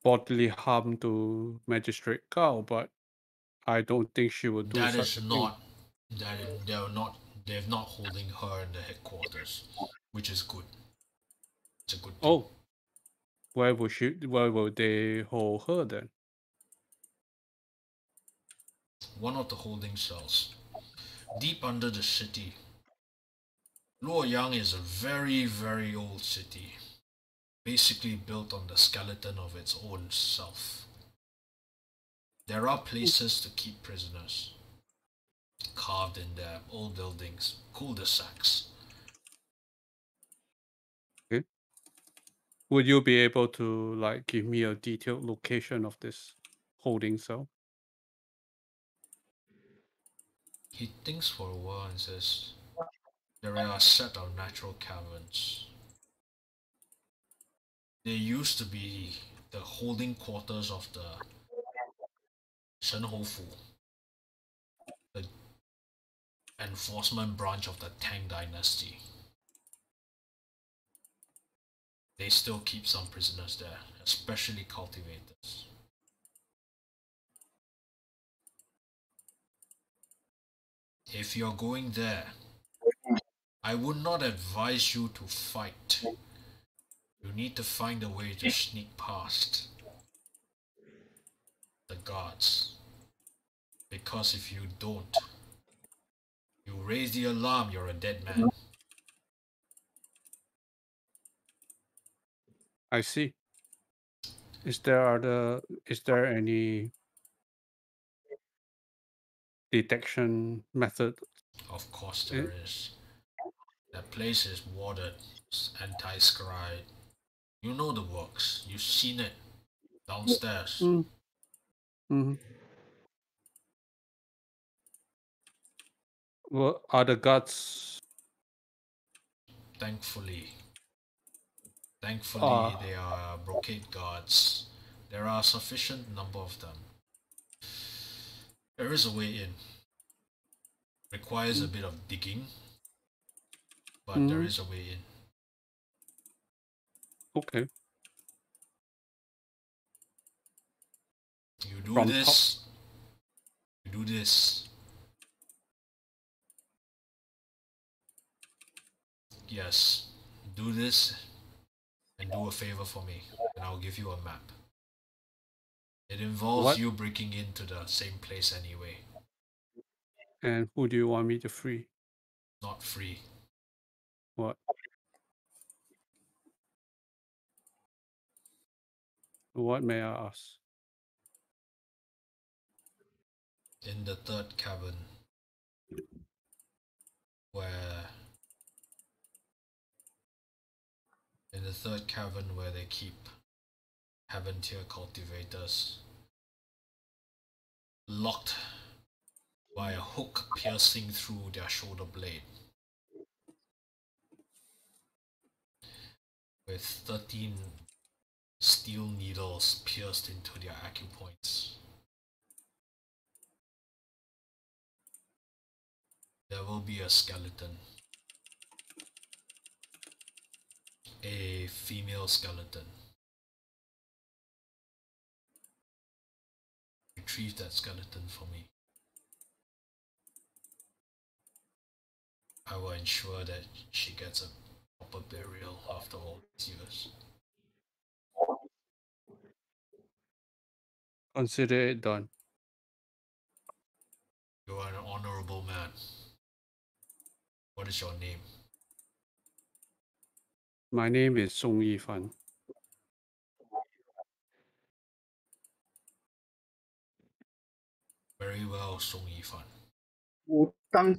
bodily harm to Magistrate Gao, but I don't think she would do That such is a thing. not. They're not holding her in the headquarters, which is good. It's a good thing. Oh, where will they hold her then? One of the holding cells, deep under the city. Luoyang is a very, very old city, basically built on the skeleton of its own self. There are places to keep prisoners, carved in their old buildings, cul-de-sacs. Okay. Would you be able to like give me a detailed location of this holding cell? He thinks for a while and says, there are a set of natural caverns. They used to be the holding quarters of the Shenhoufu, the enforcement branch of the Tang dynasty. They still keep some prisoners there, especially cultivators. If you're going there, I would not advise you to fight. You need to find a way to sneak past the guards. Because if you don't, you raise the alarm, you're a dead man. I see. Is there any detection method? Of course there is. That place is warded, anti-scribe. You know the works. You've seen it downstairs. Mm-hmm. Well, are the guards? Thankfully, they are brocade guards. There are a sufficient number of them. There is a way in. Requires a bit of digging, but there is a way in. Okay. You do From this. You do this. Yes. Do this and do a favor for me, and I'll give you a map. It involves you breaking into the same place anyway. And who do you want me to free? Not free. What? What may I ask? In the third cavern, where they keep Heaven-tier cultivators, locked by a hook piercing through their shoulder blade, with 13 steel needles pierced into their acupoints. There will be a skeleton. A female skeleton. Retrieve that skeleton for me. I will ensure that she gets a proper burial after all these years. Consider it done. You are an honorable man. What is your name? My name is Song Yifan. Very well, Song Yifan. Wudang.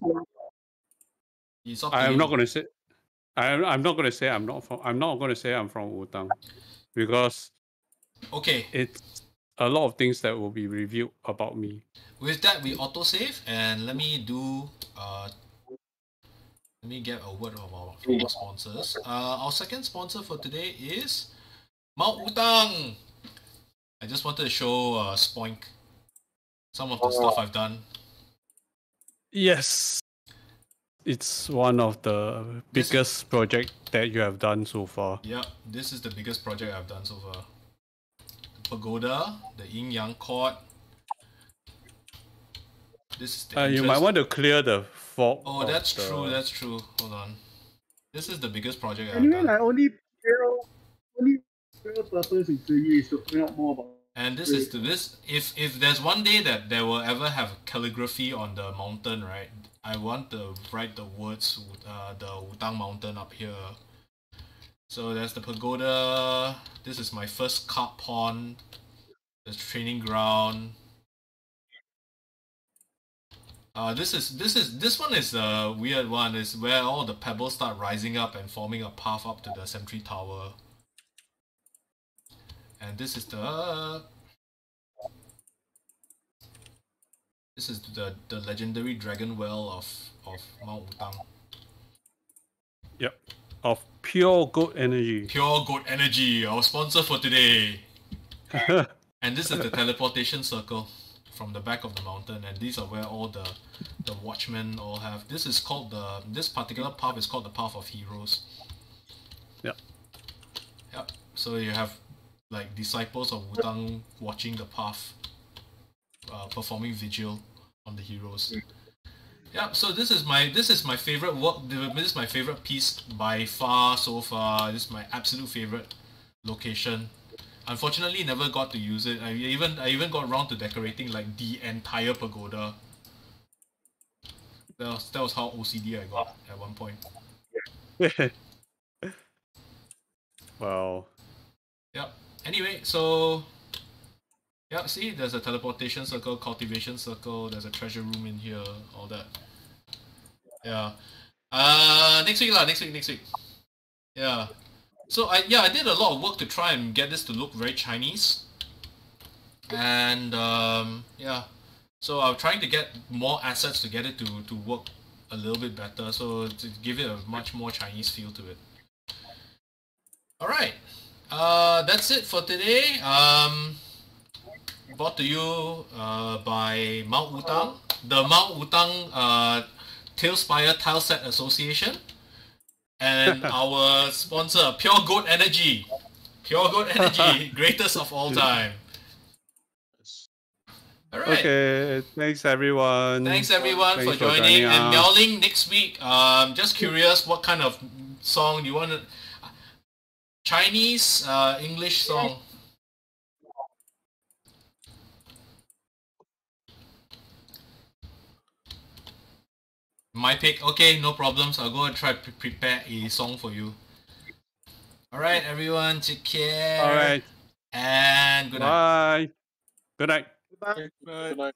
It's up to I'm you. not gonna say. I'm not gonna say I'm not from. I'm not gonna say I'm from Wudang, because Okay, it's a lot of things that will be revealed about me. with that we autosave and let me do let me get a word from our sponsors. Our second sponsor for today is Mount Wudang. I just wanted to show Spoink some of the stuff I've done. Yes, it's one of the biggest project that you have done so far. Yep, this is the biggest project I've done so far. The pagoda, the yin yang court. This is the You might want to clear the fog. Oh, that's true. That's true. Hold on. This is the biggest project I've Anyway, done. like only real purpose is to find out more about. And this is if there's one day that there will ever have calligraphy on the mountain, right? I want to write the words the Wudang mountain up here. So there's the pagoda. This is my first carp pond. The training ground. This one is a weird one. Is where all the pebbles start rising up and forming a path up to the sentry tower. And this is the legendary dragon well of Mount Wudang. Yep, of pure good energy. Pure goat energy, our sponsor for today. And this is the teleportation circle from the back of the mountain, and these are where all the watchmen all have. This is called this particular path is called the Path of Heroes. Yep. Yep. So you have like disciples of Wudang watching the path, performing vigil on the heroes. Yeah, so this is my favorite work. This is my favorite piece by far so far. This is my absolute favorite location. Unfortunately, never got to use it. I even got around to decorating like the entire pagoda. That was how OCD I got at one point. Wow. Yep. Anyway, so yeah, see, there's a teleportation circle, cultivation circle. There's a treasure room in here. All that. Yeah. Next week. Yeah. So I did a lot of work to try and get this to look very Chinese. And yeah. So I'm trying to get more assets to get it to work a little bit better. So to give it a much more Chinese feel to it. Alright. That's it for today. Brought to you by Mount Wudang, the Mount Wudang Talespire Tileset Association, and our sponsor, Pure Goat Energy. Pure Goat Energy, greatest of all time. Alright. Okay, thanks everyone. Thanks everyone Thanks for joining. And us. Meowling next week. Just curious, what kind of song you want to? Chinese, English song. My pick. Okay, no problems. I'll go and try to prepare a song for you. Alright, everyone. Take care. Alright. And good night. Bye. Good night. Bye. Good night.